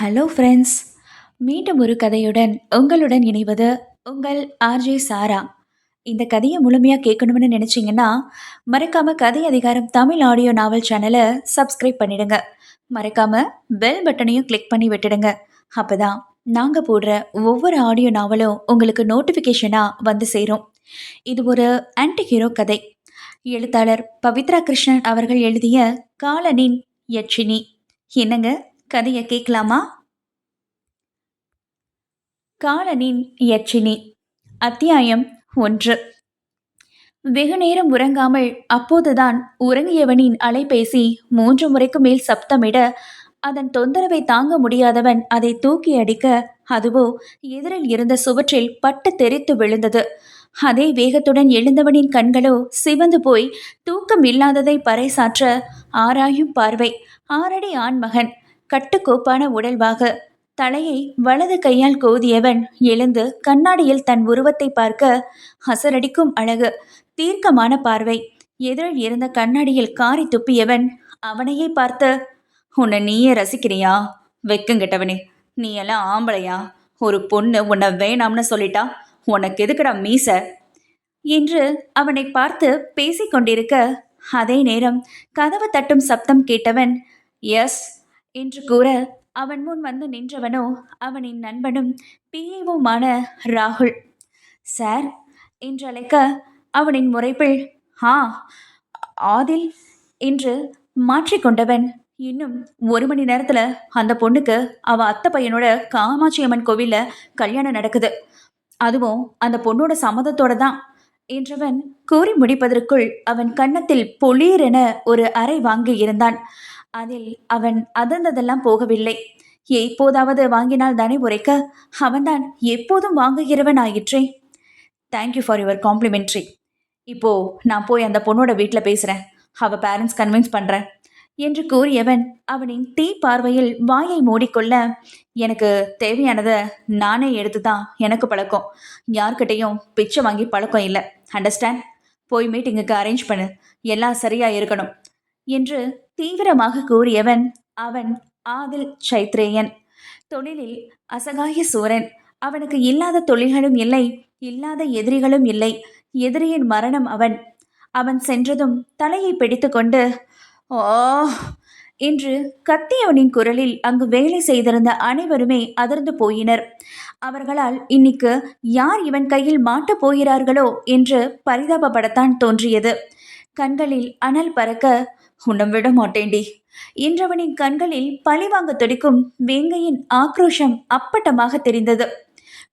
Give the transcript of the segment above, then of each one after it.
Hello friends, மீண்டும் ஒரு கதையுடன் உங்களுடன் இணைவது உங்கள் ஆர்ஜே சாரா. இந்த கதையை முழுமையாக கேட்கணும்னு நினச்சிங்கன்னா மறக்காம கதை அதிகாரம் தமிழ் ஆடியோ நாவல் சேனலை சப்ஸ்கிரைப் பண்ணிடுங்க. மறக்காம பெல் பட்டனையும் கிளிக் பண்ணி விட்டுடுங்க. அப்பதான் நாங்கள் போடுற ஒவ்வொரு ஆடியோ நாவலும் உங்களுக்கு நோட்டிஃபிகேஷனாக வந்து சேரும். இது ஒரு ஆன்டி ஹீரோ கதை. எழுத்தாளர் பவித்ரா கிருஷ்ணன் அவர்கள் எழுதிய காலனின் யட்சினி. என்னங்க, கதையை கேட்கலாமா? காலனின் யட்சினி. அத்தியாயம் 1. வெகு நேரம் உறங்காமல் அப்போதுதான் உறங்கியவனின் அலைபேசி 3 முறைக்கு மேல் சப்தமிட, அதன் தொந்தரவை தாங்க முடியாதவன் அதை தூக்கி அடிக்க, அதுவோ எதிரில் இருந்த சுவற்றில் பட்டு தெரித்து விழுந்தது. அதே வேகத்துடன் எழுந்தவனின் கண்களோ சிவந்து போய் தூக்கம் இல்லாததை பறைசாற்ற, ஆராயும் பார்வை. 6 அடி ஆண்மகன், கட்டுக்கோப்பான உடல்வாக. தலையை வலது கையால் கோதியவன் எழுந்து கண்ணாடியில் தன் உருவத்தை பார்க்க, அசரடிக்கும் அழகு, தீர்க்கமான பார்வை. எதிரில் இருந்த கண்ணாடியில் காரி துப்பியவன் அவனையே பார்த்து, உன்னை நீயே ரசிக்கிறியா? வெக்கங்கிட்டவனே, நீ எல்லாம் ஆம்பளையா? ஒரு பொண்ணு உன்னை வேணாம்னு சொல்லிட்டா உனக்கு எதுக்குடா மீச என்று அவனை பார்த்து பேசிக்கொண்டிருக்க, அதே நேரம் கதவு தட்டும் சப்தம் கேட்டவன் எஸ் என்று கூற, அவன் முன் வந்து நின்றவனோ அவனின் நண்பனும் பிஏவுமான ராகுல். சார் என்று அழைக்க, அவனின் முறைப்பில் ஆ ஆதில் என்று மாற்றிக்கொண்டவன், இன்னும் 1 மணி நேரத்துல அந்த பொண்ணுக்கு அவ அத்தை பையனோட காமாட்சி அம்மன் கோவில்ல கல்யாணம் நடக்குது, அதுவும் அந்த பொண்ணோட சம்மதத்தோட தான் என்றவன் கூறி முடிப்பதற்குள் அவன் கன்னத்தில் பொளீரென ஒரு அறை வாங்கி இருந்தான். அதில் அவன் அதர்ந்ததெல்லாம் போகவில்லை. எப்போதாவது வாங்கினால் தானே உரைக்க, அவன்தான் எப்போதும் வாங்குகிறவன் ஆயிற்றே. Thank you for your complimentary. இப்போ நான் போய் அந்த பொண்ணோட வீட்டில் பேசுகிறேன், அவள் பேரண்ட்ஸ் கன்வின்ஸ் பண்ணுறேன் என்று கூறியவன் அவனின் தீ பார்வையில் வாயை மூடிக்கொள்ள, எனக்கு தேவையானதை நானே எடுத்து தான் எனக்கு பழக்கம், யார்கிட்டையும் பிச்சை வாங்கி பழக்கம் இல்லை, அண்டர்ஸ்டாண்ட்? போய் மீட்டிங்குக்கு அரேஞ்ச் பண்ணு, எல்லாம் சரியா இருக்கணும் என்று தீவிரமாக கூறியவன் அவன் ஆதில் சைத்ரேயன். தொழிலில் அசகாய சூரன். அவனுக்கு இல்லாத தொழில்களும் இல்லை, இல்லாத எதிரிகளும் இல்லை. எதிரியின் மரணம் அவன். அவன் சென்றதும் தலையை பிடித்து கொண்டு ஓ என்று கத்தியவனின் குரலில் அங்கு வேலை செய்திருந்த அனைவருமே அதிர்ந்து போயினர். அவர்களால் இன்னைக்கு யார் இவன் கையில் மாட்டப் போகிறார்களோ என்று பரிதாபப்படத்தான் தோன்றியது. கண்களில் அனல் பறக்க, உன்னம் விட மாட்டேண்டி என்றவனின் கண்களில் பழிவாங்க துடிக்கும் வேங்கையின் ஆக்ரோஷம் அப்பட்டமாக தெரிந்தது.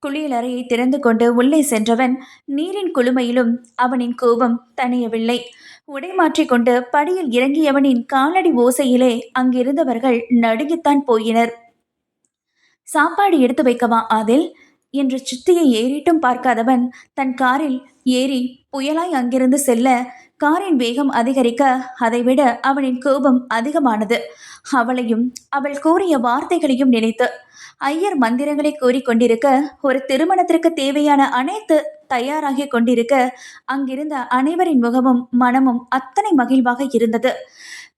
குளியல் அறையை திறந்து கொண்டு உள்ளே சென்றவன் நீரின் குளுமையிலும் அவனின் கோபம் தணியவில்லை. உடை மாற்றிக்கொண்டு படியில் இறங்கியவனின் காலடி ஓசையிலே அங்கிருந்தவர்கள் நடுங்கித்தான் போயினர். சாப்பாடு எடுத்து வைக்கவா ஆதில் என்று சித்தியை ஏறிட்டும் பார்க்காதவன் தன் காரில் ஏறி புயலாய் அங்கிருந்து செல்ல, காரின் வேகம் அதிகரிக்க, அதைவிட அவனின் கோபம் அதிகமானது. அவளையும் அவள் கூறிய வார்த்தைகளையும் நினைத்து ஐயர் மந்திரங்களை கூறிக்கொண்டிருக்க, ஒரு திருமணத்திற்கு தேவையான அனைத்து தயாராகி கொண்டிருக்க, அங்கிருந்த அனைவரின் முகமும் மனமும் அத்தனை மகிழ்வாக இருந்தது.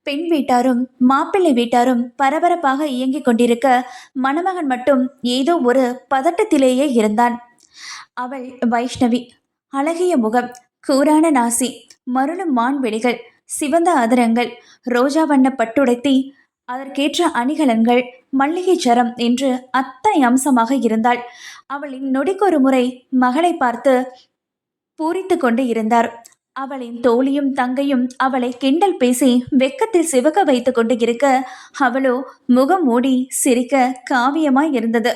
பெண் வீட்டாரும் மாப்பிள்ளை வீட்டாரும் பரபரப்பாக இயங்கிக் கொண்டிருக்க, மணமகன் மட்டும் ஏதோ ஒரு பதட்டத்திலேயே இருந்தான். அவள் வைஷ்ணவி. அழகிய முகம், கூரான நாசி, மருளும் மான்வெளிகள், சிவந்த அதரங்கள், ரோஜா வண்ண பட்டுடைத்தி, அதற்கேற்ற அணிகலன்கள், மல்லிகை சரம் என்று அத்தனை அம்சமாக இருந்தாள். அவளின் நொடிக்கொரு முறை மகளை பார்த்து பூரித்து கொண்டு இருந்தார். அவளின் தோழியும் தங்கையும் அவளை கிண்டல் பேசி வெக்கத்தில் சிவக்க வைத்து கொண்டு இருக்க, அவளோ முகம் மூடி சிரிக்க காவியமாய் இருந்தது.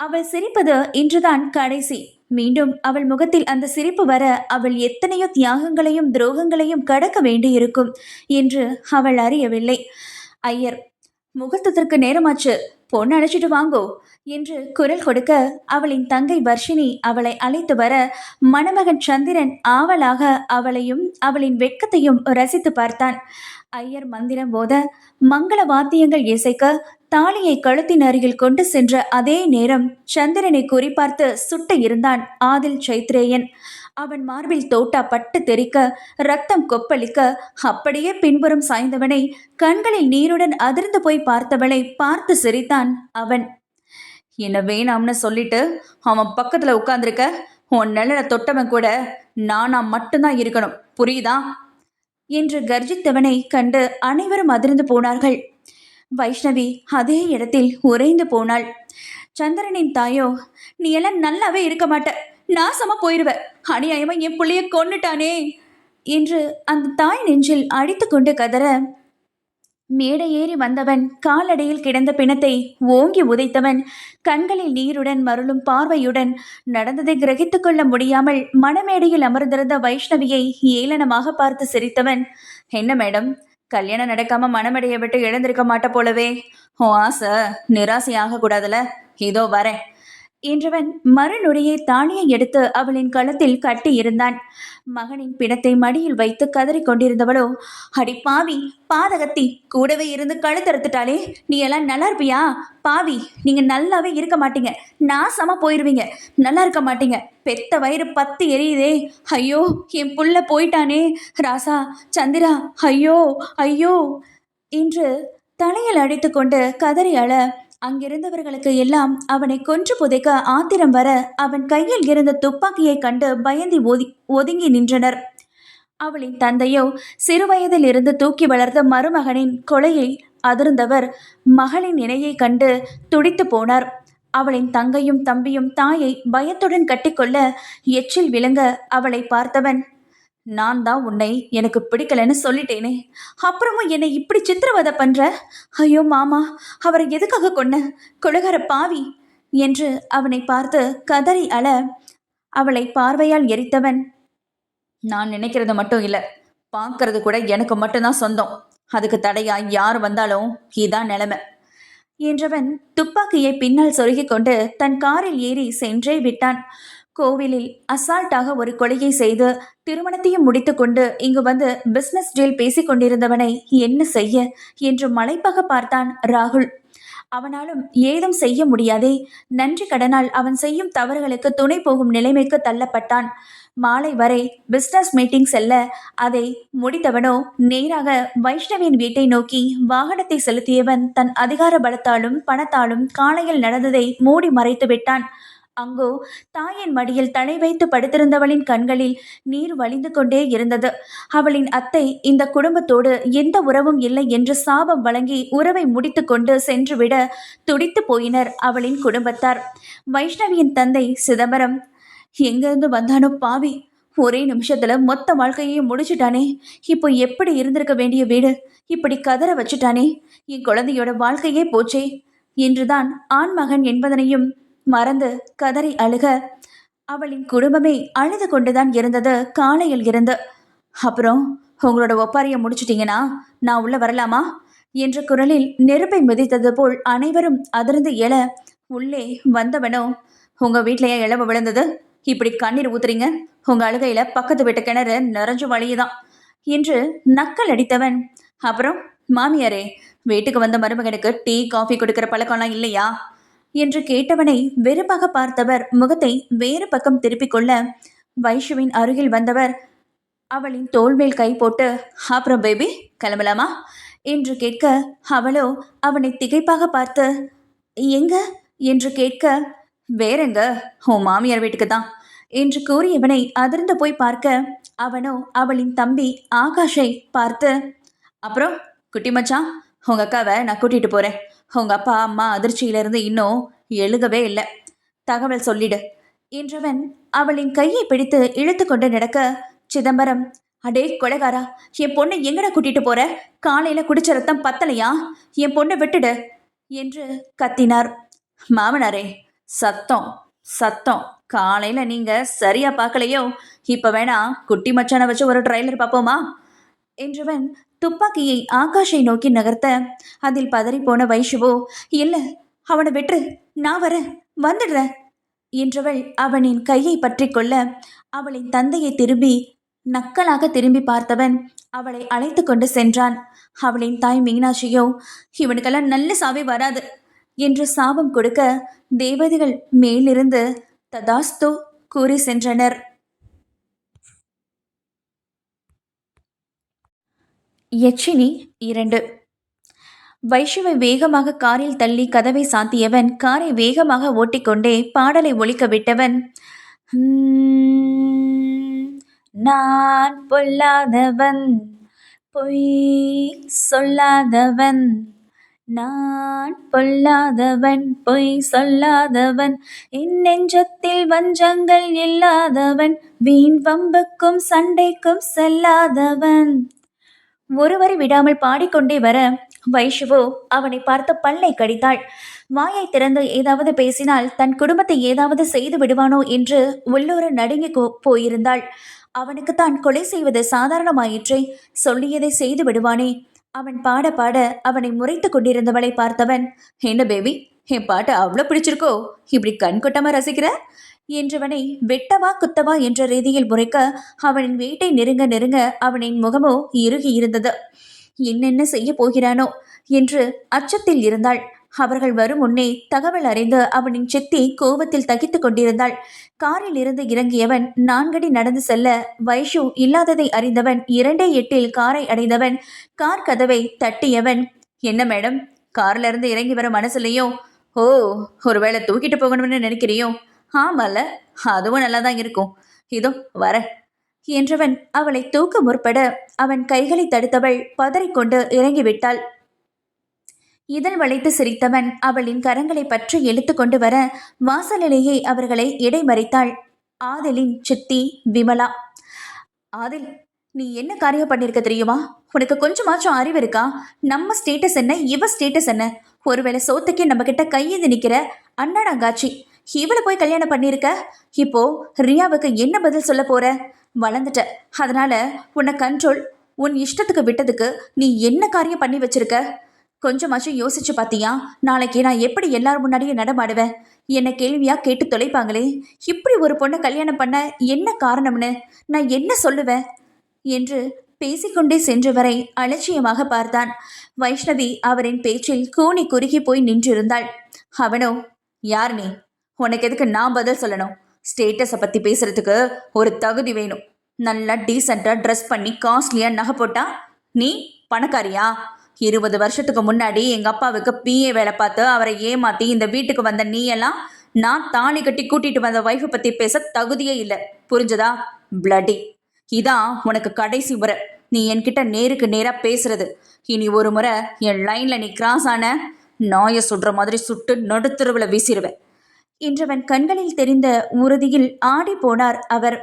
அவள் சிரிப்பது இன்றுதான் கடைசி. மீண்டும் அவள் முகத்தில் அந்த சிரிப்பு வர அவள் எத்தனையோ தியாகங்களையும் துரோகங்களையும் கடக்க வேண்டியிருக்கும் என்று அவள் அறியவில்லை. ஐயர், முகூர்த்தத்திற்கு நேரமாச்சு, பொண்ணு அழைச்சிட்டு வாங்கோ என்று குரல் கொடுக்க, அவளின் தங்கை வர்ஷினி அவளை அழைத்து வர, மணமகன் சந்திரன் ஆவலாக அவளையும் அவளின் வெட்கத்தையும் ரசித்து பார்த்தான். ஐயர் மந்திரம் போத, மங்கள வாத்தியங்கள் இசைக்க, தாலியை கழுத்தின் அருகில் கொண்டு சென்ற அதே நேரம் சந்திரனை குறிப்பார்த்து சுட்ட இருந்தான் ஆதில் சைத்ரேயன். அவன் மார்பில் தோட்டா பட்டு தெறிக்க ரத்தம் கொப்பளிக்க அப்படியே பின்புறம் சாய்ந்தவனை கண்களில் நீருடன் அதிர்ந்து போய் பார்த்தவளை பார்த்து சிரித்தான் அவன். என்ன வேணாம்னு சொல்லிட்டு அவன் பக்கத்துல உட்கார்ந்துருக்க. உன் நிழல தொட்டவன் கூட நானா மட்டும்தான் இருக்கணும், புரியுதா என்று கர்ஜித்தவனை கண்டு அனைவரும் அதிர்ந்து போனார்கள். வைஷ்ணவி அதே இடத்தில் உறைந்து போனாள். சந்திரனின் தாயோ, நீ எல்லாம் நல்லாவே இருக்க மாட்ட, நாசமா போயிருவ, அநியாயமா என் பிள்ளைய கொன்னுட்டானே என்று அந்த தாய் நெஞ்சில் அடித்து கொண்டு கதற, மேடை ஏறி வந்தவன் காலடியில் கிடந்த பிணத்தை ஓங்கி உதைத்தவன் கண்களில் நீருடன் மருளும் பார்வையுடன் நடந்ததை கிரகித்துக் கொள்ள முடியாமல் மணமேடையில் அமர்ந்திருந்த வைஷ்ணவியை ஏளனமாக பார்த்து சிரித்தவன், என்ன மேடம், கல்யாணம் நடக்காம மணமேடையை விட்டு எழுந்திருக்க மாட்ட போலவே. உன் ஆசை நிராசை ஆக கூடாதுல, இதோ வரேன் என்றவன் மறுநொடியை தாலியை எடுத்து அவளின் கழுத்தில் கட்டி இருந்தான். மகனின் பிணத்தை மடியில் வைத்து கதறி கொண்டிருந்தவளோ, அடி பாவி பாதகத்தி, கூடவே இருந்து கழுத்தறுத்துட்டாலே, நீ எல்லாம் நல்லா இருப்பியா? பாவி, நீங்க நல்லாவே இருக்க மாட்டீங்க, நாசமா போயிருவீங்க, நல்லா இருக்க மாட்டீங்க, பெத்த வயிறு பத்து எரியுதே, ஐயோ என் புள்ள போயிட்டானே, ராசா சந்திரா, ஐயோ ஐயோ என்று தலையில் அடித்து கொண்டு கதறி அழ அங்கிருந்தவர்களுக்கு எல்லாம் அவனை கொன்று புதைக்க ஆத்திரம் வர அவன் கையில் இருந்த துப்பாக்கியை கண்டு பயந்தி ஒதுங்கி நின்றனர். அவளின் தந்தையோ சிறுவயதில் இருந்து தூக்கி வளர்த்த மருமகனின் கொலையை அதிர்ந்தவர் மகளின் இணையை கண்டு துடித்து போனார். அவளின் தங்கையும் தம்பியும் தாயை பயத்துடன் கட்டிக்கொள்ள எச்சில் விளங்க அவளை பார்த்தவன், நான் தான் உன்னை எனக்கு பிடிக்கலன்னு சொல்லிட்டேனே, அப்புறமும் என்னை இப்படி சித்திரவதை பண்ற? ஐயோ மாமா, அவரை எதுக்காக கொன்ன, கொலகார பாவி என்று அவனை பார்த்து கதறி அழ அவளை பார்வையால் எரித்தவன், நான் நினைக்கிறது மட்டும் இல்லை, பார்க்கறது கூட எனக்கு மட்டும்தான் சொந்தம், அதுக்கு தடையா யார் வந்தாலும் இதான் நிலைமை என்றவன் துப்பாக்கியை பின்னால் சொருகிக் கொண்டு தன் காரில் ஏறி சென்றே விட்டான். கோவிலில் அசால்ட்டாக ஒரு கொலையை செய்து திருமணத்தையும் முடித்துக்கொண்டு இங்கு வந்து பிசினஸ் டீல் பேசிக் கொண்டிருந்தவனை என்ன செய்ய என்று மலைப்பாக பார்த்தான் ராகுல். அவனாலும் ஏதும் செய்ய முடியாதே, நன்றி கடனால் அவன் செய்யும் தவறுகளுக்கு துணை போகும் நிலைமைக்கு தள்ளப்பட்டான். மாலை வரை பிசினஸ் மீட்டிங் செல்ல அதை முடித்தவனோ நேராக வைஷ்ணவியின் வீட்டை நோக்கி வாகனத்தை செலுத்தியவன் தன் அதிகார பலத்தாலும் பணத்தாலும் காலையில் நடந்ததை மூடி மறைத்து விட்டான். அங்கோ தாயின் மடியில் தலை வைத்து படுத்திருந்தவளின் கண்களில் நீர் வழிந்து கொண்டே இருந்தது. அவளின் அத்தை இந்த குடும்பத்தோடு எந்த உறவும் இல்லை என்று சாபம் வழங்கி உறவை முடித்து கொண்டு சென்றுவிட துடித்து போயினர் அவளின் குடும்பத்தார். வைஷ்ணவியின் தந்தை சிதம்பரம், எங்கிருந்து வந்தானோ பாவி, ஒரே நிமிஷத்துல மொத்த வாழ்க்கையையும் முடிச்சுட்டானே, இப்போ எப்படி இருந்திருக்க வேண்டிய வீடு இப்படி கதற வச்சுட்டானே, என் குழந்தையோட வாழ்க்கையே போச்சே என்றுதான் ஆண்மகன் என்பதனையும் மறந்து கதறி அழுக அவளின் குடும்பமே அழுது கொண்டுதான் இருந்தது காலையில் இருந்து. அப்புறம் உங்களோட ஒப்பாரியை முடிச்சிட்டீங்கன்னா நான் உள்ள வரலாமா என்ற குரலில் நெருப்பை மிதித்தது போல் அனைவரும் அதிர்ந்து எழ உள்ளே வந்தவனோ, உங்க வீட்லயே இளவு விழுந்தது, இப்படி கண்ணீர் ஊத்துறீங்க, உங்க அழுகையில பக்கத்து வீட்டு கிணறு நிறைஞ்சு வழியுதான் என்று நக்கல் அடித்தவன், அப்புறம் மாமியாரே, வீட்டுக்கு வந்த மருமகனுக்கு டீ காஃபி கொடுக்கிற பழக்கம்லாம் இல்லையா என்று கேட்டவனை வெறுப்பாக பார்த்தவர் முகத்தை வேறு பக்கம் திருப்பிக் கொள்ள வைஷுவின் அருகில் வந்தவர் அவளின் தோள்மேல் கை போட்டு, அப்புறம் பேபி கிளம்பலாமா என்று கேட்க அவளோ அவனை திகைப்பாக பார்த்து, எங்க என்று கேட்க, வேறெங்க, உன் மாமியார் வீட்டுக்கு தான் என்று கூறியவனை அதிர்ந்து போய் பார்க்க அவனோ அவளின் தம்பி ஆகாஷை பார்த்து, அப்புறம் குட்டி மச்சான், உங்க அக்காவை நான் கூட்டிட்டு போறேன், உங்க அப்பா அம்மா அதிர்ச்சியிலிருந்து இன்னும் எழுகவே இல்லை, தகவல் சொல்லிடு என்றவன் அவளின் கையை பிடித்து இழுத்து கொண்டு நடக்க சிதம்பரம், அடே கொலைகாரா, என் பொண்ணை எங்கட கூட்டிட்டு போற, காலையில குடிச்ச ரத்தம் பத்தலையா, என் பொண்ணை விட்டுடு என்று கத்தினார். மாமனாரே, சத்தம் சத்தம், காலையில நீங்க சரியா பார்க்கலையோ, இப்ப வேணா குட்டி மச்சானை வச்சு ஒரு ட்ரைலர் பார்ப்போமா என்றவன் துப்பாக்கியை ஆகாஷை நோக்கி நகர்த்த அதில் பதறி போன வைஷுவோ, இல்ல அவனை விட்டுரு, நான் வரேன், வந்துடுற என்றவள் அவனின் கையை பற்றி கொள்ள அவளின் தந்தையை திரும்பி நக்கலாக திரும்பி பார்த்தவன் அவளை அழைத்து கொண்டு சென்றான். அவளின் தாய் மீனாட்சியோ, இவனுக்கெல்லாம் நல்ல சாவே வராது என்று சாபம் கொடுக்க தேவதைகள் மேலிருந்து ததாஸ்து கூறி சென்றனர். யட்சினி 2. வைஷுவை வேகமாக காரில் தள்ளி கதவை சாத்தியவன் காரை வேகமாக ஓட்டிக்கொண்டே பாடலை ஒலிக்க விட்டவன், நான் பொல்லாதவன், பொய் சொல்லாதவன், நான் பொல்லாதவன், பொய் சொல்லாதவன், என் நெஞ்சத்தில் வஞ்சங்கள் இல்லாதவன், வீண் வம்புக்கும் சண்டைக்கும் செல்லாதவன். ஒருவரை விடாமல் பாடிக்கொண்டே வர வைஷுவோ அவனை பார்த்து பல்லை கடித்தாள். வாயை திறந்து ஏதாவது பேசினால் தன் குடும்பத்தை ஏதாவது செய்து விடுவானோ என்று உள்ளூர நடுங்கி போயிருந்தாள். அவனுக்கு தான் கொலை செய்வது சாதாரணமாயிற்றே, சொல்லியதை செய்து விடுவானே. அவன் பாட பாட அவனை முறைத்து கொண்டிருந்தவளை பார்த்தவன், என்ன பேபி, என் பாட்டு அவ்வளோ பிடிச்சிருக்கோ, இப்படி கண்கொட்டமா ரசிக்கிற என்றவனை வெட்டவா குத்தவா என்ற ரீதியில் முறைக்க அவனின் வீட்டை நெருங்க நெருங்க அவனின் முகமோ இறுகி இருந்தது. என்னென்ன செய்ய போகிறானோ என்று அச்சத்தில் இருந்தாள். அவர்கள் வரும் முன்னே தகவல் அறிந்து அவனின் சித்தி கோபத்தில் தகித்து கொண்டிருந்தாள். காரில் இருந்து இறங்கியவன் 4 அடி நடந்து செல்ல வைஷு இல்லாததை அறிந்தவன் 2:8 காரை அடைந்தவன் கார் கதவை தட்டியவன், என்ன மேடம், கார்ல இருந்து இறங்கி வர மனசுலையும், ஓ ஒருவேளை தூக்கிட்டு போகணும்னு நினைக்கிறியோ? ஆமால, அதுவும் நல்லாதான் இருக்கும், இதோ வர என்றவன் அவளை தூக்க முற்பட அவன் கைகளை தடுத்தவள் பதறிக்கொண்டு இறங்கிவிட்டாள். இதழ் வளைத்து சிரித்தவன் அவளின் கரங்களை பற்றி இழுத்து கொண்டு வர வாசலிலேயே அவர்களை இடைமறித்தாள் ஆதிலின் சித்தி விமலா. ஆதில், நீ என்ன காரியம் பண்ணிருக்க தெரியுமா? உனக்கு கொஞ்சமாச்சும் அறிவு இருக்கா? நம்ம ஸ்டேட்டஸ் என்ன, இவ ஸ்டேட்டஸ் என்ன? ஒருவேளை சோத்துக்கே நம்ம கிட்ட கையேந்து நிக்கிற அண்ணாடாங்காச்சி, இவளை போய் கல்யாணம் பண்ணிருக்க. இப்போ ரியாவுக்கு என்ன பதில் சொல்ல போற? வளர்ந்துட்ட, அதனால உன்னை கண்ட்ரோல் உன் இஷ்டத்துக்கு விட்டதுக்கு நீ என்ன காரியம் பண்ணி வச்சிருக்க? கொஞ்சமாச்சும் யோசிச்சு பாத்தியா? நாளைக்கு நான் எப்படி எல்லாரும் முன்னாடியும் நடமாடுவேன்? என்ன கேள்வியா கேட்டு தொலைப்பாங்களே, இப்படி ஒரு பொண்ணை கல்யாணம் பண்ண என்ன காரணம்னு நான் என்ன சொல்லுவேன் என்று பேசிக்கொண்டே சென்றவரை அலட்சியமாக பார்த்தான். வைஷ்ணவி அவரின் பேச்சில் கூனி குறுகி போய் நின்றிருந்தாள். அவனோ, யார் நீ? உனக்கு எதுக்கு நான் பதில் சொல்லணும்? ஸ்டேட்டஸை பற்றி பேசுறதுக்கு ஒரு தகுதி வேணும். நல்லா டீசெண்டாக ட்ரெஸ் பண்ணி காஸ்ட்லியாக நகை போட்டா நீ பணக்காரியா? 20 வருஷத்துக்கு முன்னாடி எங்கள் அப்பாவுக்கு பிஏ வேலை பார்த்து அவரை ஏமாற்றி இந்த வீட்டுக்கு வந்த நீ எல்லாம் நான் தாலி கட்டி கூட்டிட்டு வந்த ஒய்ஃபை பற்றி பேச தகுதியே இல்லை, புரிஞ்சதா? பிளட்டி, இதான் உனக்கு கடைசி முறை நீ என்கிட்ட நேருக்கு நேராக பேசுறது. இனி ஒரு முறை என் லைனில் நீ கிராஸ் ஆன நாயை சுடுற மாதிரி சுட்டு நடுத்தருவில் வீசிடுவேன் என்றவன் கண்களில் தெரிந்த உறுதியில் ஆடி போனார் அவர்.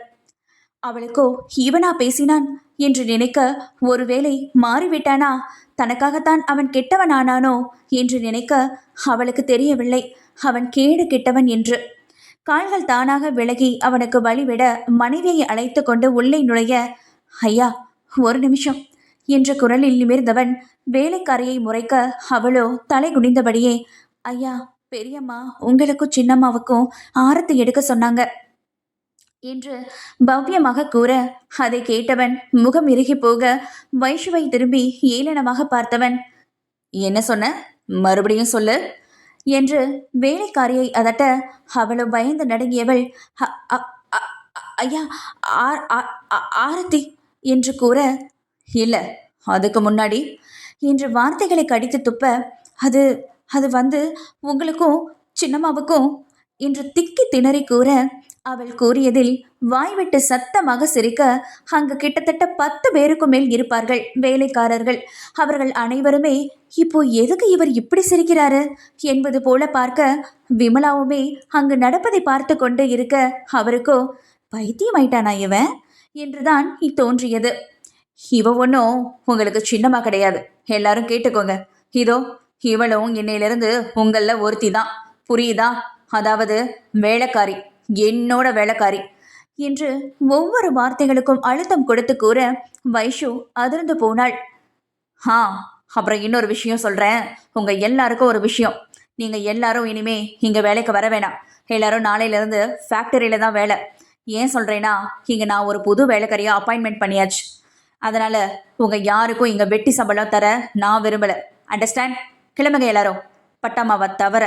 அவளுக்கோ இவனா பேசினான் என்று நினைக்க, ஒருவேளை மாறிவிட்டானா, தனக்காகத்தான் அவன் கெட்டவனானானோ என்று நினைக்க அவளுக்கு தெரியவில்லை அவன் கேடு கெட்டவன் என்று. கால்கள் தானாக விலகி அவனுக்கு வழிவிட மனைவியை அழைத்து கொண்டு உள்ளே நுழைய, ஐயா ஒரு நிமிஷம் என்ற குரலில் நிமிர்ந்தவன் வேலைக்காரியை முறைக்க அவளோ தலை குனிந்தபடியே, ஐயா பெரியம்மா உங்களுக்கும் சின்னம்மாவுக்கும் ஆரத்தி எடுக்க சொன்னாங்க என்று பவ்யமாக கூற, அதை கேட்டவன் முகம் இறுகி போக வைஷுவை திரும்பி ஏளனமாக பார்த்தவன், என்ன சொன்ன, மறுபடியும் சொல்லு என்று வேலைக்காரியை அதட்ட அவளும் பயந்து நடுங்கியவள், ஐயா ஆரத்தி என்று கூற, இல்லை அதுக்கு முன்னாடி என்று வார்த்தைகளை கடித்து துப்ப, அது அது வந்து உங்களுக்கும் சின்னம்மாவுக்கும் என்று திக்கி திணறி கூற, அவள் கூறியதில் வாய்விட்டு சத்தமாக சிரிக்க அங்கு கிட்டத்தட்ட 10 பேருக்கும் மேல் இருப்பார்கள் வேலைக்காரர்கள். அவர்கள் அனைவருமே இப்போ எதுக்கு இவர் இப்படி சிரிக்கிறாரு என்பது போல பார்க்க, விமலாவுமே அங்கு நடப்பதை பார்த்து கொண்டு இருக்க அவருக்கோ பைத்தியமாயிட்டானா இவன் என்றுதான் தோன்றியது. இவ ஒன்றும் உங்களுக்கு சின்னமா கிடையாது, எல்லாரும் கேட்டுக்கோங்க. இதோ இவளும் என்னையிலிருந்து உங்களில் ஒருத்தி தான், புரியுதா? அதாவது வேலைக்காரி, என்னோட வேலைக்காரி என்று ஒவ்வொரு வார்த்தைகளுக்கும் அழுத்தம் கொடுத்து கூற வைஷு அதிர்ந்து போனாள். அப்புறம் இன்னொரு விஷயம் சொல்கிறேன், உங்கள் எல்லாருக்கும் ஒரு விஷயம். நீங்கள் எல்லாரும் இனிமே இங்கே வேலைக்கு வர வேணாம். எல்லாரும் நாளையிலேருந்து ஃபேக்டரியில் தான் வேலை. ஏன் சொல்கிறேன்னா, இங்கே நான் ஒரு புது வேலைக்காரியாக அப்பாயின்மெண்ட் பண்ணியாச்சு. அதனால் உங்கள் யாருக்கும் இங்கே வெட்டி சம்பளம் தர நான் விரும்பலை. அண்டர்ஸ்டாண்ட்? கிளம்புங்க எல்லாரும், பட்டாமாவை தவிர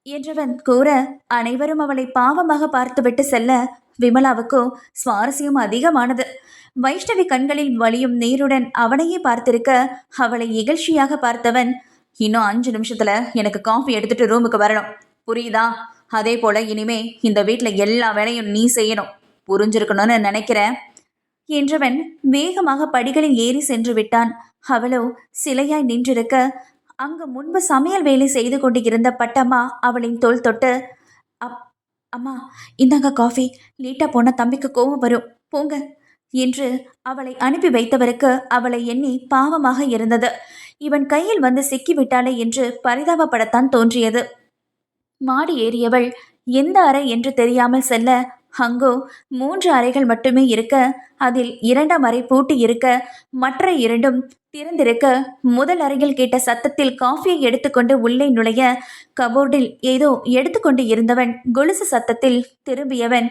என்றவன் கூற, அனைவரும் அவளை பாவமாக பார்த்துவிட்டு செல்ல விமலாவுக்கோ சுவாரஸ்யம் அதிகமானது. வைஷ்ணவி கண்களில் வலியும் நீருடன் அவனையே பார்த்திருக்க அவளை இகழ்ச்சியாக பார்த்தவன், இன்னும் 5 நிமிஷத்துல எனக்கு காஃபி எடுத்துட்டு ரூமுக்கு வரணும், புரியுதா? அதே போல இனிமே இந்த வீட்டுல எல்லா வேலையும் நீ செய்யணும், புரிஞ்சிருக்கணும்னு நினைக்கிறேன் என்றவன் வேகமாக படிகளில் ஏறி சென்று விட்டான். அவளோ சிலையாய் நின்றிருக்க அங்கு முன்பு சமையல் வேலை செய்து கொண்டு இருந்த பட்டம்மா அவளின் தோள் தொட்டு, அம்மா இந்தாங்க காஃபி, லேட்டா போன தம்பிக்கு கோவம் வரும், போங்க என்று அவளை அனுப்பி வைத்தவருக்கு அவளை எண்ணி பாவமாக இருந்தது. இவன் கையில் வந்து சிக்கிவிட்டாளே என்று பரிதாபப்படத்தான் தோன்றியது. மாடி ஏறியவள் எந்த அறை என்று தெரியாமல் செல்ல அங்கோ 3 அறைகள் மட்டுமே இருக்க அதில் 2ஆம் அறை பூட்டி இருக்க மற்ற 2ம் திறந்திருக்க முதல் அறையில் கேட்ட சத்தத்தில் காஃபியை எடுத்துக்கொண்டு உள்ளே நுழைய கபோர்டில் ஏதோ எடுத்துக்கொண்டு இருந்தவன் கொலுசு சத்தத்தில் திரும்பியவன்,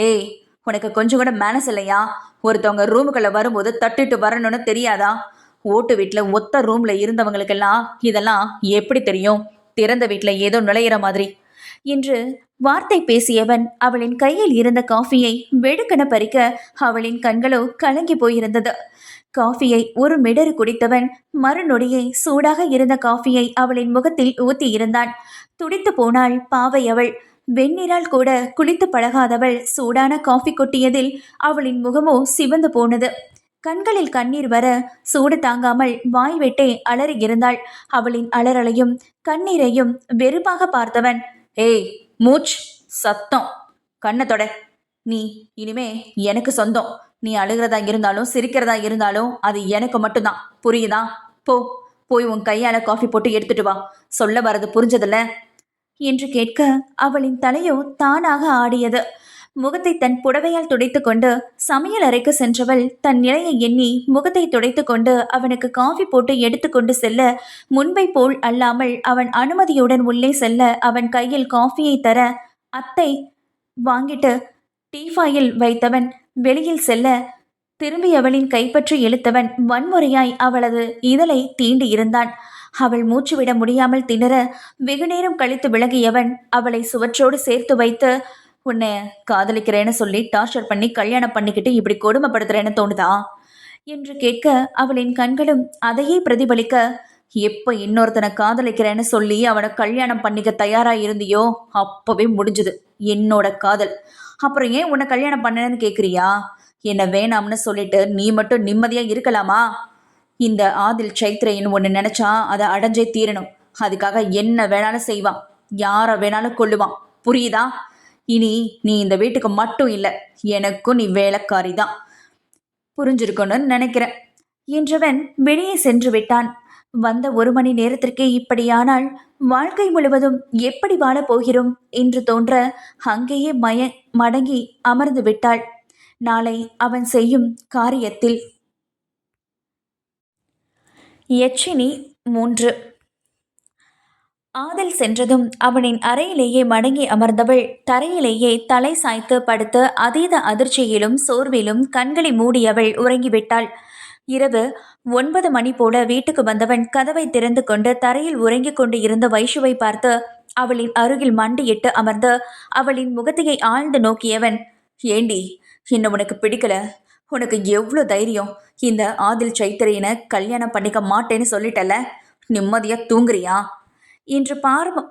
ஏய் உனக்கு கொஞ்சம் கூட மேனஸ் இல்லையா? ஒருத்தவங்க ரூமுக்குள்ள வரும்போது தட்டிட்டு வரணும்னு தெரியாதா? ஓட்டு வீட்டில் ஒத்த ரூம்ல இருந்தவங்களுக்கெல்லாம் இதெல்லாம் எப்படி தெரியும்? திறந்த வீட்டில் ஏதோ நுழையிற மாதிரி என்று வார்த்தை பேசியவன் அவளின் கையில் இருந்த காஃபியை வெடுக்கென பறிக்க அவளின் கண்களோ கலங்கி போயிருந்தது. காஃபியை ஒரு மிடறு குடித்தவன் மறுநொடியை சூடாக இருந்த காஃபியை அவளின் முகத்தில் ஊத்தி இருந்தான். துடித்து போனாள் பாவை அவள். வெந்நீரால் கூட குளித்து பழகாதவள் சூடான காஃபி கொட்டியதில் அவளின் முகமோ சிவந்து போனது. கண்களில் கண்ணீர் வர சூடு தாங்காமல் வாய் விட்டே அலறி இருந்தாள். அவளின் அலறலையும் கண்ணீரையும் வெறுப்பாக பார்த்தவன், ஏய் மூச், சத்தம், கண்ணத்தொட, நீ இனிமே எனக்கு சொந்தம். நீ அழுகிறதா இருந்தாலும் சிரிக்கிறதா இருந்தாலும் அது எனக்கு மட்டும்தான், புரியுதா? போய் உன் கையால காஃபி போட்டு எடுத்துட்டு வா. சொல்ல வரது புரிஞ்சதில்ல என்று கேட்க அவளின் தலையோ தானாக ஆடியது. முகத்தை தன் புடவையால் துடைத்து கொண்டு சமையல் அறைக்கு சென்றவள் தன் நிலையை எண்ணி முகத்தை துடைத்து கொண்டு அவனுக்கு காஃபி போட்டு எடுத்துக்கொண்டு செல்ல முன்பை போல் அல்லாமல் அவன் அனுமதியுடன் உள்ளே செல்ல அவன் கையில் காஃபியை தர அத்தை வாங்கிட்டு டீஃபாயில் வைத்தவன் வெளியில் செல்ல திரும்பியவளின் கைப்பற்றி இழுத்தவன் வன்முறையாய் அவளது இதழை தீண்டி இருந்தான். அவள் மூச்சுவிட முடியாமல் திணற வெகுநேரம் கழித்து விலகியவன் அவளை சுவற்றோடு சேர்த்து வைத்து, உன்னை காதலிக்கிறேன்னு சொல்லி டார்ச்சர் பண்ணி கல்யாணம் பண்ணிக்கிட்டு இப்படி கொடுமைப்படுத்துறேன்னு தோணுதா என்று கேட்க அவளின் கண்களும் அதையே பிரதிபலிக்க, எப்ப இன்னொருத்தனை காதலிக்கிறேன்னு சொல்லி அவனை கல்யாணம் பண்ணிக்க தயாரா இருந்தியோ அப்பவே முடிஞ்சுது என்னோட காதல். அப்புறம் ஏன் உன்னை கல்யாணம் பண்ணனு கேக்குறியா? என்ன வேணாம்னு சொல்லிட்டு நீ மட்டும் நிம்மதியா இருக்கலாமா? இந்த ஆதில் சைத்ரேயன் ஒன்று நினைச்சா அதை அடைஞ்சே தீரணும். அதுக்காக என்ன வேணாலும் செய்வான், யாரை வேணாலும் கொல்லுவான், புரியுதா? இனி நீ இந்த வீட்டுக்கு மட்டும் இல்லை, எனக்கும் நீ வேலைக்காரி தான், புரிஞ்சிருக்கணும்னு நினைக்கிறேன் என்றவன் வெளியே சென்று விட்டான். வந்த 1 மணி நேரத்திற்கே இப்படியானால் வாழ்க்கை முழுவதும் எப்படி வாழப் போகிறோம் என்று தோன்ற அங்கேயே மடங்கி அமர்ந்து விட்டாள். நாளை அவன் செய்யும் காரியத்தில். யட்சினி 3. ஆதல் சென்றதும் அவனின் அறையிலேயே மடங்கி அமர்ந்தவள் தரையிலேயே தலை சாய்த்து படுத்து அதீத அதிர்ச்சியிலும் சோர்விலும் கண்களை மூடியவள் உறங்கிவிட்டாள். இரவு 9 மணி போல வீட்டுக்கு வந்தவன் கதவை திறந்து கொண்டு தரையில் உறங்கிக் கொண்டு இருந்த வைஷுவை பார்த்து அவளின் அருகில் மண்டியிட்டு அமர்ந்து அவளின் முகத்தையை ஆழ்ந்து நோக்கியவன், ஏண்டி என்ன உனக்கு பிடிக்கல? உனக்கு எவ்வளோ தைரியம்? இந்த ஆதில் சைத்திரையனை கல்யாணம் பண்ணிக்க மாட்டேன்னு சொல்லிட்டல, நிம்மதியா தூங்குறியா என்று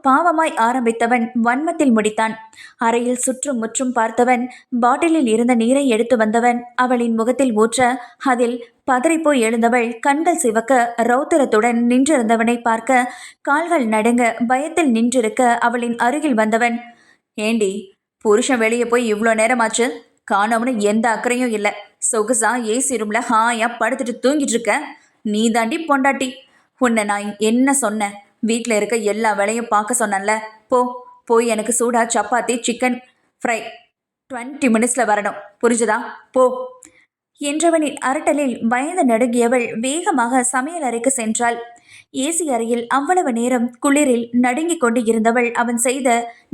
பாவமாய் ஆரம்பித்தவன் வன்மத்தில் முடித்தான். அறையில் சுற்றும் முற்றும் பார்த்தவன் பாட்டிலில் இருந்த நீரை எடுத்து வந்தவன் அவளின் முகத்தில் ஊற்ற அதில் பதறிப்போய் எழுந்தவள் கண்கள் சிவக்க ரௌத்திரத்துடன் நின்றிருந்தவனை பார்க்க கால்கள் நடுங்க பயத்தில் நின்றிருக்க அவளின் அருகில் வந்தவன், ஏண்டி புருஷன் வெளியே போய் இவ்வளோ நேரமாச்சு, காணோம்னு எந்த அக்கறையும் இல்லை, சொகுசா ஏசி ரூம்ல ஹாயா படுத்துட்டு தூங்கிட்டு இருக்க, நீ தாண்டி பொண்டாட்டி. உன்னை நான் என்ன சொன்னேன்? வீட்டில் இருக்க எல்லா வேலையும் பார்க்க சொன்னேன்ல, போய் எனக்கு சூடா சப்பாத்தி சிக்கன் ஃப்ரை 20 மினிட்ஸில் வரணும், புரிஞ்சுதா? போ என்றவனின் அரட்டலில் பயந்து நடுங்கியவள் வேகமாக சமையல் அறைக்கு சென்றாள். ஏசி அறையில் அவ்வளவு நேரம் குளிரில் நடுங்கிக் கொண்டு இருந்தவள் அவன் செய்த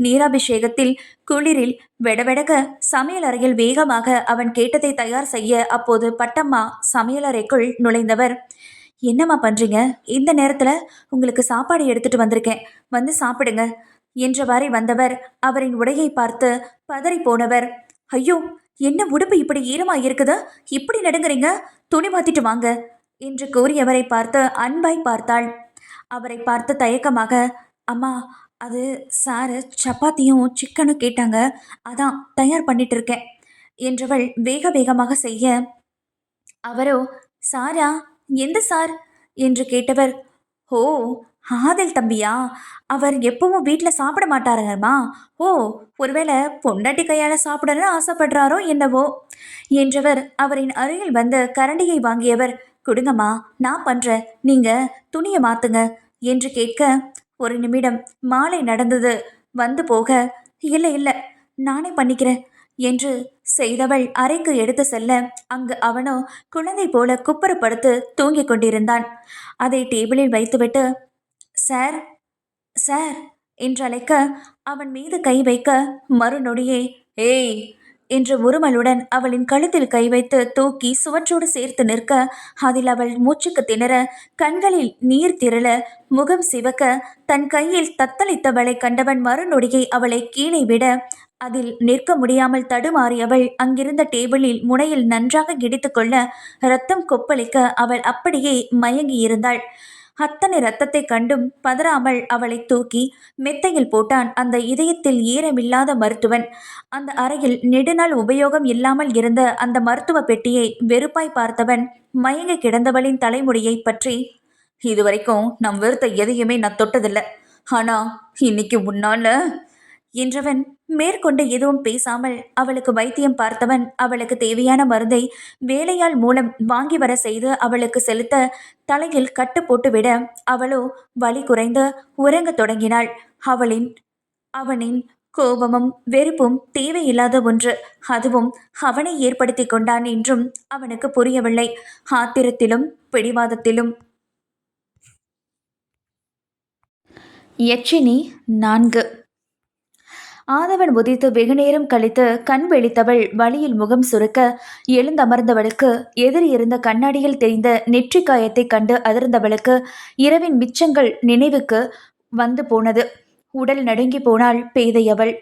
நீராபிஷேகத்தில் குளிரில் வெடவெடக சமையல் அறையில் வேகமாக அவன் கேட்டதை தயார் செய்ய அப்போது பட்டம்மா சமையலறைக்குள் நுழைந்தவர், என்னம்மா பண்றீங்க? இந்த நேரத்துல உங்களுக்கு சாப்பாடு எடுத்துட்டு வந்திருக்கேன், வந்து சாப்பிடுங்க என்றவாறே வந்தவர் அவரின் உடையை பார்த்து பதறி போனவர், ஐயோ, என்ன உடம்பு இப்படி ஈரமா இருக்குதா? இப்படி நடுங்குறீங்க? துணி மாத்திட்டு வாங்க என்று கூறியவரை பார்த்து அன்பாய் பார்த்தாள். அவரை பார்த்து தயக்கமாக, அம்மா, அது சாரு சப்பாத்தியும் சிக்கனும் கேட்டாங்க, அதான் தயார் பண்ணிட்டு இருக்கேன் என்றவள் வேக வேகமாக செய்ய, அவரோ, சாரா? எந்த சார் என்று கேட்டவர், ஓ, ஆதில் தம்பியா? அவர் எப்பவும் வீட்டில் சாப்பிட மாட்டாருங்கம்மா. ஓ, ஒருவேளை பொண்டாட்டி கையால் சாப்பிடணும்னு ஆசைப்படுறாரோ என்னவோ என்றவர் அவரின் அருகில் வந்து கரண்டியை வாங்கியவர், கொடுங்கம்மா, நான் பண்ணுறேன், நீங்கள் துணியை மாற்றுங்க என்று கேட்க, ஒரு நிமிடம் மாலை நடந்தது வந்து போக, இல்லை இல்லை, நானே பண்ணிக்கிறேன் என்று செய்தவள் அறைக்கு எடுத்து செல்ல, அங்கு அவனோ குழந்தை போல குப்புறப்படுத்து தூங்கிக் கொண்டிருந்தான். அதை டேபிளில் வைத்துவிட்டு, சார், சார் என்று அழைக்க, அவன் மீது கை வைக்க, மறுநொடியே ஏய் என்ற உருமலுடன் அவளின் கழுத்தில் கை வைத்து தூக்கி சுவற்றோடு சேர்த்து நிற்க, அதில் அவள் மூச்சுக்கு திணற, கண்களில் நீர் திரள, முகம் சிவக்க, தன் கையில் தத்தளித்தவளை கண்டவன் மறுநொடியை அவளை கீழே விட, அதில் நிற்க முடியாமல் தடுமாறியவள் அங்கிருந்த டேபிளில் முனையில் நன்றாக இடித்துக்கொள்ள, இரத்தம் கொப்பளிக்க அவள் அப்படியே மயங்கியிருந்தாள். அத்தனை இரத்தத்தை கண்டும் பதறாமல் அவளை தூக்கி மெத்தையில் போட்டான் அந்த இதயத்தில் ஈரமில்லாத மருத்துவன். அந்த அறையில் நெடுநாள் உபயோகம் இல்லாமல் இருந்த அந்த மருத்துவ பெட்டியை வெறுப்பாய் பார்த்தவன் மயங்கி கிடந்தவளின் தலைமுடியை பற்றி, இதுவரைக்கும் நம் வெறுத்த எதையுமே நான் தொட்டதில்லை, ஆனா இன்னைக்கு முன்னால என்றவன் மேற்கொண்டு எதுவும் பேசாமல் அவளுக்கு வைத்தியம் பார்த்தவன் அவளுக்கு தேவையான மருந்தை வேலையாள் மூலம் வாங்கி வர செய்து அவளுக்கு செலுத்த தலையில் கட்டு போட்டுவிட, அவளோ வலி குறைந்து உறங்க தொடங்கினாள். அவனின் கோபமும் வெறுப்பும் தேவையில்லாத ஒன்று, அதுவும் அவனை ஏற்படுத்தி கொண்டான் என்றும் அவனுக்கு புரியவில்லை. ஆத்திரத்திலும் பிடிவாதத்திலும். யட்சினி 4. ஆதவன் உதித்து வெகுநேரம் கழித்து கண் விழித்தவள் வழியில் முகம் சுருக்க, எழுந்தமர்ந்தவளுக்கு எதிர் இருந்த கண்ணாடியில் தெரிந்த நெற்றி காயத்தை கண்டு அதிர்ந்தவளுக்கு இரவின் மிச்சங்கள் நினைவுக்கு வந்து போனது. உடல் நடுங்கி போனாள் பேதையவள்.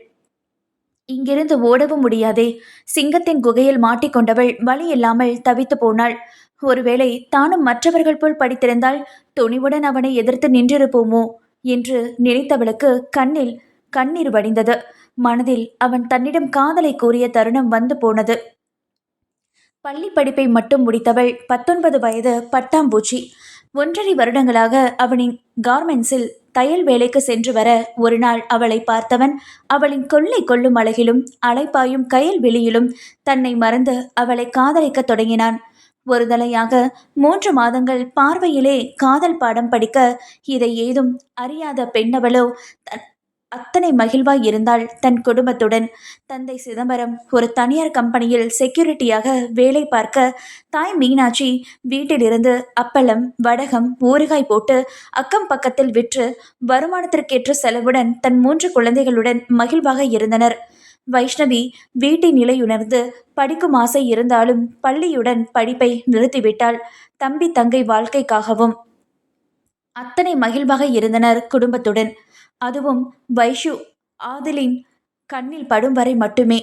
இங்கிருந்து ஓடவும் முடியாதே. சிங்கத்தின் குகையில் மாட்டிக்கொண்டவள் வழி இல்லாமல் தவித்து போனாள். ஒருவேளை தானும் மற்றவர்கள் போல் படித்திருந்தால் துணிவுடன் அவனை எதிர்த்து நின்றிருப்போமோ என்று நினைத்தவளுக்கு கண்ணில் கண்ணீர் வடிந்தது. மனதில் அவன் தன்னிடம் காதலை கூறிய தருணம் வந்து போனது. பள்ளி படிப்பை மட்டும் முடித்தவள் 19 வயது பட்டாம்பூச்சி. 1.5 வருடங்களாக அவனின் கார்மெண்ட்ஸில் தையல் வேலைக்கு சென்று வர ஒரு நாள் அவளை பார்த்தவன் அவளின் கொள்ளை கொள்ளும் அழகிலும் அலைப்பாயும் கயல் வெளியிலும் தன்னை மறந்து அவளை காதலிக்க தொடங்கினான். ஒரு தலையாக 3 மாதங்கள் பார்வையிலே காதல் பாடம் படிக்க இதை ஏதும் அறியாத பெண்ணவளோ அத்தனை மகிழ்வாய் இருந்தாள் தன் குடும்பத்துடன். தந்தை சிதம்பரம் ஒரு தனியார் கம்பெனியில் செக்யூரிட்டியாக வேலை பார்க்க, தாய் மீனாட்சி வீட்டிலிருந்து அப்பளம், வடகம், ஊறுகாய் போட்டு அக்கம் பக்கத்தில் விற்று வருமானத்திற்கேற்ற செலவுடன் தன் 3 குழந்தைகளுடன் மகிழ்வாக இருந்தனர். வைஷ்ணவி வீட்டின் நிலையுணர்ந்து படிக்கும் ஆசை இருந்தாலும் பள்ளியுடன் படிப்பை நிறுத்திவிட்டாள். தம்பி தங்கை வாழ்க்கைக்காகவும் அத்தனை மகிழ்வாக இருந்தனர் குடும்பத்துடன். அதுவும் வைஷு ஆதிலின் கண்ணில் படும் வரை மட்டுமே.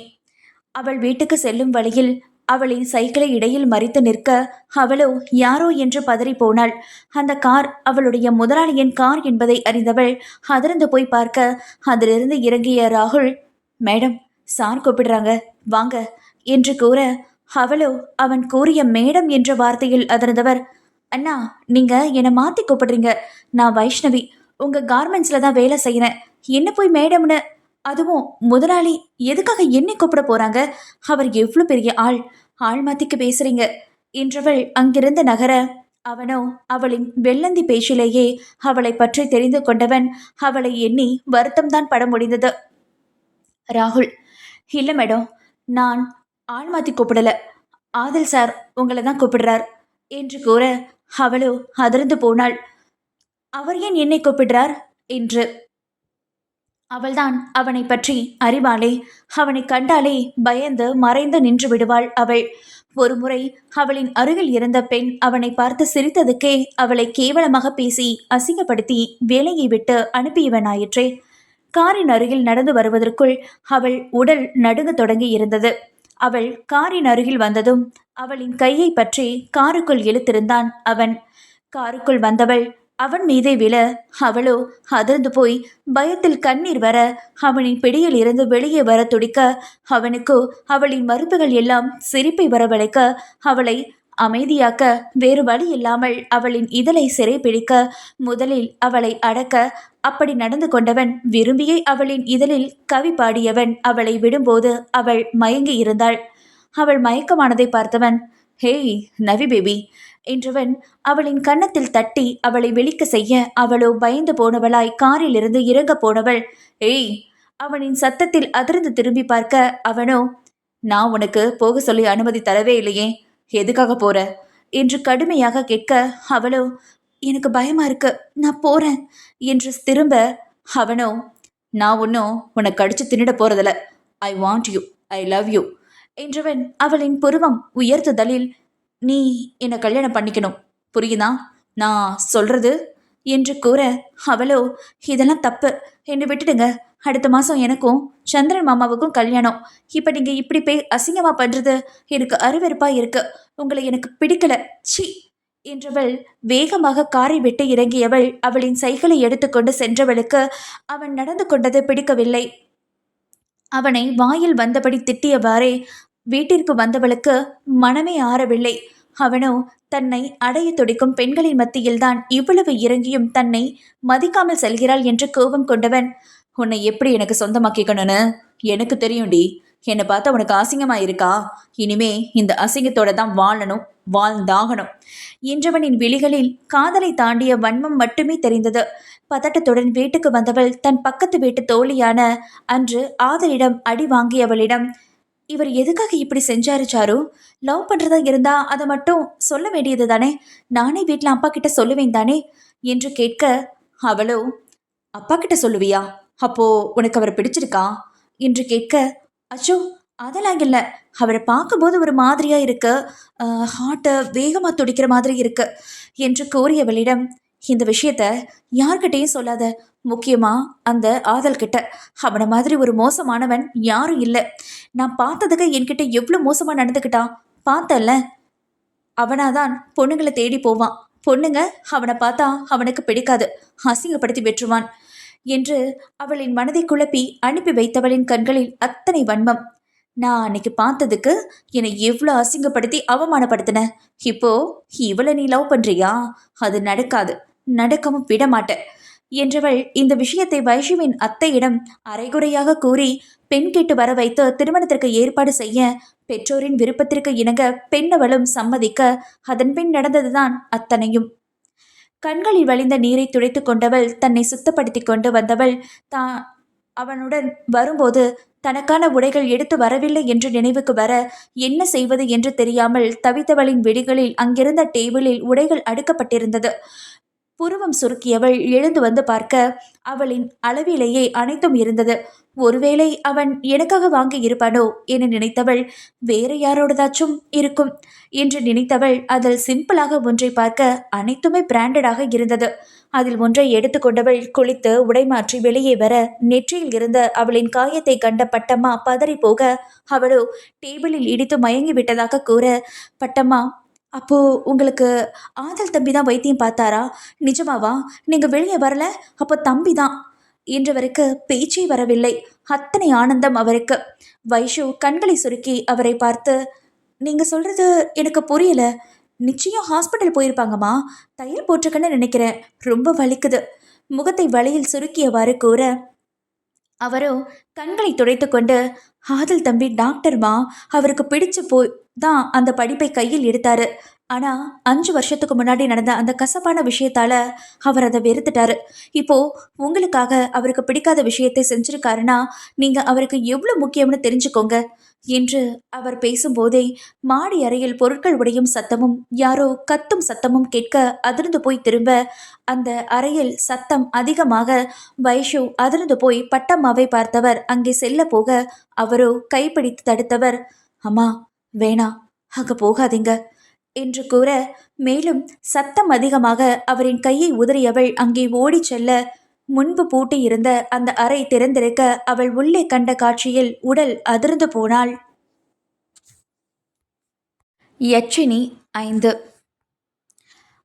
அவள் வீட்டுக்கு செல்லும் வழியில் அவளின் சைக்கிளை இடையில் மறித்து நிற்க அவளோ யாரோ என்று பதறி போனாள். அந்த கார் அவளுடைய முதலாளியின் கார் என்பதை அறிந்தவள் அதிர்ந்து போய் பார்க்க, அதிலிருந்து இறங்கிய ராகுல், மேடம், சார் கூப்பிடுறாங்க, வாங்க என்று கூற, அவளோ அவன் கூறிய மேடம் என்ற வார்த்தையில் அதிர்ந்தவர், அண்ணா, நீங்க என்னை மாத்தி கூப்பிடுறீங்க, நான் வைஷ்ணவி, உங்க கார்மெண்ட்ஸ்ல தான் வேலை செய்யறேன், என்ன போய் மேடம்னு, அதுவும் முதலாளி எதுக்காக என்னை கூப்பிட போறாங்க, அவர் எவ்வளவு பெரிய ஆள் மாத்திக்கு பேசுறீங்க என்றவள் அங்கிருந்து நகர, அவனோ அவளின் வெள்ளந்தி பேச்சிலேயே அவளை பற்றி தெரிந்து கொண்டவன் அவளை எண்ணி வருத்தம்தான் பட முடிந்தது. ராகுல், இல்லை மேடம், நான் ஆள் மாத்தி கூப்பிடல, ஆதில் சார் உங்களை தான் கூப்பிடுறார் என்று கூற, அவளோ அதிர்ந்து போனாள். அவர் ஏன் என்னை கூப்பிடுறார் என்று. அவள்தான் அவனை பற்றி அறிவாளே. அவனை கண்டாலே பயந்து மறைந்து நின்று விடுவாள் அவள். ஒருமுறை அவளின் அருகில் இருந்த பெண் அவனை பார்த்து சிரித்ததுக்கே அவளை கேவலமாக பேசி அசிங்கப்படுத்தி வேலையை விட்டு அனுப்பியவனாயிற்றே. காரின் அருகில் நடந்து வருவதற்குள் அவள் உடல் நடுங்க தொடங்கி இருந்தது. அவள் காரின் அருகில் வந்ததும் அவளின் கையை பற்றி காருக்குள் இழுத்திருந்தான் அவன். காருக்குள் வந்தவள் அவன் மீதே விழ அவளோ அதிர்ந்து போய் பயத்தில் கண்ணீர் வர அவனின் பிடியில் இருந்து வெளியே வர துடிக்க அவனுக்கோ அவளின் மறுப்புகள் எல்லாம் சிரிப்பை வரவழைக்க அவளை அமைதியாக்க வேறு வழி இல்லாமல் அவளின் இதழை சிறை பிடிக்க முதலில் அவளை அடக்க அப்படி நடந்து கொண்டவன் விரும்பியே அவளின் இதழில் கவி பாடியவன் அவளை விடும்போது அவள் மயங்கி இருந்தாள். அவள் மயக்கமானதை பார்த்தவன், ஹேய் நவி பேபி என்றவன் அவளின் கன்னத்தில் தட்டி அவளை விழிக்க செய்ய அவளோ பயந்து போனவளாய் காரிலிருந்து இறங்க போனவள், ஏய் அவனின் சத்தத்தில் அதிர்ந்து திரும்பி பார்க்க அவனோ, நான் உனக்கு போக சொல்லி அனுமதி தரவே இல்லையே, எதுக்காக போற என்று கடுமையாக கேட்க அவளோ, எனக்கு பயமா இருக்கு, நான் போறேன் என்று திரும்ப அவனோ, நான் ஒன்னும் உனக்கு கடிச்சு தின்னிட போறதில்ல, I want you, I love you என்றவன் அவளின் புருவம் உயர்த்துதலில், நீ என்னை கல்யாணம் பண்ணிக்கணும், புரியுதா நான் சொல்றது என்று கூற அவளோ, இதெல்லாம் தப்பு, என்னை விட்டுடுங்க, அடுத்த மாதம் எனக்கும் சந்திரன் மாமாவுக்கும் கல்யாணம், இப்போ நீங்கள் இப்படி போய் அசிங்கமாக பண்ணுறது எனக்கு அருவெறுப்பாக இருக்கு, உங்களை எனக்கு பிடிக்கல, சி என்றவள் வேகமாக காரை விட்டு இறங்கியவள் அவளின் சைக்கிளை எடுத்துக்கொண்டு சென்றவளுக்கு அவன் நடந்து கொண்டது பிடிக்கவில்லை. அவனை வாயில் வந்தபடி திட்டியவாறே வீட்டிற்கு வந்தவளுக்கு மனமே ஆறவில்லை. அவனோ தன்னை அடைய துடிக்கும் பெண்களின் மத்தியில்தான் இவ்வளவு இறங்கியும் தன்னை மதிக்காமல் செல்கிறாள் என்று கோபம் கொண்டவன், உன்னை எப்படி எனக்கு சொந்தமாக்கிக்கணும்னு எனக்கு தெரியும்டி, என்னை பார்த்தா உனக்கு அசிங்கமா இருக்கா, இனிமே இந்த அசிங்கத்தோட தான் வாழணும், வாழ்ந்தாகணும் என்றவனின் விழிகளில் காதலை தாண்டிய வன்மம் மட்டுமே தெரிந்தது. பதட்டத்துடன் வீட்டுக்கு வந்தவள் தன் பக்கத்து வீட்டு தோழியான அன்று ஆதலிடம் அடி வாங்கியவளிடம், இவர் எதுக்காக இப்படி செஞ்சாரு சாரு, லவ் பண்றதா இருந்தா அதை மட்டும் சொல்ல வேண்டியது தானே, நானே வீட்டில் அப்பா கிட்ட சொல்லுவேன் தானே என்று கேட்க அவளோ, அப்பா கிட்ட சொல்லுவியா, அப்போ உனக்கு அவரை பிடிச்சிருக்கா என்று கேட்க, அச்சோ அதெல்லாம் இல்லை, அவரை பார்க்கும்போது ஒரு மாதிரியா இருக்கு, ஹார்ட்டை வேகமாக துடிக்கிற மாதிரி இருக்கு என்று கூறியவளிடம், இந்த விஷயத்த யார்கிட்டையும் சொல்லாத, முக்கியமா அந்த ஆதல் கிட்ட, அவனை மாதிரி ஒரு மோசமானவன் யாரும் இல்லை, நான் பார்த்ததுக்கு என்கிட்ட எவ்வளோ மோசமாக நடந்துக்கிட்டான் பார்த்தல்ல, அவனாதான் பொண்ணுங்களை தேடி போவான், பொண்ணுங்க அவனை பார்த்தா அவனுக்கு பிடிக்காது, அசிங்கப்படுத்தி வெற்றுவான் என்று அவளின் மனதை குழப்பி அனுப்பி வைத்தவளின் கண்களில் அத்தனை வன்மம். நான் அன்னைக்கு பார்த்ததுக்கு என்னை எவ்வளோ அசிங்கப்படுத்தி அவமானப்படுத்தின, இப்போ இவளை நீ லவ் பண்றியா, அது நடக்காது, நடக்கவும் விட மாட்டேன் என்றவள் இந்த விஷயத்தை வைஷுவின் அத்தையிடம் அரைகுறையாக கூறி பெண் கேட்டு வர வைத்து திருமணத்திற்கு ஏற்பாடு செய்ய பெற்றோரின் விருப்பத்திற்கு இணங்க பெண்ணவளும் சம்மதிக்க அதன்பின் நடந்ததுதான் அத்தனையும். கண்களில் வழிந்த நீரை துடைத்து கொண்டவள் தன்னை சுத்தப்படுத்தி கொண்டு வந்தவள் அவனுடன் வரும்போது தனக்கான உடைகள் எடுத்து வரவில்லை என்று நினைவுக்கு வர என்ன செய்வது என்று தெரியாமல் தவித்தவளின் விழிகளில் அங்கிருந்த டேபிளில் உடைகள் அடுக்கப்பட்டிருந்தது. புருவம் சுருக்கியவள் எழுந்து வந்து பார்க்க அவளின் அளவிலேயே அனைத்தும் இருந்தது. ஒருவேளை அவன் எனக்காக வாங்கி இருப்பானோ என நினைத்தவள், வேற யாரோடதாச்சும் இருக்கும் என்று நினைத்தவள் அதில் சிம்பிளாக ஒன்றை பார்க்க அனைத்துமே பிராண்டடாக இருந்தது. அதில் ஒன்றை எடுத்துக்கொண்டவள் குளித்து உடைமாற்றி வெளியே வர நெற்றியில் இருந்த அவளின் காயத்தை கண்ட பட்டம்மா பதறி போக அவளோ டேபிளில் இடித்து மயங்கி விட்டதாக கூற, பட்டம்மா அப்போ உங்களுக்கு ஆதல் தம்பி தான் வைத்தியம் பார்த்தாரா, நிஜமாவா, நீங்க வெளியே வரல, அப்போ தம்பி தான் என்றவருக்கு பேச்சே வரவில்லை. அத்தனை ஆனந்தம் அவருக்கு. வைஷு கண்களை சுருக்கி அவரை பார்த்து, நீங்க சொல்றது எனக்கு புரியல, நிச்சயம் ஹாஸ்பிட்டல் போயிருப்பாங்கம்மா, தையல் போட்டிருக்கேன்னு நினைக்கிறேன், ரொம்ப வலிக்குது முகத்தை வழியில் சுருக்கியவாறு கூற அவரோ கண்களை துடைத்து கொண்டு, ஆதல் தம்பி டாக்டர்மா, அவருக்கு பிடிச்சு போய் தான் அந்த படிப்பை கையில் எடுத்தாரு, ஆனா 5 வருஷத்துக்கு முன்னாடி நடந்த அந்த கசப்பான விஷயத்தால அவர் அதை வெறுத்துட்டாரு. இப்போ உங்களுக்காக அவருக்கு பிடிக்காத விஷயத்தை செஞ்சிருக்காருன்னா நீங்க அவருக்கு எவ்வளவு முக்கியம்னு தெரிஞ்சுக்கோங்க என்று அவர் பேசும்போதே மாடி அறையில் பொருட்கள் உடையும் சத்தமும் யாரோ கத்தும் சத்தமும் கேட்க அதிர்ந்து போய் திரும்ப அந்த அறையில் சத்தம் அதிகமாக வைஷு அதிர்ந்து போய் பட்டம்மாவை பார்த்தவர் அங்கே செல்ல போக அவரோ கைப்பிடித்து தடுத்தவர், அம்மா வேணா அங்க போகாதீங்க என்று கூற மேலும் சத்தம் அதிகமாக அவரின் கையை உதறியவள் அங்கே ஓடிச் செல்ல முன்பு பூட்டியிருந்த அந்த அறை திறந்திருக்க அவள் உள்ளே கண்ட காட்சியில் உடல் அதிர்ந்து போனாள். யட்சினி 5.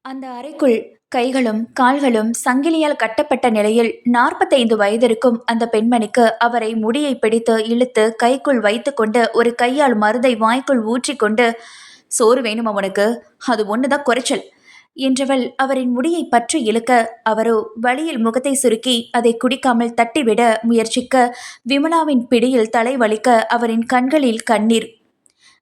அந்த அறைக்குள் கைகளும் கால்களும் சங்கிலியால் கட்டப்பட்ட நிலையில் 45 வயதிற்கும் அந்த பெண்மணிக்கு அவரை முடியை பிடித்து இழுத்து கைக்குள் வைத்துக்கொண்டு ஒரு கையால் மருந்தை வாய்க்குள் ஊற்றிக்கொண்டு, சோறு வேணுமா உனக்கு, அது ஒண்ணுதான் குறைச்சல் என்றவள் அவரின் முடியை பற்றி இழுக்க, அவரோ வழியில் முகத்தை சுருக்கி அதை குடிக்காமல் தட்டிவிட முயற்சிக்க, விமலாவின் பிடியில் தலை வலிக்க அவரின் கண்களில் கண்ணீர்.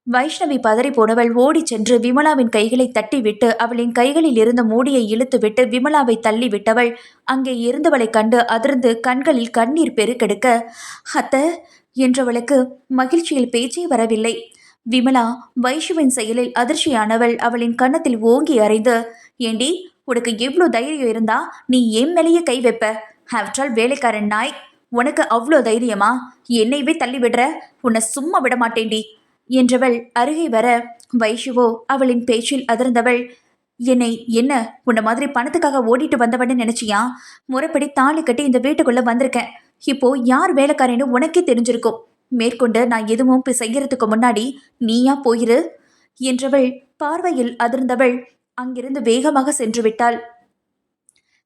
வைஷ்ணவி பதறி போனவள் ஓடிச் சென்று விமலாவின் கைகளை தட்டிவிட்டு அவளின் கைகளில் இருந்த மூடியை இழுத்துவிட்டு விமலாவை தள்ளிவிட்டவள் அங்கே இருந்தவளைக் கண்டு அதிர்ந்து கண்களில் கண்ணீர் பெருக்கெடுக்க, அத்த என்றவளுக்கு மகிழ்ச்சியில் பேச்சே வரவில்லை. விமலா வைஷுவின் செயலில் அதிர்ச்சியானவள் அவளின் கன்னத்தில் ஓங்கி அறைந்து, ஏண்டி, உனக்கு எவ்வளோ தைரியம் இருந்தா நீ என் மேலேயே கை வைப்ப? ஆஃப்டரால் வேலைக்காரன் நாய், உனக்கு அவ்வளோ தைரியமா? என்னையவே தள்ளி விடுற? உன்னை சும்மா விட மாட்டேண்டி என்றவள் அருகே வர, வைஷுவோ அவளின் பேச்சில் அதிர்ந்தவள், என்னை என்ன உன்ன மாதிரி பணத்துக்காக ஓடிட்டு வந்தவன்னு நினைச்சியா? முறைப்படி தாலி கட்டி இந்த வீட்டுக்குள்ள வந்திருக்கேன். இப்போ யார் வேலைக்காரன்னு உனக்கே தெரிஞ்சிருக்கும். மேற்கொண்டு நான் எதுவும் செய்யறதுக்கு முன்னாடி நீயா போயிரு என்றவள் பார்வையில் அதிர்ந்தவள் அங்கிருந்து வேகமாக சென்று விட்டாள்.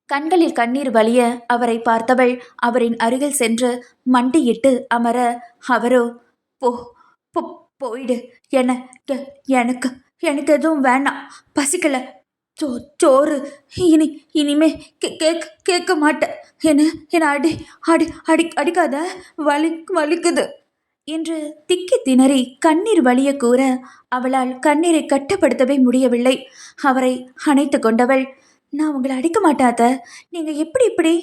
கண்களில் கண்ணீர் வலிய அவரை பார்த்தவள் அவரின் அருகில் சென்று மண்டியிட்டு அமர, அவரோ போ போயிடு, எனக்கு எனக்கு எனக்கு எதுவும் வேண்டாம், பசிக்கல, சோறு இனிமே கேட்க மாட்டேன், என்ன அடி அடி அடி அடிக்காத, வலிக்குது என்று திக்கி திணறி கண்ணீர் வலிய கூற அவளால் கண்ணீரை கட்டுப்படுத்தவே முடியவில்லை. அவரை அணைத்து கொண்டவள், நான் உங்களை அடிக்க மாட்டாத, நீங்க இப்படி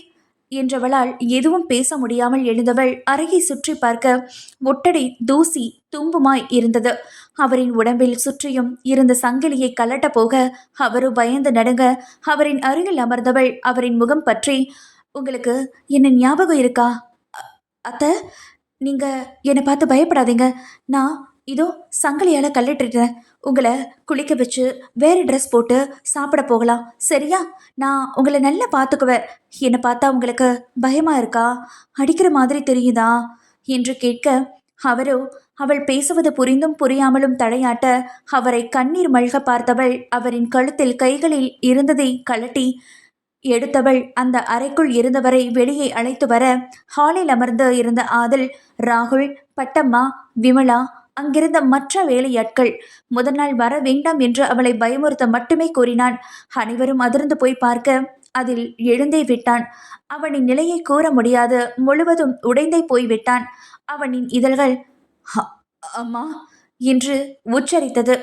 என்றவளால் எதுவும் பேச முடியாமல் எழுந்தவள் அறையை சுற்றி பார்க்க ஒட்டடை தூசி தும்புமாய் இருந்தது. அவரின் உடம்பில் சுற்றியும் இருந்த சங்கிலியை கலட்ட போக அவரு பயந்து நடுங்க அவரின் அருகில் அமர்ந்தவள் அவரின் முகம் பற்றி, உங்களுக்கு என்ன ஞாபகம் இருக்கா அத்த? நீங்க என்னை பார்த்து பயப்படாதீங்க, நான் இதோ சங்கிலியால கல்லட்டுறேன், உங்களை குளிக்க வச்சு வேறு ட்ரெஸ் போட்டு சாப்பிட போகலாம், சரியா? நான் உங்களை நல்லா பார்த்துக்குவேன். என்னை பார்த்தா உங்களுக்கு பயமா இருக்கா, அடிக்கிற மாதிரி தெரியுதா என்று கேட்க, அவரோ அவள் பேசுவது புரிந்தும் புரியாமலும் தடையாட்ட அவரை கண்ணீர் மல்க பார்த்தவள் அவரின் கழுத்தில் கைகளில் இருந்ததை கலட்டி எடுத்தவள் அந்த அறைக்குள் இருந்தவரை வெளியே அழைத்து வர, ஹாலில் அமர்ந்து இருந்த ஆதில், ராகுல், பட்டம்மா, விமலா, அங்கிருந்த மற்ற வேலையாட்கள் முதல் நாள் வர வேண்டாம் என்று அவளை பயமுறுத்த மட்டுமே கூறினான். அனைவரும் அதிர்ந்து போய் பார்க்க அதில் எழுந்தே விட்டான். அவனின் நிலையை கூற முடியாது, முழுவதும் உடைந்தே போய்விட்டான். அவனின் இதழ்கள் அம்மா என்று உச்சரித்தது.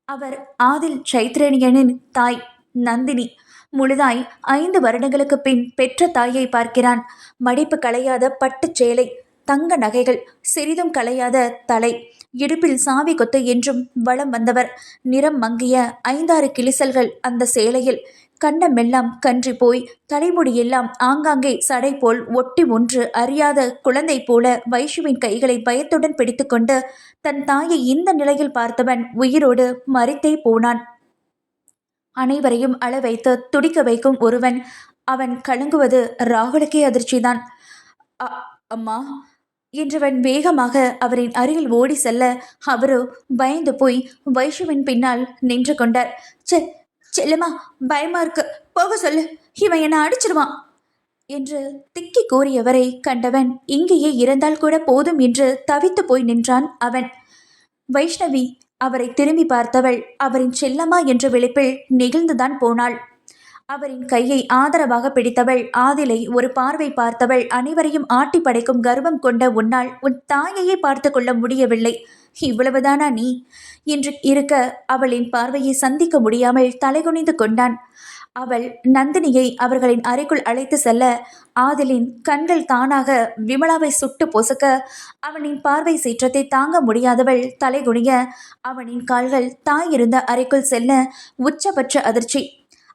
அவர் ஆதில் சைத்ரேனியனின் தாய் நந்தினி. முழுதாய் 5 வருடங்களுக்கு பின் பெற்ற தாயை பார்க்கிறான். மடிப்பு களையாத பட்டுச் சேலை, தங்க நகைகள், சிறிதும் களையாத தலை, இடுப்பில் சாவி கொத்து என்றும் வளம் வந்தவர். நிறம் மங்கிய 5-6 கிளிசல்கள் அந்த சேலையில். கண்ணமெல்லாம் கன்றி போய் தலைமுடியெல்லாம் ஆங்காங்கே சடை போல் ஒட்டி ஒன்று அறியாத குழந்தை போல வைஷுவின் கைகளை பயத்துடன் பிடித்துக்கொண்டு தன் தாயை இந்த நிலையில் பார்த்தவன் உயிரோடு மறித்தே போனான். அனைவரையும் அள வைத்து துடிக்க வைக்கும் ஒருவன். அவன் கலங்குவது ராகுலுக்கே அதிர்ச்சிதான். அம்மா என்றவன் வேகமாக அவரின் அருகில் ஓடி செல்ல அவரோ பயந்து போய் வைஷுவின் பின்னால் நின்று கொண்டார். செல்லம்மா, பயமா இருக்கு, போக சொல்லு, இவன் என்னை அடிச்சிருவான் என்று திக்கி கூறியவரை கண்டவன் இங்கேயே இறந்தால் கூட போதும் என்று தவித்து போய் நின்றான் அவன். வைஷ்ணவி அவரை திரும்பி பார்த்தவள் அவரின் செல்லம்மா என்ற விழிப்பில் நெகிழ்ந்துதான் போனாள். அவரின் கையை ஆதரவாக பிடித்தவள் ஆதிலை ஒரு பார்வை பார்த்தவள், அனைவரையும் ஆட்டி படைக்கும் கர்வம் கொண்ட உன்னால் உன் தாயையே பார்த்து கொள்ள முடியவில்லை, இவ்வளவுதானா நீ என்று இருக்க அவளின் பார்வையை சந்திக்க முடியாமல் தலைகுனிந்து கொண்டான். அவள் நந்தினியை அவர்களின் அறைக்குள் அழைத்து செல்ல ஆதிலின் கண்கள் தானாக விமலாவை சுட்டு பொசுக்க அவனின் பார்வை சீற்றத்தை தாங்க முடியாதவள் தலைகுனிய அவனின் கால்கள் தாய் இருந்த அறைக்குள் செல்ல உச்சபட்ச அதிர்ச்சி.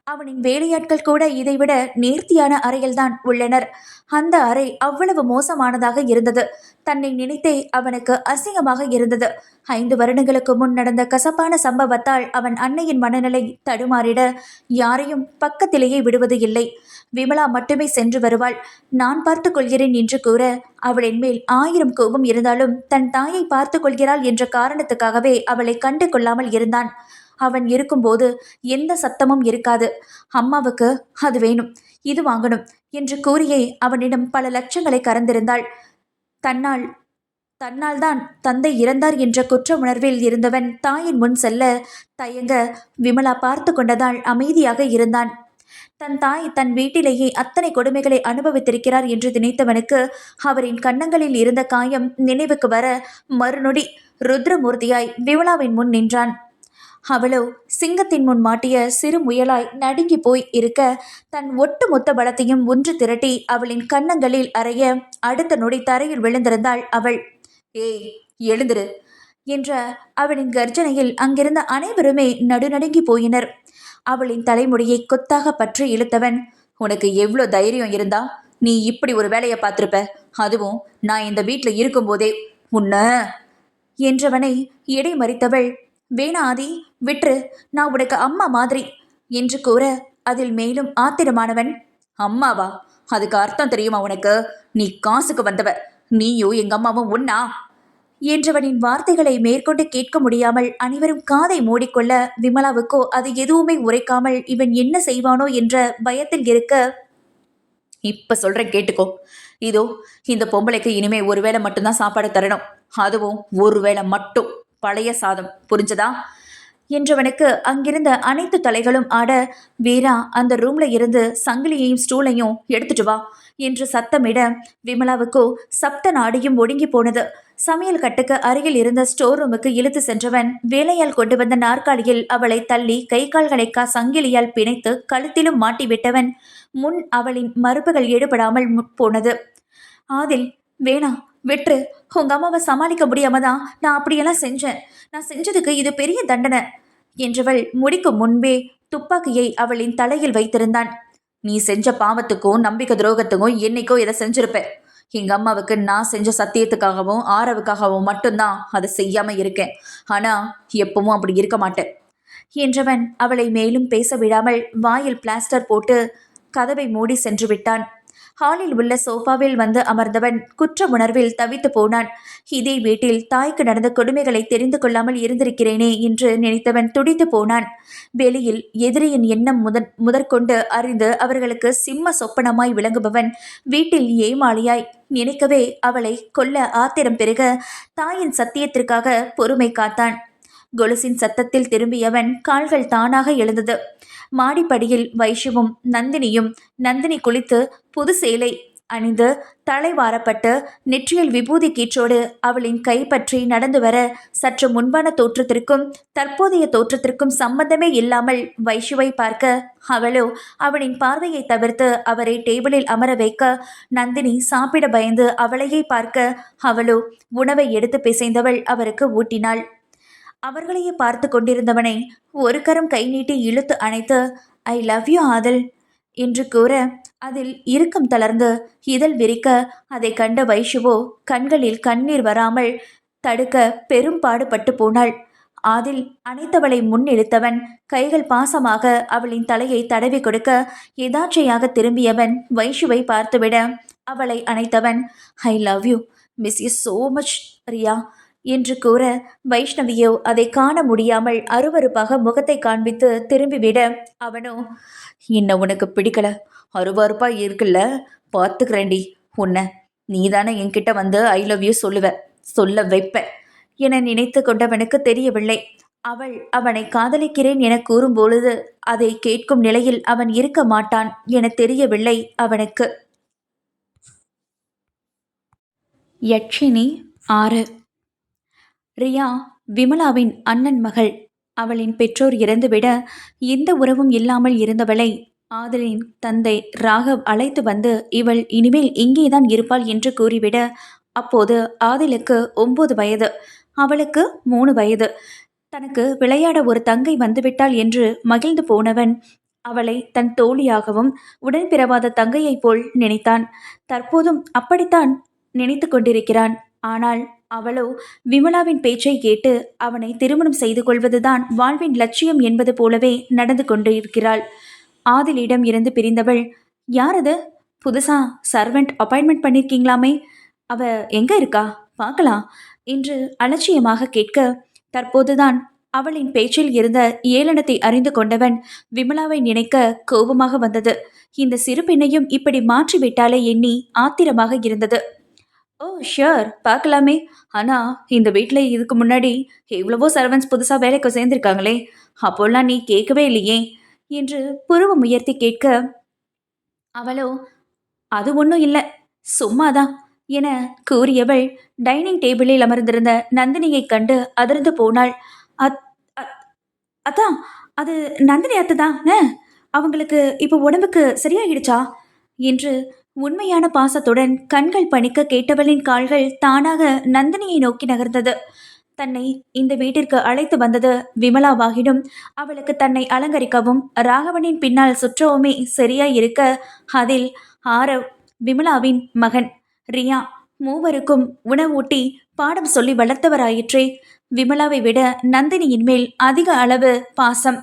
அவனின் வேலையாட்கள் கூட இதைவிட நேர்த்தியான அறையில்தான் உள்ளனர். அந்த அறை அவ்வளவு மோசமானதாக இருந்தது. தன்னை நினைத்தே அவனுக்கு அசிங்கமாக இருந்தது. 5 வருடங்களுக்கு முன் நடந்த கசப்பான சம்பவத்தால் அவன் அன்னையின் மனநிலை தடுமாறிட யாரையும் பக்கத்திலேயே விடுவது இல்லை. விமலா மட்டுமே சென்று வருவாள், நான் பார்த்துக் கொள்கிறேன் என்று கூற அவளின் மேல் 1000 கோபம் இருந்தாலும் தன் தாயை பார்த்துக் கொள்கிறாள் என்ற காரணத்துக்காகவே அவளை கண்டு கொள்ளாமல் இருந்தான். அவன் இருக்கும்போது எந்த சத்தமும் இருக்காது. அம்மாவுக்கு அது வேணும், இது வாங்கணும் என்று கூறியே அவனிடம் பல லட்சங்களை கறந்திருந்தாள். தன்னால் தன்னால் தான் தந்தை இறந்தார் என்ற குற்ற உணர்வில் இருந்தவன் தாயின் முன் செல்ல தயங்க விமலா பார்த்து கொண்டதால் அமைதியாக இருந்தான். தன் தாய் தன் வீட்டிலேயே அத்தனை கொடுமைகளை அனுபவித்திருக்கிறார் என்று நினைத்தவனுக்கு அவரின் கன்னங்களில் இருந்த காயம் நினைவுக்கு வர மறுநொடி ருத்ரமூர்த்தியாய் விமலாவின் முன் நின்றான். அவளோ சிங்கத்தின் முன் மாட்டிய சிறு முயலாய் நடுங்கி போய் இருக்க தன் ஒட்டு மொத்த பலத்தையும் ஒன்று திரட்டி அவளின் கன்னங்களில் அறைய அடுத்த நொடி தரையில் விழுந்திருந்தாள் அவள். ஏய், எழுந்திரு என்ற அவளின் கர்ஜனையில் அங்கிருந்த அனைவருமே நடுநடுங்கி போயினர். அவளின் தலைமுடியை கொத்தாக பற்றி இழுத்தவன், உனக்கு எவ்வளோ தைரியம் இருந்தா நீ இப்படி ஒரு வேலையை பார்த்திருப்ப, அதுவும் நான் இந்த வீட்டில் இருக்கும்போதே உன்ன என்றவனை இடைமறித்தவள், வேணா ஆதி, விற்று, நான் உனக்கு அம்மா மாதிரி என்று கூற அதில் மேலும் ஆத்திரமானவன், அம்மாவா? அதுக்கு அர்த்தம் தெரியுமா உனக்கு? நீ காசுக்கு வந்தவ, நீயும் எங்க அம்மாவும் ஒன்னா என்றவனின் வார்த்தைகளை மேற்கொண்டு கேட்க முடியாமல் அனைவரும் காதை மூடிக்கொள்ள விமலாவுக்கோ அது எதுவுமே உரைக்காமல் இவன் என்ன செய்வானோ என்ற பயத்தில் இருக்க, இப்ப சொல்றேன் கேட்டுக்கோ. இதோ இந்த பொம்பளைக்கு இனிமே ஒருவேளை மட்டும்தான் சாப்பாடு தரணும், அதுவும் ஒருவேளை மட்டும் பழைய சாதம், புரிஞ்சதா என்றவனுக்கு அங்கிருந்த அனைத்து தலைகளும் ஆட, வீரா அந்த ரூம்ல இருந்து சங்கிலியையும் ஸ்டூலையும் எடுத்துட்டு வா என்று சத்தமிட விமலாவுக்கோ சப்த நாடியும் ஒடுங்கி போனது. சமையல் கட்டுக்கு அருகில் இருந்த ஸ்டோர் ரூமுக்கு இழுத்து சென்றவன் வேலையால் கொண்டு வந்த நாற்காலியில் அவளை தள்ளி கை கால்களை சங்கிலியால் பிணைத்து கழுத்திலும் மாட்டிவிட்டவன் முன் அவளின் மறுப்புகள் ஈடுபடாமல் போனது. ஆதில், வேணா, விற்று, உங்க அம்மாவை சமாளிக்க முடியாம தான் நான் அப்படியெல்லாம் செஞ்சேன், நான் செஞ்சதுக்கு இது பெரிய தண்டனை என்றவள் முடிக்கும் முன்பே துப்பாக்கியை அவளின் தலையில் வைத்திருந்தான். நீ செஞ்ச பாவத்துக்கும் நம்பிக்கை துரோகத்துக்கும் என்னைக்கோ இதை செஞ்சிருப்ப. எங்க அம்மாவுக்கு நான் செஞ்ச சத்தியத்துக்காகவும் ஆரவுக்காகவும் மட்டும்தான் அதை செய்யாம இருக்கேன், ஆனா எப்பவும் அப்படி இருக்க மாட்டேன் என்றவன் அவளை மேலும் பேச விடாமல் வாயில் பிளாஸ்டர் போட்டு கதவை மூடி சென்று விட்டான். ஹாலில் உள்ள சோஃபாவில் வந்து அமர்ந்தவன் குற்ற உணர்வில் தவித்து போனான். இதே வீட்டில் தாய்க்கு நடந்த கொடுமைகளை தெரிந்து கொள்ளாமல் இருந்திருக்கிறேனே என்று நினைத்தவன் துடித்து போனான். வெளியில் எதிரியின் எண்ணம் முதற்கொண்டு அறிந்து அவர்களுக்கு சிம்ம சொப்பனமாய் விளங்குபவன் வீட்டில் ஏமாளியாய் நினைக்கவே அவளை கொல்ல ஆத்திரம் பெருக தாயின் சத்தியத்திற்காக பொறுமை காத்தான். கொலுசின் சத்தத்தில் திரும்பியவன் கால்கள் தானாக எழுந்தது. மாடிப்படியில் வைஷுவும் நந்தினியும், நந்தினி குளித்து புது சேலை அணிந்து தலைவாரப்பட்டு நெற்றியில் விபூதி கீற்றோடு அவளின் கை பற்றி நடந்து வர சற்று முன்பான தோற்றத்திற்கும் தற்போதைய தோற்றத்திற்கும் சம்பந்தமே இல்லாமல் வைஷுவை பார்க்க அவளோ அவனின் பார்வையை தவிர்த்து அவரை டேபிளில் அமர வைக்க நந்தினி சாப்பிட பயந்து அவளையே பார்க்க அவளோ உணவை எடுத்து பிசைந்தவள் அவருக்கு ஊட்டினாள். அவர்களையே பார்த்து கொண்டிருந்தவனை ஒரு கரம் கை நீட்டி இழுத்து அணைத்து, ஐ லவ் யூ ஆதல் என்று கூற அதில் இறுக்கம் தளர்ந்து இதழ் விரிக்க அதை கண்ட வைஷுவோ கண்களில் கண்ணீர் வராமல் தடுக்க பெரும் பாடுபட்டு போனாள். ஆதில் அணைத்தவளை முன்னிழுத்தவன் கைகள் பாசமாக அவளின் தலையை தடவி கொடுக்க எதாச்சையாக திரும்பியவன் வைஷுவை பார்த்துவிட அவளை அணைத்தவன், I love you, miss you so much Riya என்று கூற வைஷ்ணவியோ அதை காண முடியாமல் அருவருப்பாக முகத்தை காண்பித்து திரும்பிவிட அவனோ, இன்னும் உனக்கு பிடிக்கல, அருவருப்பா இருக்குல்ல, பார்த்துக்கிறேன்டி உன்னை, நீதானே என்கிட்ட வந்து ஐ லவ் யூ சொல்ல வைப்ப என நினைத்து கொண்டவனுக்கு தெரியவில்லை. அவள் அவனை காதலிக்கிறேன் என கூறும்பொழுது அதை கேட்கும் நிலையில் அவன் இருக்க மாட்டான் என தெரியவில்லை அவனுக்கு. யட்சினி 6. ரியா விமலாவின் அண்ணன் மகள். அவளின் பெற்றோர் இறந்துவிட எந்த உறவும் இல்லாமல் இருந்தவளை ஆதலின் தந்தை ராகவ் அழைத்து வந்து இவள் இனிமேல் இங்கேதான் இருப்பாள் என்று கூறிவிட அப்போது ஆதிலுக்கு 9 வயது, அவளுக்கு 3 வயது. தனக்கு விளையாட ஒரு தங்கை வந்துவிட்டாள் என்று மகிழ்ந்து போனவன் அவளை தன் தோழியாகவும் உடன்பிறவாத தங்கையைப் போல் நினைத்தான். தற்போதும் அப்படித்தான் நினைத்து கொண்டிருக்கிறான். ஆனால் அவளோ விமலாவின் பேச்சை கேட்டு அவனை திருமணம் செய்து கொள்வதுதான் வாழ்வின் லட்சியம் என்பது போலவே நடந்து கொண்டிருக்கிறாள். ஆதிலிடம் இருந்து பிரிந்தவள் யார் அது? புதுசா சர்வெண்ட் அப்பாயின்மெண்ட் பண்ணியிருக்கீங்களாமே, அவ எங்க இருக்கா? பார்க்கலாம் என்று அலட்சியமாக கேட்க, தற்போதுதான் அவளின் பேச்சில் இருந்த ஏளனத்தை அறிந்து கொண்டவன் விமலாவை நினைக்க கோபமாக வந்தது. இந்த சிறு பெண்ணையும் இப்படி மாற்றி விட்டாலே எண்ணி ஆத்திரமாக இருந்தது. ஓ ஷியோர், பார்க்கலாமே. ஆனா இந்த வீட்ல இதுக்கு முன்னாடி எவ்வளவோ சர்வன்ட்ஸ் புதுசா வேலைக்கு சேர்ந்திருக்காங்களே, அப்போல்லாம் நீ கேட்கவே இல்லையே என்று புருவம் உயர்த்தி கேட்க, அவளோ அது ஒன்றும் இல்லை, சும்மாதான் என கூறியவள் டைனிங் டேபிளில் அமர்ந்திருந்த நந்தினியைக் கண்டு அதிர்ந்து போனாள். அத் அத்- அதான், அது நந்தினி அத்தை தானே? அவங்களுக்கு இப்போ உடம்புக்கு சரியாயிடுச்சா என்று உண்மையான பாசத்துடன் கண்கள் பணிக்க கேட்டவளின் கால்கள் தானாக நந்தினியை நோக்கி நகர்ந்தது. தன்னை இந்த வீட்டிற்கு அழைத்து வந்தது விமலாவாகினும் அவளுக்கு தன்னை அலங்கரிக்கவும் ராகவனின் பின்னால் சுற்றவுமே சரியாய் இருக்க, அதில் ஆரவ், விமலாவின் மகன் ரியா மூவருக்கும் உணவூட்டி பாடம் சொல்லி வளர்த்தவராயிற்றே. விமலாவை விட நந்தினியின் மேல் அதிக அளவு பாசம்.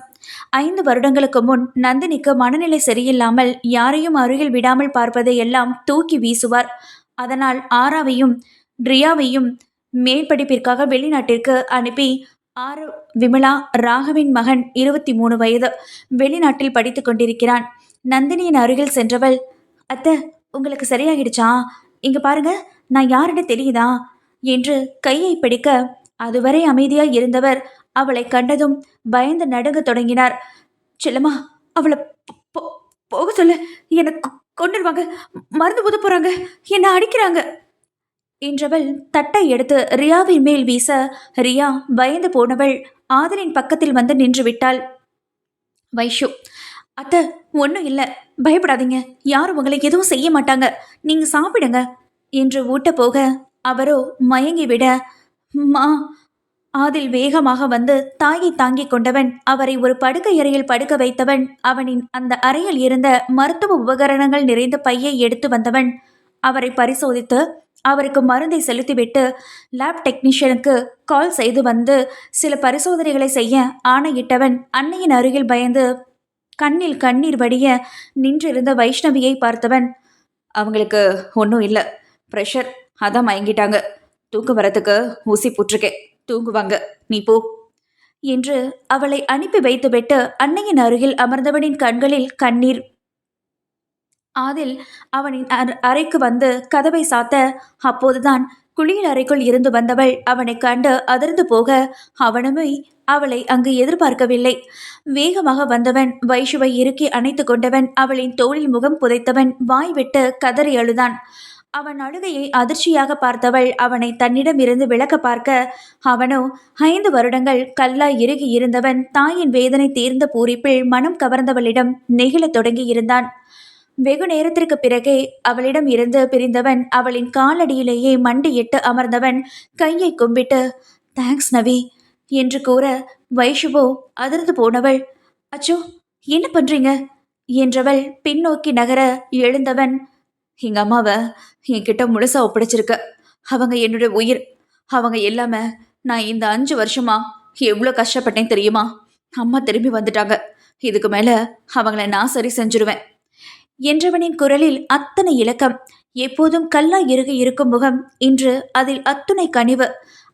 5 வருடங்களுக்கு முன் நந்தினிக்கு மனநிலை சரியில்லாமல் யாரையும் அருகில் விடாமல் பார்ப்பதை எல்லாம் தூக்கி வீசுவார். அதனால் ஆராவையும் ரியாவையும் மேல் படிப்பிற்காக வெளிநாட்டிற்கு அனுப்பி, ஆரவ், விமலா, ராகவின் மகன் 23 வயது, வெளிநாட்டில் படித்துக் கொண்டிருக்கிறான். நந்தினியின் அருகில் சென்றவள், அத்தை, உங்களுக்கு சரியாகிடுச்சா? இங்க பாருங்க, நான் யாருன்னு தெரியுதா என்று கையை பிடிக்க, அதுவரை அமைதியாய் இருந்தவர் அவளை கண்டதும் பயந்து நடுங்க தொடங்கினார். செல்லம்மா, அவளை போக சொல்லு, எனக்கு கொண்டுருவாங்க, மருந்து ஊத போறாங்க, என்ன அடிக்கிறாங்க என்றவள் தட்டை எடுத்து ரியாவின் மேல் வீச, ரியா பயந்து போனவள் ஆதலின் பக்கத்தில் வந்து நின்று விட்டாள். வைஷு, அத்தை, ஒன்றும் இல்லை, பயப்படாதீங்க, யாரும் உங்களை எதுவும் செய்ய மாட்டாங்க, நீங்க சாப்பிடுங்க என்று ஊட்ட போக அவரோ மயங்கிவிட, மா, ஆதில் வேகமாக வந்து தாயை தாங்கிக் கொண்டவன் அவரை ஒரு படுக்கை அறையில் படுக்க வைத்தவன் அவனின் அந்த அறையில் இருந்த மருத்துவ உபகரணங்கள் நிறைந்த பையை எடுத்து வந்தவன் அவரை பரிசோதித்து அவருக்கு மருந்தை செலுத்திவிட்டு லேப் டெக்னீஷியனுக்கு கால் செய்து வந்து சில பரிசோதனைகளை செய்ய ஆணையிட்டவன் அன்னையின் அருகில் பயந்து கண்ணில் கண்ணீர் வடிய நின்றிருந்த வைஷ்ணவியை பார்த்தவன், அவங்களுக்கு ஒன்றும் இல்லை, ப்ரெஷர், அதான் மயங்கிட்டாங்க, தூக்கம் வரத்துக்கு ஊசி போட்டிருக்கேன், தூங்குவாங்க, நீ போ என்று அவளை அனுப்பி வைத்துவிட்டு அன்னையின் அருகில் அமர்ந்தவனின் கண்களில் கண்ணீர். ஆதில் அவனின் அறைக்கு வந்து கதவை சாத்த, அப்போதுதான் குளியல் அறைக்குள் இருந்து வந்தவள் அவனை கண்டு அதிர்ந்து போக, அவனுமே அவளை அங்கு எதிர்பார்க்கவில்லை. வேகமாக வந்தவன் வைஷுவை இறுக்கி அணைத்து கொண்டவன் அவளின் தோளில் முகம் புதைத்தவன் வாய் விட்டு கதறி அழுதான். அவன் அழுகையை அதிர்ச்சியாக பார்த்தவள் அவனை தன்னிடம் இருந்து விலக்க பார்க்க, அவனோ 5 வருடங்கள் கல்லாய் இறுகி இருந்தவன் தாயின் வேதனை தீர்ந்த பூரிப்பில் மனம் கவர்ந்தவளிடம் நெகிழத் தொடங்கி இருந்தான். வெகு நேரத்திற்கு பிறகே அவளிடம் இருந்து பிரிந்தவன் அவளின் காலடியிலேயே மண்டியிட்டு அமர்ந்தவன் கையை கும்பிட்டு, தேங்க்ஸ் நவி என்று கூற, வைஷுவோ அதிர்ந்து போனவள், அச்சோ, என்ன பண்றீங்க என்றவள் பின்னோக்கி நகர எழுந்தவன், எங்க அம்மாவை என்கிட்ட முழுசா ஒப்படைச்சிருக்க, அவங்க என்னுடைய உயிர், அவங்க இல்லாம நான் இந்த 5 வருஷமா எவ்வளோ கஷ்டப்பட்டேன் தெரியுமா? அம்மா திரும்பி வந்துட்டாங்க, இதுக்கு மேல அவங்கள நான் சரி செஞ்சிருவேன் என்றவனின் குரலில் அத்தனை இலக்கம். எப்போதும் கல்லா இறுகி இருக்கும் முகம் இன்று அதில் அத்துணை கனிவு.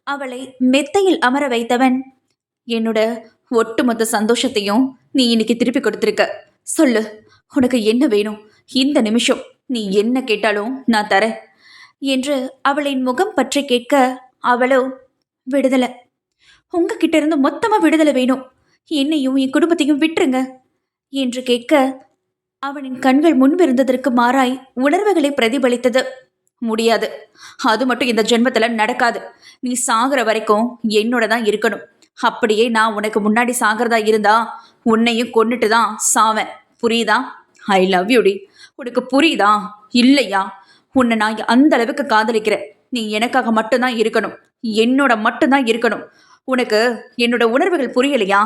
அவளை மெத்தையில் அமர வைத்தவன், என்னோட ஒட்டுமொத்த சந்தோஷத்தையும் நீ இன்னைக்கு திருப்பி கொடுத்திருக்க, சொல்லு, உனக்கு என்ன வேணும்? இந்த நிமிஷம் நீ என்ன கேட்டாலும் நான் தரேன் என்று அவளின் முகம் பற்றி கேட்க, அவளோ, விடுதலை, உங்ககிட்ட இருந்து மொத்தமா விடுதலை வேணும், என்னையும் என் குடும்பத்தையும் விட்டுருங்க என்று கேட்க, அவனின் கண்கள் முன்பிருந்ததற்கு மாறாய் உணர்வுகளை பிரதிபலித்தது. முடியாது, அது மட்டும் இந்த ஜென்மத்துல நடக்காது, நீ சாகிற வரைக்கும் என்னோட தான் இருக்கணும், அப்படியே நான் உனக்கு முன்னாடி சாகிறதா இருந்தா உன்னையும் கொன்னுட்டு தான் சாவேன், புரியுதா? ஐ லவ் யூ டி, உனக்கு புரியுதா இல்லையா? உன்னை நான் அந்த அளவுக்கு காதலிக்கிறேன், நீ எனக்காக மட்டும்தான் இருக்கணும், என்னோட மட்டும்தான் இருக்கணும், உனக்கு என்னோட உணர்வுகள் புரியலையா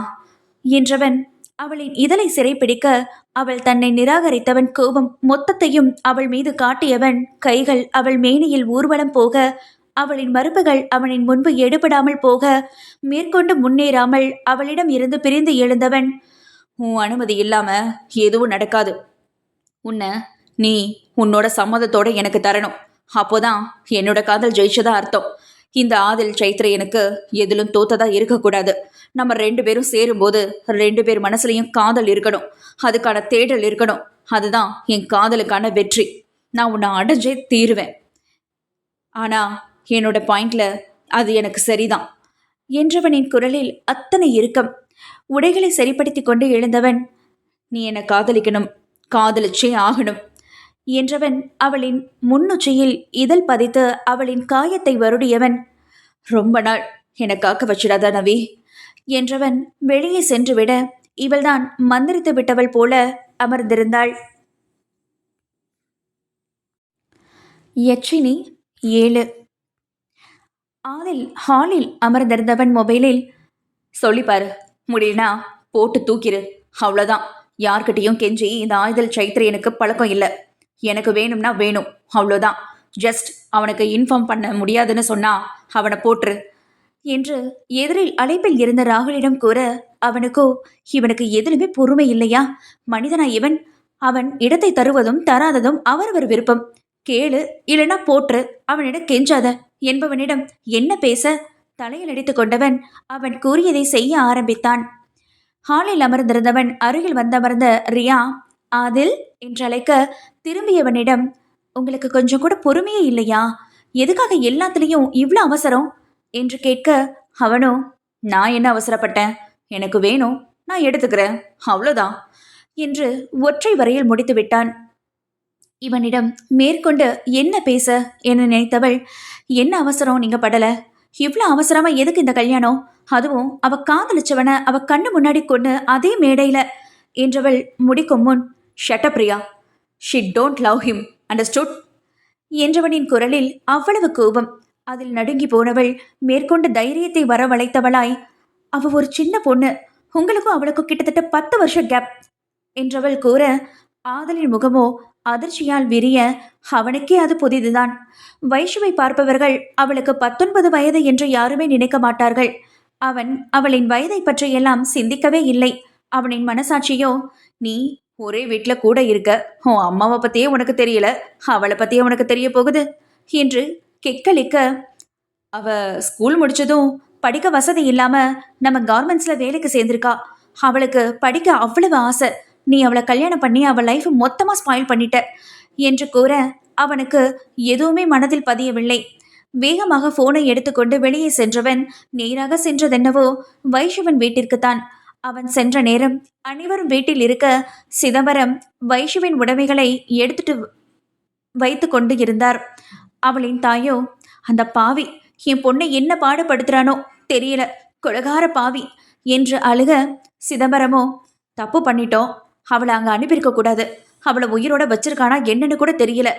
என்றவன் அவளின் இதழை சிறைப்பிடிக்க, அவள் தன்னை நிராகரித்தவன் கோபம் மொத்தத்தையும் அவள் மீது காட்டியவன் கைகள் அவள் மேனியில் ஊர்வலம் போக, அவளின் மறுப்புகள் அவனின் முன்பு எடுபடாமல் போக, மேற்கொண்டு முன்னேறாமல் அவளிடம் இருந்து பிரிந்து எழுந்தவன், உன் அனுமதி இல்லாம எதுவும் நடக்காது, உன்னை நீ உன்னோட சம்மதத்தோட எனக்கு தரணும். அப்போதான் என்னோட காதல் ஜெயிச்சதா அர்த்தம். இந்த ஆதில் சைத்ரயனுக்கு எதிலும் தோத்ததா இருக்கக்கூடாது. நம்ம 2 பேரும் சேரும்போது 2 பேர் மனசுலையும் காதல் இருக்கணும். அதுக்கான தேடல் இருக்கணும். அதுதான் என் காதலுக்கான வெற்றி. நான் உன்னை அடைஞ்சே தீருவேன். ஆனா என்னோட பாயிண்ட்ல அது எனக்கு சரிதான் என்றவனின் குரலில் அத்தனை இறுக்கம். உடைகளை சரிப்படுத்தி கொண்டு எழுந்தவன், நீ என்னை காதலிக்கணும், காதலிச்சே ஆகணும் என்றவன் அவளின் முன்னுச்சியில் இதழ் பதித்து அவளின் காயத்தை வருடியவன், ரொம்ப நாள் என்னை காக்க வச்சிடாத நவி என்றவன் வெளியே சென்றுவிட இவள்தான் மந்திரித்து விட்டவள் போல அமர்ந்திருந்தாள். யட்சினி 7. ஆதில் ஹாலில் அமர்ந்திருந்தவன் மொபைலில், சொல்லிப்பாரு, முடியலனா போட்டு தூக்கிரு, அவ்வளோதான். யார்கிட்டையும் கெஞ்சி இந்த ஆயுதல் சைத்ரயனுக்கு பழக்கம் இல்லை. எனக்கு வேணும்னா வேணும், அவ்வளோதான். ஜஸ்ட் அவனுக்கு இன்ஃபார்ம் பண்ண முடியாதுன்னு சொன்னா அவனை போட்டுரு என்று எதிரில் அழைப்பில் இருந்த ராகுலிடம் கூற, அவனுக்கோ இவனுக்கு எதிலுமே பொறுமை இல்லையா? மனிதனா இவன்? அவன் இடத்தை தருவதும் தராததும் அவரவர் விருப்பம். கேளு, இல்லைனா போற்று, அவனிடம் கெஞ்சாத என்பவனிடம் என்ன பேச? தலையில் அடித்துக் கொண்டவன் அவன் கூறியதை செய்ய ஆரம்பித்தான். ஹாலில் அமர்ந்திருந்தவன் அருகில் வந்தமர்ந்த ரியா ஆதில் என்றழைக்க திரும்பியவனிடம், உங்களுக்கு கொஞ்சம் கூட பொறுமையே இல்லையா? எதுக்காக எல்லாத்துலேயும் இவ்வளோ அவசரம் என்று கேட்க, அவனோ, நான் என்ன அவசரப்பட்டேன்? எனக்கு வேணும், நான் எடுத்துக்கிறேன், அவ்வளோதான் என்று ஒற்றை வரையில் முடித்து விட்டான். இவனிடம் மேற்கொண்டு என்ன பேச என நினைத்தவள், என்ன அவசரம் நீங்க படல? இவ்வளோ அவசரமா எதுக்கு இந்த கல்யாணம்? அதுவும் அவ காதலிச்சவன அவ கண்ணு முன்னாடி கொண்டு அதே மேடையில என்றவள் முடிக்கும் முன், shut up Priya, she don't love him, understood என்றவனின் குரலில் அவ்வளவு கோபம். அதில் நடுங்கி போனவள் மேற்கொண்டு தைரியத்தை வரவழைத்தவளாய், அவ ஒரு சின்ன பொண்ணு, உங்களுக்கும் அவளுக்கும் கிட்டத்தட்ட 10 வருஷம் கேப் என்றவள் கூற, ஆதலின் முகமோ அதிர்ச்சியால் விரிய, அவனுக்கே அது புதிதுதான். வைஷுவை பார்ப்பவர்கள் அவளுக்கு 19 வயது என்று யாருமே நினைக்க மாட்டார்கள். அவன் அவளின் வயதை பற்றியெல்லாம் சிந்திக்கவே இல்லை. அவனின் மனசாட்சியோ, நீ ஒரே வீட்டில் கூட இருக்க, உன் அம்மாவை பற்றியே உனக்கு தெரியல, அவளை பற்றியே உனக்கு தெரிய போகுது என்று கெக்களிக்க, அவ ஸ்கூல் முடிச்சதும் படிக்க வசதி இல்லாம நம்ம கார்மெண்ட்ஸ்ல வேலைக்கு சேர்ந்திருக்கா. அவளுக்கு படிக்க அவ்வளவு ஆசை. நீ அவளை கல்யாணம் பண்ணி அவள் லைஃப் மொத்தமா ஸ்பாயில் பண்ணிட்ட என்று கூற, அவனுக்கு எதுவுமே மனதில் பதியவில்லை. வேகமாக போனை எடுத்துக்கொண்டு வெளியே சென்றவன் நேராக சென்றதென்னவோ வைஷுவன் வீட்டிற்குத்தான். அவன் சென்ற நேரம் அனைவரும் வீட்டில் இருக்க சிதம்பரம் வைஷுவின் உடைமைகளை எடுத்துட்டு வைத்து கொண்டு இருந்தார். அவளின் தாயோ, அந்த பாவி என் பொண்ணை என்ன பாடுபடுத்துறானோ தெரியல, கொலகார பாவி என்று அழுக, சிதம்பரமோ, தப்பு பண்ணிட்டோம், அவளை அங்கே அனுப்பியிருக்க கூடாது, அவளை உயிரோட வச்சிருக்கானா என்னன்னு கூட தெரியல,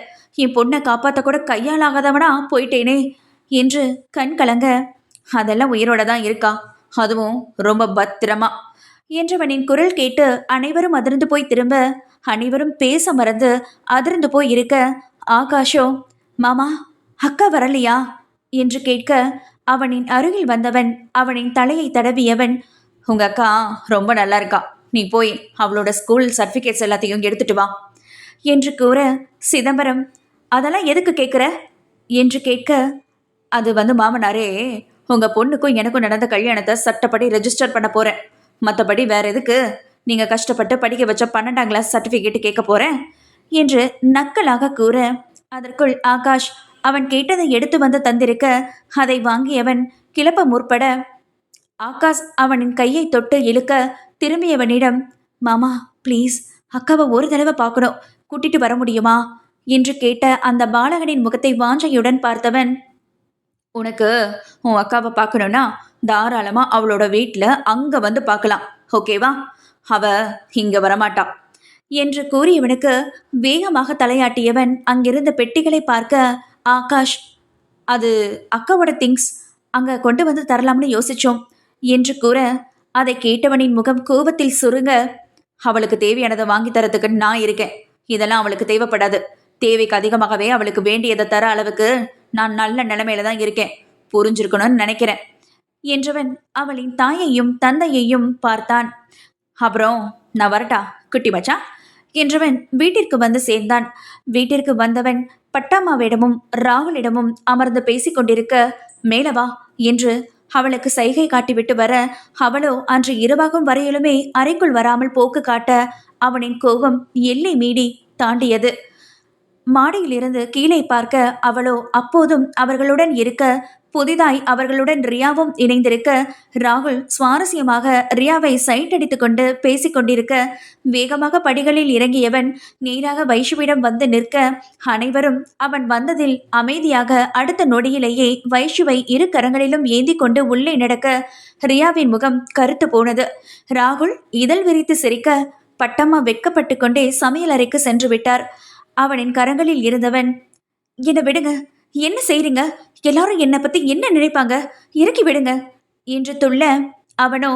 என் பொண்ணை காப்பாற்ற கூட கையாலாகாதவனா போயிட்டேனே என்று கண் கலங்க, அதெல்லாம் உயிரோட தான் இருக்கா, அதுவும் ரொம்ப பத்திரமா என்றவனின் குரல் கேட்டு அனைவரும் அதிர்ந்து போய் திரும்ப, அனைவரும் பேச மறந்து அதிர்ந்து போய் இருக்க, ஆகாஷோ, மாமா அக்கா வரலையா என்று கேட்க, அவனின் அருகில் வந்தவன் அவனின் தலையை தடவியவன், உங்க அக்கா ரொம்ப நல்லா இருக்கா, நீ போய் அவளோட ஸ்கூல் சர்டிஃபிகேட்ஸ் எல்லாத்தையும் எடுத்துட்டு வா என்று கூற, சிதம்பரம், அதெல்லாம் எதுக்கு கேட்குற என்று கேட்க, அது மாமனாரே, உங்கள் பொண்ணுக்கும் எனக்கும் நடந்த கல்யாணத்தை சட்டப்படி ரெஜிஸ்டர் பண்ண போகிறேன், மற்றபடி வேற எதுக்கு நீங்கள் கஷ்டப்பட்டு படிக்க வச்ச 12ஆம் கிளாஸ் சர்டிஃபிகேட்டு கேட்க போகிறேன் என்று நக்கலாக கூற, அதற்குள் ஆகாஷ் அவன் கேட்டதை எடுத்து வந்து தந்திருக்க அதை வாங்கியவன் கிளப்ப முற்பட, ஆகாஷ் அவனின் கையை தொட்டு இழுக்க திரும்பியவனிடம், மாமா ப்ளீஸ் அக்காவை ஒரு தடவை பார்க்கணும், கூட்டிட்டு வர முடியுமா என்று கேட்ட அந்த பாலகனின் முகத்தை வாஞ்சையுடன் பார்த்தவன், உனக்கு உன் அக்காவை பார்க்கணும்னா தாராளமா அவளோட வீட்டில் அங்கே வந்து பார்க்கலாம், ஓகேவா, அவ இங்கே வரமாட்டா என்று கூறியவனுக்கு வேகமாக தலையாட்டியவன் அங்கிருந்த பெட்டிகளை பார்க்க, ஆகாஷ், அது அக்காவோட திங்ஸ், அங்கே கொண்டு வந்து தரலாம்னு யோசிச்சோம் என்று கூற, அதை கேட்டவனின் முகம் கோபத்தில் சுருங்க, அவளுக்கு தேவையானதை வாங்கி தரத்துக்கு நான் இருக்கேன், இதெல்லாம் அவளுக்கு தேவைப்படாது, தேவைக்கு அதிகமாகவே அவளுக்கு வேண்டியதை தர அளவுக்கு நான் நல்ல நிலைமையில தான் இருக்கேன், புரிஞ்சிருக்கணும்னு நினைக்கிறேன் என்றவன் அவளின் தாயையும் தந்தையையும் பார்த்தான். அப்புறம் நான் வரட்டா குட்டி மச்சா என்றவன் வீட்டிற்கு வந்து சேர்ந்தான். வீட்டிற்கு வந்தவன் பட்டாமாவிடமும் ராகுலிடமும் அமர்ந்து பேசிக் கொண்டிருக்க, மேலவா என்று அவளுக்கு சைகை காட்டிவிட்டு வர, அவளோ அன்று இரவாகும் வரையிலுமே அறைக்குள் வராமல் போக்கு காட்ட அவனின் கோபம் எல்லை மீறி தாண்டியது. மாடியிலிருந்து கீழே பார்க்க அவளோ அப்போதும் அவர்களுடன் இருக்க, புதிதாய் அவர்களுடன் ரியாவும் இணைந்திருக்க, ராகுல் சுவாரஸ்யமாக ரியாவை சைட் அடித்துக் கொண்டு பேசிக் கொண்டிருக்க, வேகமாக படிகளில் இறங்கியவன் நேராக வைஷுவிடம் வந்து நிற்க, அனைவரும் அவன் வந்ததில் அமைதியாக அடுத்த நொடியிலேயே வைஷுவை இரு கரங்களிலும் ஏந்தி கொண்டு உள்ளே நடக்க, ரியாவின் முகம் கருத்து போனது. ராகுல் இதழ் விரித்து சிரிக்க, பட்டம்மா வெட்கப்பட்டு கொண்டே சமையலறைக்கு சென்று விட்டார். அவனின் கரங்களில் இருந்தவன், "என்ன விடுங்க, என்ன செய்றீங்க? எல்லாரும் என்னை பத்தி என்ன நினைப்பாங்க? இறக்கி விடுங்க" என்று துள்ள, அவனோ,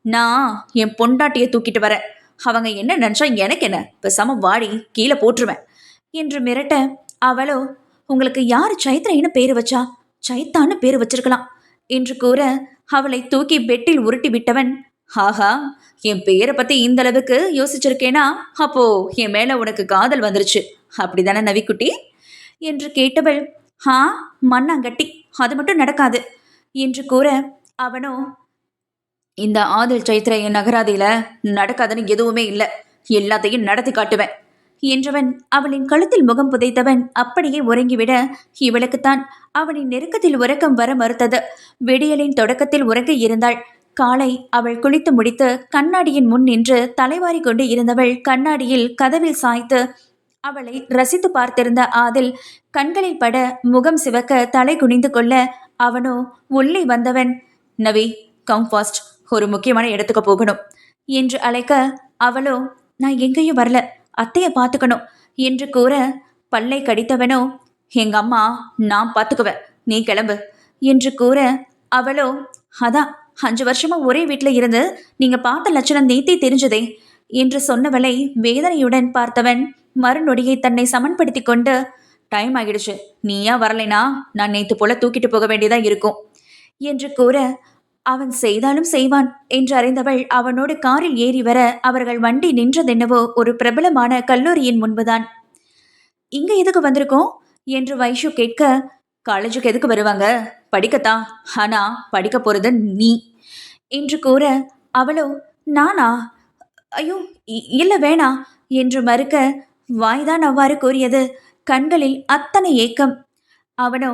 "நான் என் பொண்டாட்டியை தூக்கிட்டு வரேன். அவங்க என்ன நினைச்சா எனக்கு என்ன? பேசாம வாடி, கீழே போட்டுருவேன்" என்று மிரட்ட, அவளோ, "உங்களுக்கு யாரு சைத்ரைன்னு பேரு வச்சா? சைத்தான்னு பேரு வச்சிருக்கலாம்" என்று கூற, அவளை தூக்கி பெட்டில் உருட்டி விட்டவன், "ஆஹா, என் பேரை பத்தி இந்த அளவுக்கு யோசிச்சிருக்கேனா? அப்போ என் மேல உனக்கு காதல் வந்துருச்சு, அப்படிதானே நவிக்குட்டி?" என்று கேட்டவள், "ஆ, மண்ணாங்கட்டி, அது மட்டும் நடக்காது" என்று கூற, அவனோ, "இந்த ஆதில் சைத்ர என் நகராதியில நடக்காதுன்னு எதுவுமே இல்லை, எல்லாத்தையும் நடத்தி காட்டுவேன்" என்றவன் அவளின் கழுத்தில் முகம் புதைத்தவன் அப்படியே உறங்கிவிட, இவளுக்குத்தான் அவனின் நெருக்கத்தில் உறக்கம் வர மறுத்தது. விடியலின் தொடக்கத்தில் உறங்க இருந்தாள். காலை அவள் குளித்து முடித்து கண்ணாடியின் முன் நின்று தலைவாரி கொண்டு இருந்தவள் கண்ணாடியில் கதவில் சாய்த்து அவளை ரசித்து பார்த்திருந்த ஆதில் கண்களில் பட முகம் சிவக்க தலை குனிந்து கொள்ள, அவனோ உள்ளே வந்தவன், "நவி, கம் ஃபாஸ்ட், ஒரு முக்கியமான இடத்துக்கு போகணும்" என்று அழைக்க, அவளோ, "நான் எங்கேயும் வரல, அத்தைய பார்த்துக்கணும்" என்று கூற, பல்லை கடித்தவனோ, "எங்க அம்மா நான் பார்த்துக்குவேன், நீ கிளம்பு" என்று கூற, அவளோ, "அதான் 5 வருஷமா ஒரே வீட்டில் இருந்து நீங்க பார்த்த லட்சணம் நேத்தே தெரிஞ்சதே" என்று சொன்னவளை வேதனையுடன் பார்த்தவன் மறுநொடியை தன்னை சமன்படுத்தி கொண்டு, "டைம் ஆகிடுச்சு, நீயா வரலைனா நான் நேத்து போல தூக்கிட்டு போக வேண்டியதா இருக்கும்" என்று கூற, அவன் செய்தாலும் செய்வான் என்று அறிந்தவள் அவனோடு காரில் ஏறி வர, அவர்கள் வண்டி நின்றதென்னவோ ஒரு பிரபலமான கல்லூரியின் முன்புதான். "இங்க எதுக்கு வந்திருக்கோம்?" என்று வைஷு கேட்க, "காலேஜுக்கு எதுக்கு வருவாங்க? படிக்கத்தான். ஆனா படிக்க போறது நீ" என்று கூற, அவளோ, "நானா? ஐயோ, இல்ல, வேணா" என்று மறுக்க, வாய்தான் அவ்வாறு கூறியது, கண்களில் அத்தனை ஏக்கம். அவனோ,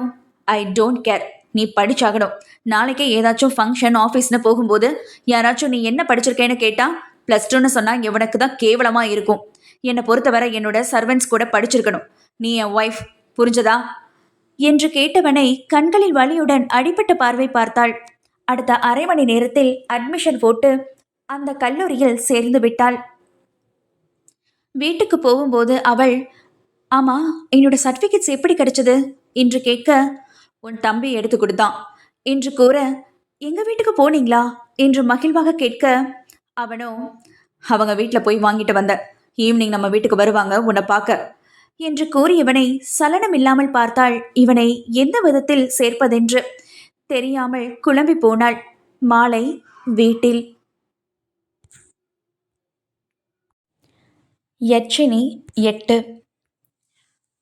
"ஐ டோன்ட் கேர், நீ படிச்சாகணும். நாளைக்கே ஏதாச்சும் ஃபங்க்ஷன் ஆஃபீஸ்னு போகும்போது யாராச்சும் நீ என்ன படிச்சிருக்கேன்னு கேட்டா +2ன்னு சொன்னா எவனுக்கு தான் கேவலமா இருக்கும். என்னை பொறுத்தவரை என்னோட சர்வெண்ட்ஸ் கூட படிச்சிருக்கணும். நீ என் ஒய்ஃப், புரிஞ்சதா?" என்று கேட்டவனை கண்களில் வலியுடன் அடிப்பட்ட பார்வை பார்த்தாள். அடுத்த அரை மணி நேரத்தில் அட்மிஷன் போட்டு அந்த கல்லூரியில் சேர்ந்து விட்டாள். வீட்டுக்கு போகும்போது அவள், "ஆமா, என்னோட சர்டிஃபிகேட்ஸ் எப்படி கிடைச்சது?" என்று கேட்க, "உன் தம்பி எடுத்து கொடுத்தான்" என்று கூற, "எங்க வீட்டுக்கு போனீங்களா?" என்று மகிழ்வாக கேட்க, அவனோ, "அவங்க வீட்டில் போய் வாங்கிட்டு வந்த. ஈவினிங் நம்ம வீட்டுக்கு வருவாங்க உன்னை பார்க்க" என்று கூறியவனை சலனம் இல்லாமல் பார்த்தாள். இவனை எந்த விதத்தில் சேர்ப்பதென்று தெரியாமல் குழம்பி போனாள். மாலை வீட்டில். யட்சினி 8.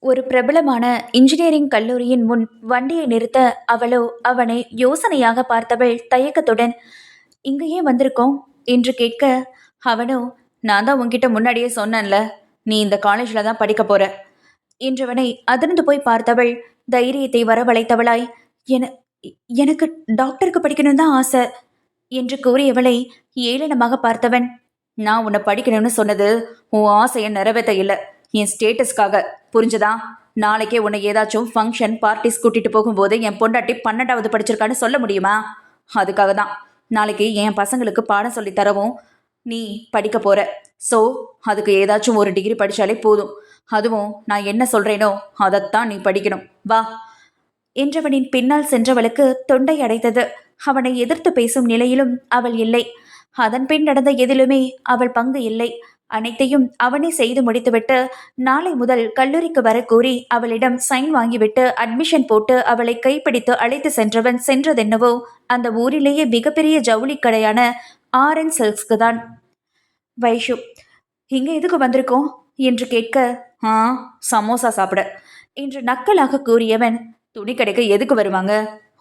ஒரு பிரபலமான இன்ஜினியரிங் கல்லூரியின் முன் வண்டியை நிறுத்த அவளோ அவனை யோசனையாக பார்த்தவள் தயக்கத்துடன், "இங்க ஏன் வந்திருக்கோம்?" என்று கேட்க, அவனோ, "நான் தான் உன்கிட்ட முன்னாடியே சொன்னேன்ல, நீ இந்த காலேஜில் தான் படிக்க போற" என்றவனை அதிர்ந்து போய் பார்த்தவள் தைரியத்தை வரவழைத்தவளாய், எனக்கு டாக்டருக்கு படிக்கணும் தான் ஆசை" என்று கூறியவளை ஏளனமாக பார்த்தவன், "நான் உன்னை படிக்கணும்னு சொன்னது உன் ஆசையை நிறைவேற்ற இல்லை, என் ஸ்டேட்டஸ்க்காக, புரிஞ்சதா? நாளைக்கே உன்னை ஏதாச்சும் ஃபங்க்ஷன் பார்ட்டிஸ் கூட்டிட்டு போகும்போது என் பொண்டாட்டி 12வது படிச்சிருக்கான்னு சொல்ல முடியுமா? அதுக்காக தான் நாளைக்கு என் பசங்களுக்கு பாடம் சொல்லி தரவும் நீ படிக்க போற. ஸோ அதுக்கு ஏதாச்சும் ஒரு டிகிரி படித்தாலே போதும். அதுவும் நான் என்ன சொல்கிறேனோ அதைத்தான் நீ படிக்கணும். வா" என்றவனின் பின்னால் சென்றவளுக்கு தொண்டை அடைத்தது. அவனை எதிர்த்து பேசும் நிலையிலும் அவள் இல்லை. அதன் பின் நடந்த எதிலுமே அவள் பங்கு இல்லை. அனைத்தையும் அவனே செய்து முடித்துவிட்டு நாளை முதல் கல்லூரிக்கு வர கூறி அவளிடம் சைன் வாங்கிவிட்டு அட்மிஷன் போட்டு அவளை கைப்பிடித்து அழைத்து சென்றவன் சென்றதென்னவோ அந்த ஊரிலேயே மிகப்பெரிய ஜவுளி கடையான ஆர்என் சில்க்ஸ்க்கு தான். "வைஷு, இங்க எதுக்கு வந்திருக்கோம்? என்று கேட்க, ஆ, சமோசா சாப்பிட என்று நக்கலாக கூறியவன், துணி கடைக்கு எதுக்கு வருவாங்க?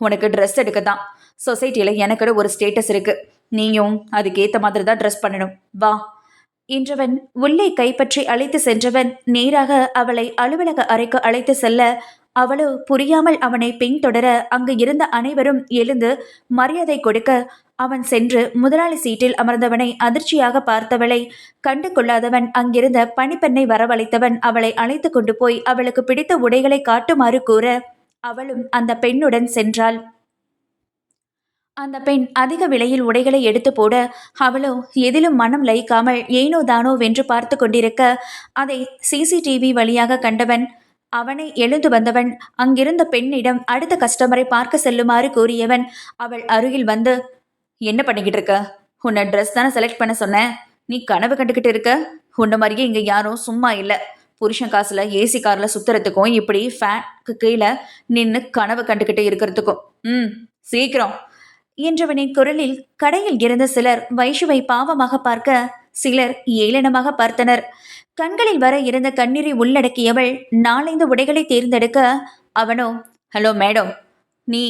உனக்கு ட்ரெஸ் எடுக்க தான். சொசைட்டியில் எனக்கு ஒரு ஸ்டேட்டஸ் இருக்கு. நீயும் அதுக்கேற்ற மாதிரி தான் ட்ரெஸ் பண்ணணும். வா என்றவன் உள்ளே கைப்பற்றி அழைத்து சென்றவன் நேராக அவளை அலுவலக அறைக்கு அழைத்து செல்ல, அவளோ புரியாமல் அவனை பின்தொடர அங்கு இருந்த அனைவரும் எழுந்து மரியாதை கொடுக்க, அவன் சென்று முதலாளி சீட்டில் அமர்ந்தவனை அதிர்ச்சியாக பார்த்தவளை கண்டு கொள்ளாதவன் அங்கிருந்த பணிப்பெண்ணை வரவழைத்தவன் அவளை அழைத்து கொண்டு போய் அவளுக்கு பிடித்த உடைகளை காட்டுமாறு கூற, அவளும் அந்த பெண்ணுடன் சென்றாள். அந்த பெண் அதிக விலையில் உடைகளை எடுத்து போட, அவளோ எதிலும் மனம் லயிக்காமல் ஏனோ தானோ வென்று பார்த்து கொண்டிருக்க, அதை சிசிடிவி வழியாக கண்டவன் அவனை எழுந்து வந்தவன் அங்கிருந்த பெண்ணிடம் அடுத்த கஸ்டமரை பார்க்க செல்லுமாறு கூறியவன் அவள் அருகில் வந்து, என்ன பண்ணிக்கிட்டு இருக்க? உன்னை ட்ரெஸ் தானே செலக்ட் பண்ண சொன்னேன். நீ கனவு கண்டுக்கிட்டு இருக்க? உன்ன மாதிரியே இங்கே யாரும் சும்மா இல்லை. புருஷன் காசுல ஏசி காரில் சுத்துறதுக்கும் இப்படி ஃபேனுக்கு கீழே நின்று கனவு கண்டுக்கிட்டு இருக்கிறதுக்கும் சீக்கிரம் என்றவனின் குரலில் கடையில் இருந்த சிலர் வைஷுவை பாவமாக பார்க்க, சிலர் ஏளனமாக பார்த்தனர். கண்களில் வர இருந்த கண்ணீரை உள்ளடக்கியவள் 4-5 உடைகளை தேர்ந்தெடுக்க, அவனோ, ஹலோ மேடம், நீ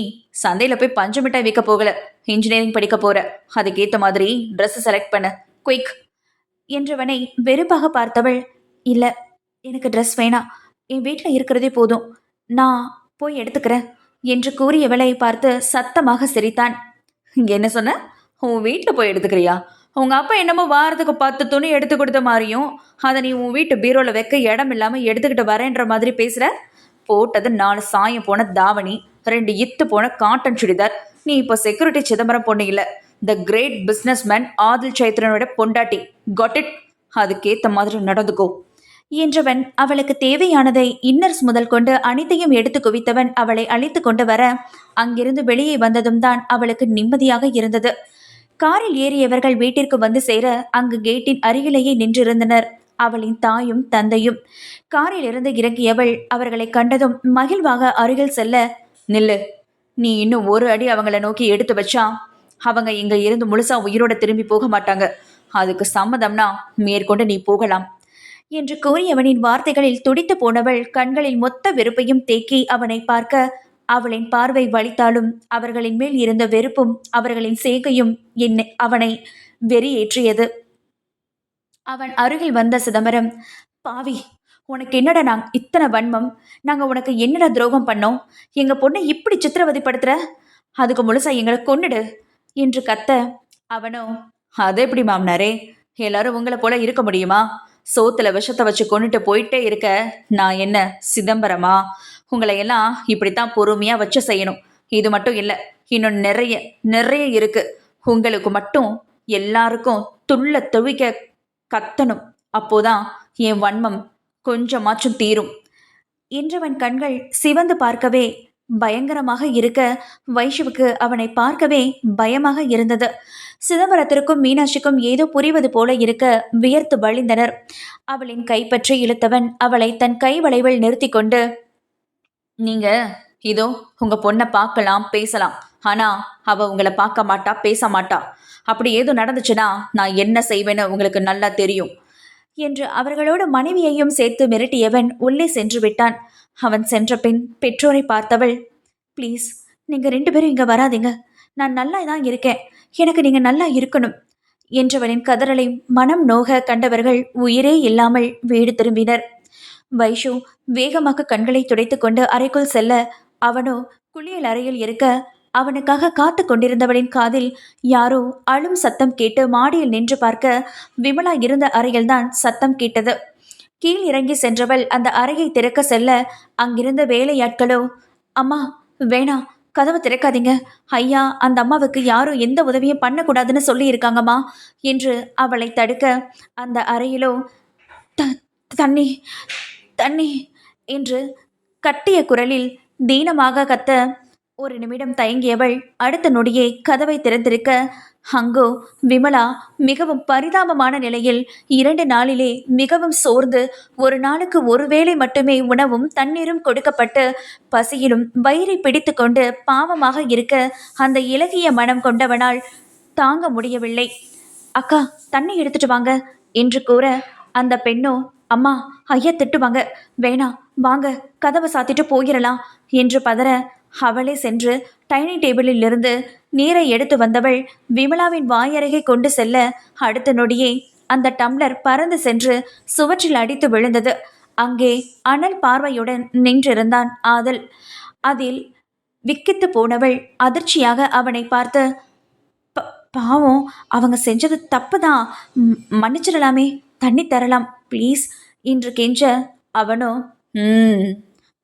சந்தையில் போய் பஞ்சு மிட்டாய் விற்க போகல, இன்ஜினியரிங் படிக்க போற. அதுக்கேற்ற மாதிரி ட்ரெஸ் செலக்ட் பண்ண, குயிக் என்றவனை வெறுப்பாக பார்த்தவள், இல்லை, எனக்கு ட்ரெஸ் வேணாம், என் வீட்டில் இருக்கிறதே போதும், நான் போய் எடுத்துக்கிறேன் என்று கூறியவளை பார்த்து சத்தமாக சிரித்தான். என்ன சொன்ன? உன் வீட்டில் போய் எடுத்துக்கிறியா? உங்கள் அப்பா என்னமோ வாரத்துக்கு 10 துணி எடுத்து கொடுத்த மாதிரியும் அதை நீ உன் வீட்டு பீரோவில் வைக்க இடம் இல்லாமல் எடுத்துக்கிட்டு வரேன்ற மாதிரி பேசுகிற. போட்டது 4 சாயம் போன தாவணி, 2 இத்து போன காட்டன் சுடிதார். நீ இப்போ செக்யூரிட்டி சிதம்பரம் பொண்ணு இல்லை, the great business man Adil சைத்ரனோட பொண்டாட்டி. Got it? அதுக்கேற்ற மாதிரி நடந்துக்கோ என்றவன் அவளுக்கு தேவையானதை இன்னர்ஸ் முதல் கொண்டு அனைத்தையும் எடுத்து குவித்தவன் அவளை அழைத்து கொண்டு வர, அங்கிருந்து வெளியே வந்ததும் தான் அவளுக்கு நிம்மதியாக இருந்தது. காரில் ஏறியவர்கள் வீட்டிற்கு வந்து சேர அங்கு கேட்டின் அருகிலேயே நின்றிருந்தனர் அவளின் தாயும் தந்தையும். காரில் இருந்து இறங்கியவள் அவர்களை கண்டதும் மகிழ்வாக அருகில் செல்ல, நில்லு, நீ இன்னும் ஒரு அடி அவங்கள நோக்கி எடுத்து வச்சா அவங்க இங்க இருந்து முழுசா உயிரோட திரும்பி போக மாட்டாங்க. அதுக்கு சம்மதம்னா மேற்கொண்டு நீ போகலாம் என்று கூறியவனின் வார்த்தைகளில் துடித்து போனவள் கண்களில் மொத்த வெறுப்பையும் தேக்கி அவனை பார்க்க, அவளின் பார்வை வலித்தாலும் அவர்களின் மேல் இருந்த வெறுப்பும் அவர்களின் சேகையும் அவனை வெறியேற்றியது. அவன் அருகில் வந்த சிதம்பரம், பாவி, உனக்கு என்னடா நாங்க இத்தனை வன்மம்? நாங்க உனக்கு என்னடா துரோகம் பண்ணோம்? எங்க பொண்ணை இப்படி சித்திரவதைப்படுத்துற? அதுக்கு முழுசா எங்களை கொன்னுடு என்று கத்த, அவனோ, அது எப்படி மாமனாரே, எல்லாரும் உங்களை போல இருக்க முடியுமா? சோத்துல விஷத்தை வச்சு கொண்டுட்டு போயிட்டே இருக்க நான் என்ன சிதம்பரமா? உங்களை எல்லாம் இப்படித்தான் பொறுமையா வச்சு செய்யணும். இது மட்டும் இல்லை, இன்னும் நிறைய நிறைய இருக்கு. உங்களுக்கு மட்டும் எல்லாருக்கும் துள்ள துவிக்க கத்தணும். அப்போதான் என் வன்மம் கொஞ்சமாச்சும் தீரும் என்றவன் கண்கள் சிவந்து பார்க்கவே பயங்கரமாக இருக்க, வைஷுவுக்கு அவனை பார்க்கவே பயமாக இருந்தது. சிதம்பரத்திற்கும் மீனாட்சிக்கும் ஏதோ புரிவது போல இருக்க வியர்த்து வழிந்தனர். அவளின் கைப்பற்றி இழுத்தவன் அவளை தன் கை வளைவில் நிறுத்தி கொண்டு, நீங்க இதோ உங்க பொண்ணை பார்க்கலாம் பேசலாம், ஆனா அவ உங்களை பார்க்க மாட்டா, பேச மாட்டா. அப்படி ஏதோ நடந்துச்சுன்னா நான் என்ன செய்வேன்னு உங்களுக்கு நல்லா தெரியும் என்று அவர்களோட மனைவியையும் சேர்த்து மிரட்டியவன் உள்ளே சென்று விட்டான். அவன் சென்ற பின் பெற்றோரை பார்த்தவள், ப்ளீஸ், நீங்கள் 2 பேரும் இங்கே வராதிங்க, நான் நல்லா தான் இருக்கேன், எனக்கு நீங்கள் நல்லா இருக்கணும் என்றவனின் கதறலை மனம் நோக கண்டவர்கள் உயிரே இல்லாமல் வீடு திரும்பினர். வைஷு வேகமாக கண்களை துடைத்து கொண்டு அறைக்குள் செல்ல, அவனோ குளியல் அறையில் இருக்க அவனுக்காக காத்து கொண்டிருந்தவளின் காதில் யாரோ அழும் சத்தம் கேட்டு மாடியில் நின்று பார்க்க, விமலா இருந்த அறையில்தான் சத்தம் கேட்டது. கீழ் இறங்கி சென்றவள் அந்த அறையை திறக்க செல்ல, அங்கிருந்த வேலையாட்களோ, அம்மா வேணா, கதவை திறக்காதீங்க, ஐயா அந்த அம்மாவுக்கு யாரும் எந்த உதவியும் பண்ணக்கூடாதுன்னு சொல்லி இருக்காங்கம்மா என்று அவளை தடுக்க, அந்த அறையிலோ தண்ணி தண்ணி என்று கட்டிய குரலில் தீனமாக கத்த, ஒரு நிமிடம் தயங்கியவள் அடுத்த நொடியே கதவை திறந்திருக்க, அங்கோ விமலா மிகவும் பரிதாபமான நிலையில் 2 நாளிலே மிகவும் சோர்ந்து, ஒரு நாளுக்கு 1 வேளை மட்டுமே உணவும் தண்ணீரும் கொடுக்கப்பட்டு பசியிலும் வயிறை பிடித்து கொண்டு பாவமாக இருக்க அந்த இலகிய மனம் கொண்டவனால் தாங்க முடியவில்லை. அக்கா, தண்ணி எடுத்துட்டு வாங்க என்று கூற, அந்த பெண்ணோ அம்மா, ஐயா திட்டுவாங்க, வேணாம், வாங்க கதவை சாத்திட்டு போயிடலாம் என்று பதற அவளே சென்று டைனிங் டேபிளில் இருந்து நீரை எடுத்து வந்தவள் விமலாவின் வாயருகே கொண்டு செல்ல அடுத்த நொடியே அந்த டம்ளர் பறந்து சென்று சுவற்றில் அடித்து விழுந்தது. அங்கே அனல் பார்வையுடன் நின்றிருந்தான் ஆதல். அதில் விக்கித்து போனவள் அதிர்ச்சியாக அவனை பார்த்து, பாவம், அவங்க செஞ்சது தப்பு தான், மன்னிச்சிடலாமே, தண்ணி தரலாம் ப்ளீஸ் என்று கெஞ்ச அவனோ,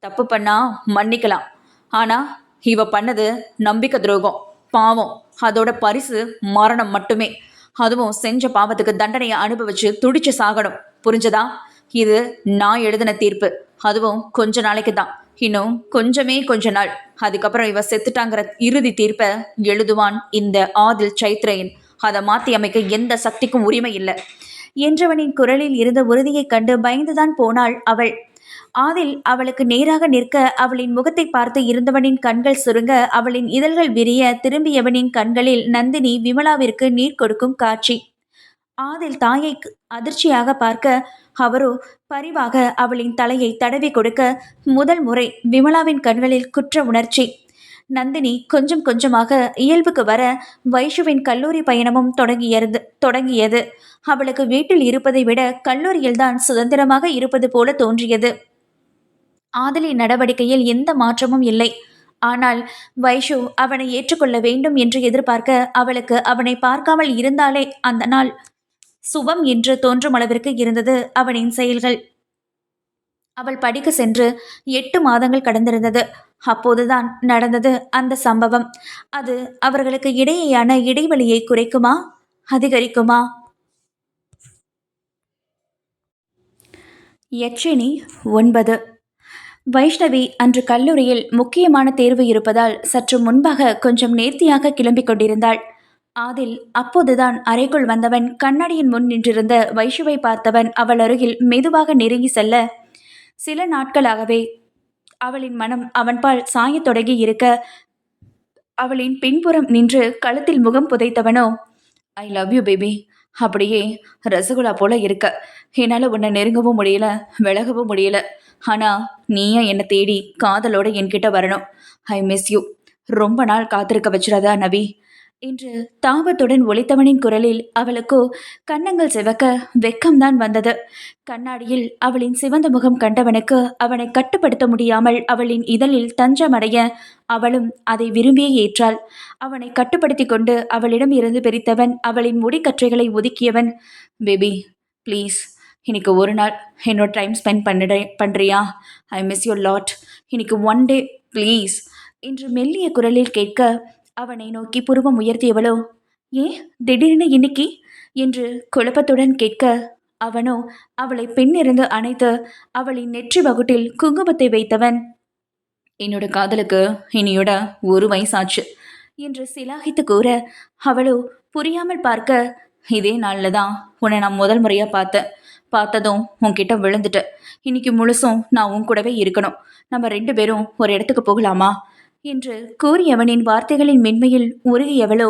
தப்பு பண்ணா மன்னிக்கலாம், ஆனா இவ பண்ணது நம்பிக்கை துரோகம், பாவம், அதோட பரிசு மரணம் மட்டுமே, அதுவும் செஞ்ச பாவத்துக்கு தண்டனையை அனுபவிச்சு துடிச்சு சாகணும், புரிஞ்சதா? இது நான் எழுதின தீர்ப்பு, அதுவும் கொஞ்ச நாளைக்கு தான், இன்னும் கொஞ்ச நாள், அதுக்கப்புறம் இவ செத்துட்டாங்கிற இறுதி தீர்ப்பை எழுதுவான் இந்த ஆதில் சைத்ரேயன். அதை மாற்றி அமைக்க எந்த சக்திக்கும் உரிமை இல்லை என்றவனின் குரலில் இருந்த உறுதியைக் கண்டு பயந்துதான் போனாள் அவள். ஆதில் அவளுக்கு நேராக நிற்க அவளின் முகத்தை பார்த்து இருந்தவனின் கண்கள் சுருங்க அவளின் இதழ்கள் விரிய திரும்பியவனின் கண்களில் நந்தினி விமலாவிற்கு நீர் கொடுக்கும் காட்சி. ஆதில் தாயை அதிர்ச்சியாக பார்க்க அவரோ பரிவாக அவளின் தலையை தடவி கொடுக்க முதல் முறை விமலாவின் கண்களில் குற்ற உணர்ச்சி. நந்தினி கொஞ்சம் கொஞ்சமாக இயல்புக்கு வர வைஷுவின் கல்லூரி பயணமும் தொடங்கியது. அவளுக்கு வீட்டில் இருப்பதை விட கல்லூரியில்தான் சுதந்திரமாக இருப்பது போல தோன்றியது. ஆதலின் நடவடிக்கையில் எந்த மாற்றமும் இல்லை. ஆனால் வைஷு அவனை ஏற்றுக்கொள்ள வேண்டும் என்று எதிர்பார்க்க அவளுக்கு அவனை பார்க்காமல் இருந்தாலே அந்த நாள் சுபம் என்று தோன்றும் அளவிற்கு இருந்தது அவனின் செயல்கள். அவள் படிக்க சென்று 8 மாதங்கள் கடந்திருந்தது. அப்போதுதான் நடந்தது அந்த சம்பவம். அது அவர்களுக்கு இடையேயான இடைவெளியை குறைக்குமா, அதிகரிக்குமா? யட்சினி 9. வைஷ்ணவி அன்று கல்லூரியில் முக்கியமான தேர்வு இருப்பதால் சற்று முன்பாக கொஞ்சம் நேர்த்தியாக கிளம்பிக் கொண்டிருந்தாள். ஆதில் அப்போதுதான் அறைக்குள் வந்தவன் கண்ணாடியின் முன் நின்றிருந்த வைஷுவை பார்த்தவன் அவள் அருகில் மெதுவாக நெருங்கி செல்ல, சில நாட்களாகவே அவளின் மனம் அவன்பால் சாயத் தொடங்கி இருக்க அவளின் பின்புறம் நின்று கழுத்தில் முகம் புதைத்தவனோ, ஐ லவ் யூ பேபி, அப்படியே ரசகுல்லா போல இருக்க, என்னால் உன்னை நெருங்கவும் முடியல, விலகவும் முடியல, ஆனால் நீயா என்னை தேடி காதலோட என்கிட்ட வரணும். ஐ மிஸ் யூ, ரொம்ப நாள் காத்திருக்க வச்சிடாதா நவி என்று தாபத்துடன் ஒலித்தவனின் குரலில் அவளுக்கோ கன்னங்கள் சிவக்க வெக்கம்தான் வந்தது. கண்ணாடியில் அவளின் சிவந்த முகம் கண்டவனுக்கு அவனை கட்டுப்படுத்த முடியாமல் அவளின் இதழில் தஞ்சமடைய அவளும் அதை விரும்பியே ஏற்றாள். அவனை கட்டுப்படுத்தி கொண்டு அவளிடம் இருந்து பிரித்தவன் அவளின் முடிக்கற்றைகளை ஒதுக்கியவன், பேபி ப்ளீஸ், இன்னைக்கு ஒரு நாள் என்னோட டைம் ஸ்பெண்ட் பண்ணுறியா? ஐ மிஸ் யூ லாட், இன்னைக்கு ஒன் டே ப்ளீஸ் என்று மெல்லிய குரலில் கேட்க அவனை நோக்கி புருவம் உயர்த்தியவளோ, ஏன் திடீர்னு இன்னைக்கு என்று குழப்பத்துடன் கேட்க அவனோ அவளை பின்னிருந்து அணைத்து அவளின் நெற்றி வகுட்டில் குங்குமத்தை வைத்தவன், என்னோட காதலுக்கு இனியோட 1 வயசாச்சு என்று சிலாகித்து கூற அவளோ புரியாமல் பார்க்க, இதே நாளில் தான் உன்னை நான் முதல் முறையாக பார்த்ததும் உன்கிட்ட விழுந்துட்ட, இன்னைக்கு முழுசும் நான் உன் கூடவே இருக்கணும், நம்ம 2 பேரும் ஒரு இடத்துக்கு போகலாமா என்று கூறியவனின் வார்த்தைகளின் மென்மையில் உருகியவளோ,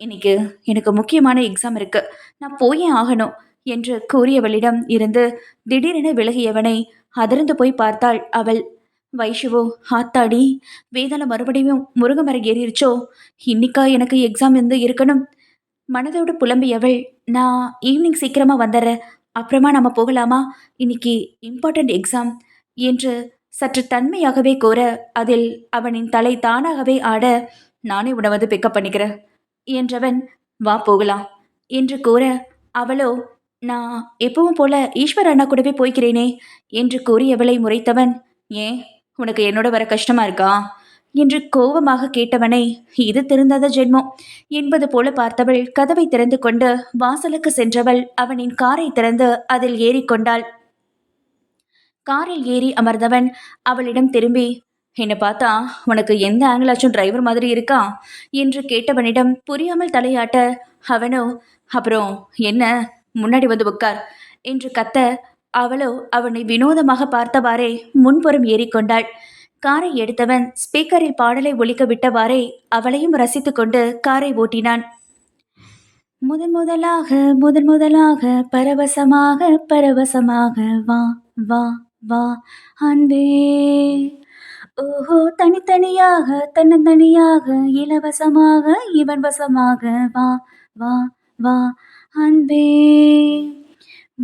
இன்னைக்கு எனக்கு முக்கியமான எக்ஸாம் இருக்கு, நான் போயே ஆகணும் என்று கூறியவளிடம் இருந்து திடீரென விலகியவனை அதிர்ந்து போய் பார்த்தாள் அவள். வைஷுவோ, ஆத்தாடி, வேதாள மறுபடியும் முருங்கமரம் ஏறிடுச்சோ, இன்னைக்கா எனக்கு எக்ஸாம் இருந்து இருக்கணும் மனதோடு புலம்பியவள், நான் ஈவினிங் சீக்கிரமா வந்துடுறேன், அப்புறமா நம்ம போகலாமா, இன்னைக்கு இம்பார்ட்டண்ட் எக்ஸாம் என்று சற்று தன்மையாகவே கூற அதில் அவனின் தலை தானாகவே ஆட, நானே உணவது பிக்கப் பண்ணிக்கிறேன் என்றவன், வா போகலாம் என்று கூற அவளோ, நான் எப்பவும் போல ஈஸ்வர் அண்ணா கூடவே போய்க்கிறேனே என்று கூறியவளை முறைத்தவன், ஏன் உனக்கு என்னோட வர கஷ்டமா இருக்கா என்று கோபமாக கேட்டவனை, இது திருந்தாத ஜென்மம் என்பது போல பார்த்தவள் கதவை திறந்து கொண்டு வாசலுக்கு சென்றவள் அவனின் காரை திறந்து அதில் ஏறிக்கொண்டாள். காரில் ஏறி அமர்ந்தவன் அவளிடம் திரும்பி, என்னை பார்த்தா உனக்கு எந்த ஆங்கிளாச்சும் டிரைவர் மாதிரி இருக்கா என்று கேட்டவனிடம் புரியாமல் தலையாட்ட அவனோ, அப்புறம் என்ன, முன்னாடி வந்து உட்கார் என்று கத்த அவளோ அவனை வினோதமாக பார்த்தவாறே முன்புறம் ஏறிக்கொண்டாள். காரை எடுத்தவன் ஸ்பீக்கரில் பாடலை ஒலிக்க விட்டவாறே அவளையும் ரசித்து கொண்டு காரை ஓட்டினான். முதன் முதலாக முதன் முதலாக பரவசமாக பரவசமாக வா வா வா அன்பே. ஓஹோ தனித்தனியாக தன்னந்தனியாக இலவசமாக இவன் வசமாக வா வா வா அன்பே.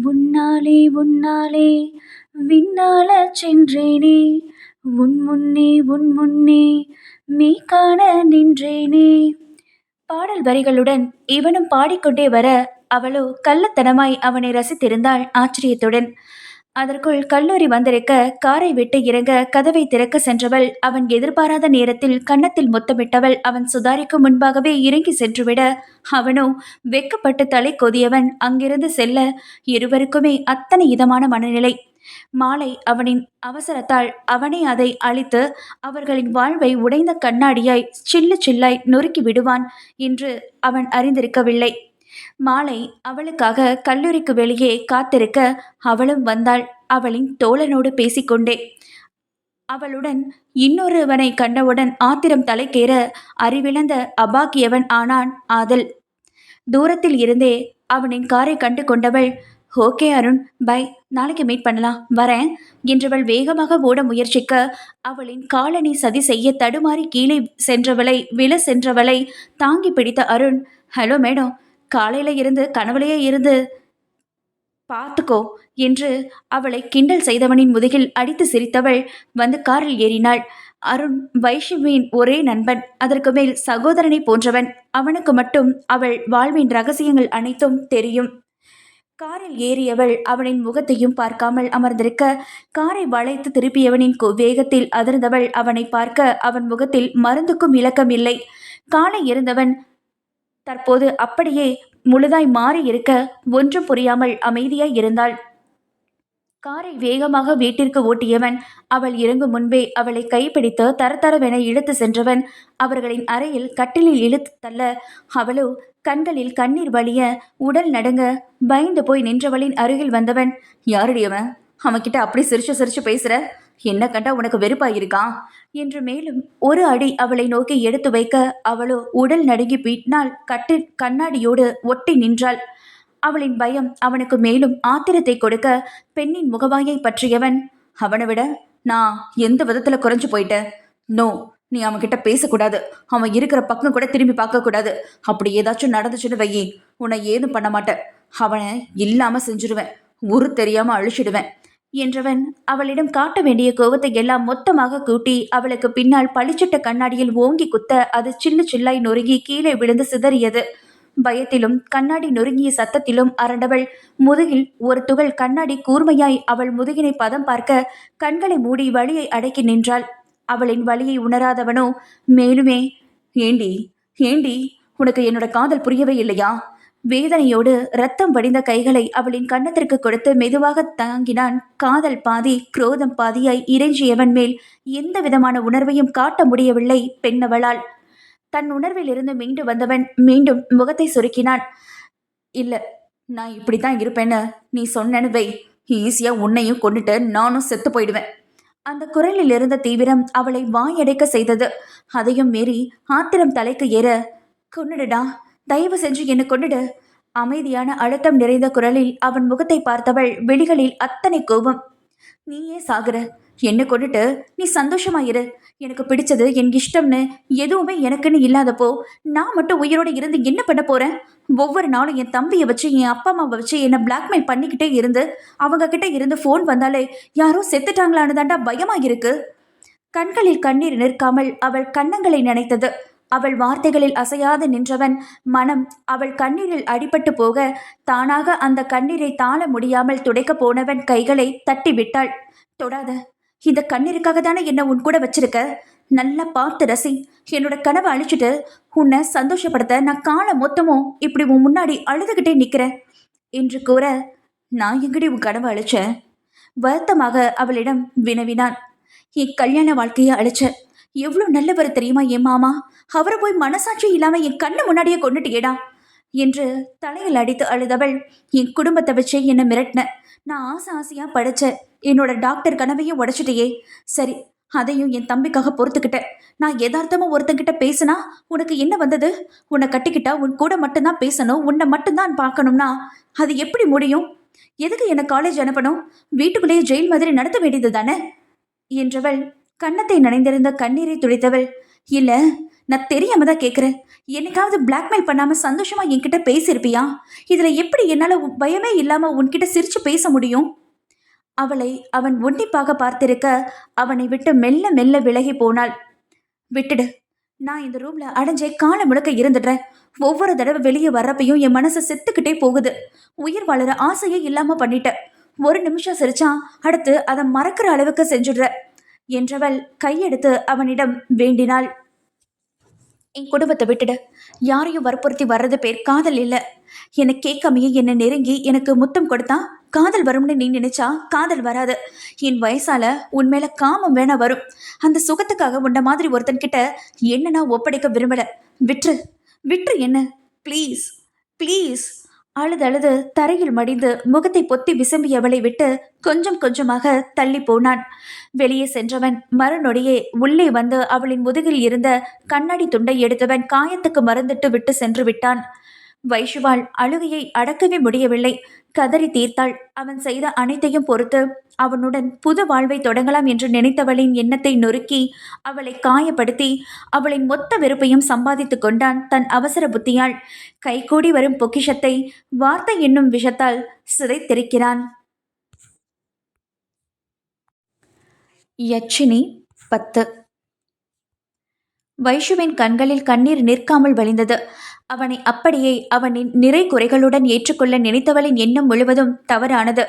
உன்னாலே உன்னாலே விண்ணால சென்றேனே, உன் முன்னே மெய் காண நின்றேனே. பாடல் வரிகளுடன் இவனும் பாடிக்கொண்டே வர அவளோ கள்ளத்தனமாய் அவனை ரசித்திருந்தாள் ஆச்சரியத்துடன். அதற்குள் கல்லூரி வந்திருக்க காரை விட்டு இறங்க கதவை திறக்க சென்றவள் அவன் எதிர்பாராத நேரத்தில் கன்னத்தில் முத்தமிட்டவள் அவன் சுதாரிக்கும் முன்பாகவே இறங்கி சென்றுவிட அவனோ வெக்கப்பட்டு தலை கொதியவன் அங்கிருந்து செல்ல இருவருக்குமே அத்தனை இதமான மனநிலை. மாலை அவனின் அவசரத்தால் அவனே அதை அழித்து அவர்களின் வாழ்வை உடைந்த கண்ணாடியாய் சில்லு சில்லாய் நொறுக்கி விடுவான் என்று அவன் அறிந்திருக்கவில்லை. மாலை அவளுக்காக கல்லூரிக்கு வெளியே காத்திருக்க அவளும் வந்தாள். அவளின் தோழனோடு பேசிக்கொண்டே. அவளுடன் இன்னொருவனை கண்டவுடன் ஆத்திரம் தலைக்கேற அறிவிழந்த அபாக்கியவன் ஆனான் ஆதல். தூரத்தில் இருந்தே அவனின் காரை கண்டு கொண்டவள், ஓகே அருண், பை, நாளைக்கு மீட் பண்ணலாம், வரேன் என்றவள் வேகமாக ஓட முயற்சிக்க அவளின் காலணி சதி செய்ய தடுமாறி கீழே விழ சென்றவளை தாங்கி பிடித்த அருண், ஹலோ மேடம், காலையில இருந்து கனவுலையே இருந்து பார்த்துக்கோ என்று அவளை கிண்டல் செய்தவனின் முதுகில் அடித்து சிரித்தவள் வந்து காரில் ஏறினாள். அருண் வைஷ்ணவியின் ஒரே நண்பன், அதற்கு மேல் சகோதரனை போன்றவன். அவனுக்கு மட்டும் அவள் வாழ்வின் ரகசியங்கள் அனைத்தும் தெரியும். காரில் ஏறியவள் அவனின் முகத்தையும் பார்க்காமல் அமர்ந்திருக்க காரை வளைத்து திருப்பியவனின் வேகத்தில் அதிர்ந்தவள் அவனை பார்க்க அவன் முகத்தில் மருந்துக்கும் இலக்கம் இல்லை. காலை இருந்தவன் தற்போது அப்படியே முழுதாய் மாறி இருக்க ஒன்றும் புரியாமல் அமைதியாய் இருந்தாள். காரை வேகமாக வீட்டிற்கு ஓட்டியவன் அவள் இறங்கும் முன்பே அவளை கைப்பிடித்து தரதரவென இழுத்து சென்றவன் அவர்களின் அறையில் கட்டிலில் இழுத்து தள்ள அவளோ கண்களில் கண்ணீர் வழிய உடல் நடுங்க பயந்து போய் நின்றவளின் அருகில் வந்தவன், யாருடையவன், அவன்கிட்ட அப்படி சிரிச்சு சிரிச்சு பேசுற, என்ன கண்டா உனக்கு வெறுப்பாயிருக்கான் என்று மேலும் ஒரு அடி அவளை நோக்கி எடுத்து வைக்க அவளோ உடல் நடுங்கி பின்னால் கண்ணாடியோடு ஒட்டி நின்றாள். அவளின் பயம் அவனுக்கு மேலும் ஆத்திரத்தை கொடுக்க பெண்ணின் முகவாயை பற்றியவன், அவனை விட நான் எந்த விதத்துல குறைஞ்சு போயிட்டேன்? நோ, நீ அவன்கிட்ட பேசக்கூடாது, அவன் இருக்கிற பக்கம் கூட திரும்பி பார்க்க கூடாது. அப்படி ஏதாச்சும் நடந்துச்சுன்னு வையி, உன்னை ஏதும் பண்ண மாட்டேன், அவனை இல்லாம செஞ்சிருவேன், ஊரு தெரியாம அழிச்சிடுவேன் என்றவன் அவளிடம் காட்ட வேண்டிய கோபத்தை எல்லாம் மொத்தமாக கூட்டி அவளுக்கு பின்னால் பளிச்சிட்ட கண்ணாடியில் ஓங்கி குத்த அது சில்லு சில்லாய் நொறுங்கி கீழே விழுந்து சிதறியது. பயத்திலும் கண்ணாடி நொறுங்கிய சத்தத்திலும் அரண்டவள் முதுகில் ஒரு துகள் கண்ணாடி கூர்மையாய் அவள் முதுகினை பதம் பார்க்க கண்களை மூடி வலியை அடக்கி நின்றாள். அவளின் வலியை உணராதவனோ மேலுமே, ஏண்டி ஏண்டி, உனக்கு என்னோட காதல் புரியவே இல்லையா? வேதனையோடு ரத்தம் வடிந்த கைகளை அவளின் கன்னத்திற்கு கொடுத்து மெதுவாக தாங்கினான். காதல் பாதி குரோதம் பாதியாய் இறைஞ்சியவன் மேல் எந்த விதமான உணர்வையும் காட்ட முடியவில்லை பெண்ணவளால். தன் உணர்வில் இருந்து மீண்டு வந்தவன் மீண்டும் முகத்தை சுருக்கினான். இல்ல, நான் இப்படித்தான் இருப்பேன்னு நீ சொன்னேன்னு வை, ஈஸியா உன்னையும் கொண்டுட்டு நானும் செத்து போயிடுவேன். அந்த குரலில் இருந்த தீவிரம் அவளை வாயடைக்க செய்தது. அதையும் மீறி ஆத்திரம் தலைக்கு ஏற, கொன்னுடுடா, தயவு செஞ்சு என்னை கொன்னுடு. அமைதியான அழுத்தம் நிறைந்த குரலில் அவன் முகத்தை பார்த்தவள் விழிகளில் அத்தனை கோபம். நீயே சாகுற, என்ன கொண்டுட்டு நீ சந்தோஷமாயிரு. எனக்கு பிடிச்சது என் இஷ்டம்னு எதுவுமே எனக்குன்னு இல்லாதப்போ நான் மட்டும் உயிரோடு இருந்து என்ன பண்ண போறேன்? ஒவ்வொரு நாளும் என் தம்பியை வச்சு என் அப்பா அம்மாவை வச்சு என்னை பிளாக்மெயில் பண்ணிக்கிட்டே இருந்து அவங்க கிட்ட இருந்து ஃபோன் வந்தாலே யாரோ செத்துட்டாங்களான்னு தாண்டா பயமா இருக்கு. கண்களில் கண்ணீர் நிற்காமல் அவள் கன்னங்களை நினைத்தது. அவள் வார்த்தைகளில் அசையாது நின்றவன் மனம் அவள் கண்ணீரில் அடிபட்டு போக தானாக அந்த கண்ணீரை தாழ முடியாமல் துடைக்க போனவன் கைகளை தட்டி விட்டாள். தொடாத, இந்த கண்ணீருக்காக தானே என்ன உன் கூட வச்சிருக்க, நல்லா பார்த்து ரசி. என்னோட கனவை அழிச்சிட்டு உன்னை சந்தோஷப்படுத்த நான் காலம் மொத்தமும் இப்படி உன் முன்னாடி அழுதுகிட்டே நிற்கிறேன் என்று கூற, நான் எங்கடி உன் கனவை அழிச்சேன்? வருத்தமாக அவளிடம் வினவினான். என் கல்யாண வாழ்க்கையை அழிச்ச, எவ்வளோ நல்லவர் தெரியுமா என் மாமா, அவரை போய் மனசாட்சி இல்லாம என் கண்ணு முன்னாடியே கொண்டுட்டியேடா என்று தலையில் அடித்து அழுதவள், என் குடும்பத்தை வச்சே என்னை மிரட்டின, நான் ஆசை ஆசையா படிச்ச என்னோட டாக்டர் கனவையும் உடைச்சிட்டியே. சரி, அதையும் என் தம்பிக்காக பொறுத்துக்கிட்டேன். நான் யதார்த்தமா ஒருத்தங்கிட்ட பேசினா உனக்கு என்ன வந்தது? உன்னை கட்டிக்கிட்டா உன் கூட மட்டும்தான் பேசணும், உன்னை மட்டும்தான் பார்க்கணும்னா அது எப்படி முடியும்? எதுக்கு என்ன காலேஜ் அனுப்பணும்? வீட்டுக்குள்ளேயே ஜெயில் மாதிரி நடத்த வேண்டியது தானே என்றவள் கன்னத்தை நனைந்திருந்த கண்ணீரை துடைத்தவள், இல்ல, நான் தெரியாம தான் கேட்கிறேன். என்னைக்காவது பிளாக்மெயில் பண்ணாம சந்தோஷமா என்கிட்ட பேசியிருப்பியா? இதுல எப்படி என்னால பயமே இல்லாம உன்கிட்ட சிரிச்சு பேச முடியும்? அவளை அவன் உன்னிப்பாக பார்த்திருக்க அவனை விட்டு மெல்ல மெல்ல விலகி போனாள். விட்டுடு, நான் இந்த ரூம்ல அடைஞ்சே காலம் முழுக்க இருந்துடுறேன். ஒவ்வொரு தடவை வெளியே வர்றப்பையும் என் மனசு செத்துக்கிட்டே போகுது. உயிர் வாழற ஆசையே இல்லாம பண்ணிட்டேன். ஒரு நிமிஷம் சிரிச்சா அடுத்து அதை மறக்கிற அளவுக்கு செஞ்சுடுற என்றவள் கையெடுத்து அவனிடம் வேண்டினாள். என் குடும்பத்தை விட்டுடு. யாரையும் வற்புறுத்தி வர்றது பேர் காதல் இல்லை. என்னை கேட்காமையே என்னை நெருங்கி எனக்கு முத்தம் கொடுத்தா காதல் வரும்னு நீ நினைச்சா காதல் வராது. என் வயசால உன் மேல காமம் வேணா வரும். அந்த சுகத்துக்காக உன்ன மாதிரி ஒருத்தன்கிட்ட என்ன நான் ஒப்படைக்க விரும்பல. விற்று விற்று என்ன, ப்ளீஸ் ப்ளீஸ். அழுது தரையில் மடிந்து முகத்தை பொத்தி விசம்பியவளை விட்டு கொஞ்சம் கொஞ்சமாக தள்ளி போனான். வெளியே சென்றவன் மறுநொடியே உள்ளே வந்து அவளின் முதுகில் இருந்த கண்ணாடி துண்டை எடுத்தவன் காயத்துக்கு மருந்திட்டு விட்டு சென்று விட்டான். வைஷுவால் அழுகையை அடக்கவே முடியவில்லை. கதறி தீர்த்தாள். அவன் செய்த அனைத்தையும் பொறுத்து அவனுடன் புது வாழ்வை தொடங்கலாம் என்று நினைத்தவளின் எண்ணத்தை நொறுக்கி அவளை காயப்படுத்தி அவளின் மொத்த வெறுப்பையும் சம்பாதித்து கொண்டான் தன் அவசர புத்தியால். கைகூடி வரும் பொக்கிஷத்தை வார்த்தை என்னும் விஷத்தால் சிதைத்திருக்கிறான். யட்சினி 10. வைஷுவின் கண்களில் கண்ணீர் நிற்காமல் வழிந்தது. அவனை அப்படியே அவனின் நிறை குறைகளுடன் ஏற்றுக்கொள்ள நினைத்தவளின் எண்ணம் முழுவதும் தவறானது.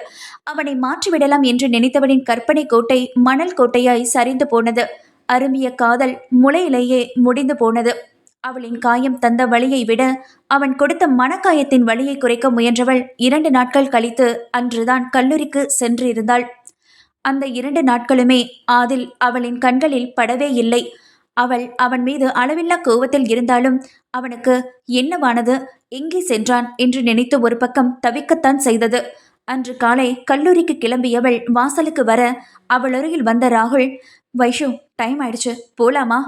அவனை மாற்றிவிடலாம் என்று நினைத்தவளின் கற்பனை கோட்டை மணல் கோட்டையாய் சரிந்து போனது. அரும்பிய காதல் முளையிலேயே முடிந்து போனது. அவளின் காயம் தந்த வலியை விட அவன் கொடுத்த மனக்காயத்தின் வலியை குறைக்க முயன்றவள் 2 நாட்கள் கழித்து அன்றுதான் கல்லூரிக்கு சென்றிருந்தாள். அந்த 2 நாட்களுமே ஆதில் அவளின் கண்களில் படவே இல்லை. அவள் அவன் மீது அளவில்லா கோவத்தில் இருந்தாலும் அவனுக்கு என்னவானது, எங்கே சென்றான் என்று நினைத்து ஒரு பக்கம் தவிக்கத்தான் செய்தது. அன்று காலை கல்லூரிக்கு கிளம்பியவள் வாசலுக்கு வர அவள் அருகில் வந்த ராகுல், வைஷு, டைம் ஆயிடுச்சு, போலாமா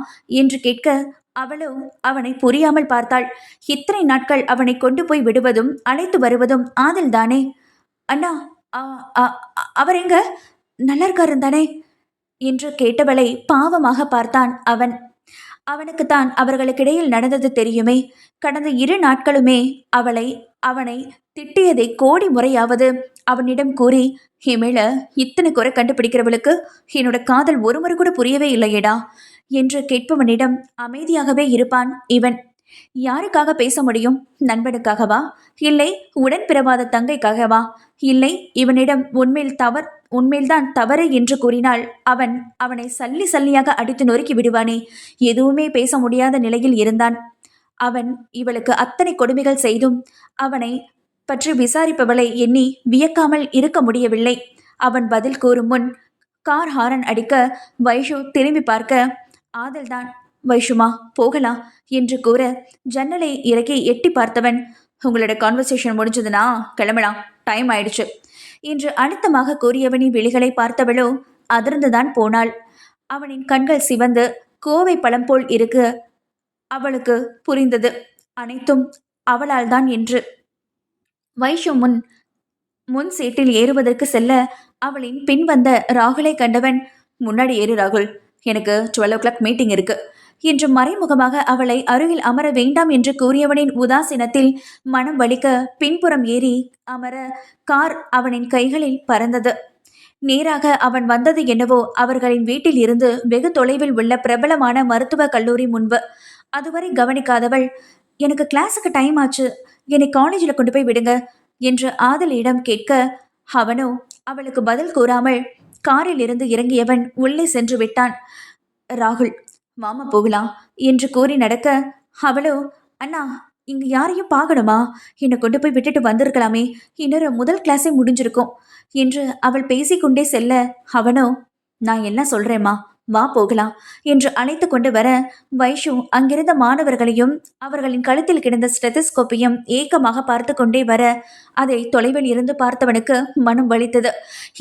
என்று கேட்க அவளோ அவனை புரியாமல் பார்த்தாள். இத்தனை நாட்கள் அவனை கொண்டு போய் விடுவதும் அழைத்து வருவதும் ஆதில் தானே. அண்ணா, அவர் எங்க, நல்லா இருக்காரு தானே என்று கேட்டவளை பாவமாக பார்த்தான் அவன். அவனுக்குத்தான் அவர்களுக்கிடையில் நடந்தது தெரியுமே. கடந்த 2 நாட்களுமே அவனை திட்டியதை கோடி முறையாவது அவனிடம் கூறி, இமேல இத்தனை குறை கண்டுபிடிக்கிறவளுக்கு என்னோட காதல் ஒரு முறை கூட புரியவே இல்லையேடா என்று கேட்பவனிடம் அமைதியாகவே இருப்பான் இவன். யாருக்காக பேச முடியும்? நண்பனுக்காகவா? இல்லை உடன் பிறவாத தங்கைக்காகவா? இல்லை இவனிடம் உண்மையில்தான் தவறு என்று கூறினால் அவனை சல்லி சல்லியாக அடித்து நொறுக்கி விடுவானே. எதுவுமே பேச முடியாத நிலையில் இருந்தான் அவன். இவளுக்கு அத்தனை கொடுமைகள் செய்தும் அவனை பற்றி விசாரிப்பவளை எண்ணி வியக்காமல் இருக்க முடியவில்லை. அவன் பதில் கூறும் முன் கார் ஹாரன் அடிக்க வைஷு திரும்பி பார்க்க ஆதல்தான் வைஷுமா போகலாம் என்று கூற ஜன்னலை இறக்கி எட்டி பார்த்தவன், உங்களோட கான்வர்சேஷன் முடிஞ்சதுன்னா கிளம்பலாம், டைம் ஆயிடுச்சு என்று அழுத்தமாக கூறியவனின் விழிகளை பார்த்தவளோ அதிர்ந்துதான் போனாள். அவனின் கண்கள் சிவந்து கோவை பழம் போல் இருக்க அவளுக்கு புரிந்தது அனைத்தும் அவளால் தான் என்று. வைஷு முன் சீட்டில் ஏறுவதற்கு செல்ல அவளின் பின் வந்த ராகுலை கண்டவன், முன்னாடி ஏறு ராகுல், எனக்கு 12 o'clock மீட்டிங் இருக்கு என்று மறைமுகமாக அவளை அருகில் அமர வேண்டாம் என்று கூறியவனின் உதாசீனத்தில் மனம் வலிக்க பின்புறம் ஏறி அமர கார் அவனின் கைகளில் பறந்தது. நேராக அவன் வந்தது என்னவோ அவர்களின் வீட்டில் இருந்து வெகு தொலைவில் உள்ள பிரபலமான மருத்துவக் கல்லூரி முன்பு. அதுவரை கவனிக்காதவள், எனக்கு கிளாஸுக்கு டைம் ஆச்சு, என்னை காலேஜில் கொண்டு போய் விடுங்க என்று ஆதலியிடம் கேட்க அவனோ அவளுக்கு பதில் கூறாமல் காரில் இருந்து இறங்கியவன் உள்ளே சென்று விட்டான். ராகுல், மாமா போகலாம் என்று கூறி நடக்க அவளோ, அண்ணா இங்கு யாரையும் பார்க்கணுமா, என்னை கொண்டு போய் விட்டுட்டு வந்திருக்கலாமே, இன்னொரு முதல் கிளாஸே முடிஞ்சிருக்கும் என்று அவள் பேசிக்கொண்டே செல்ல அவனோ, நான் என்ன சொல்றேம்மா, வா போகலாம் என்று அழைத்து கொண்டு வர வைஷு அங்கிருந்த மாணவர்களையும் அவர்களின் கழுத்தில் கிடந்த ஸ்டெதஸ்கோப்பையும் ஏக்கமாக பார்த்து கொண்டே வர அதை தொலைவில் இருந்து பார்த்தவனுக்கு மனம் வலித்தது.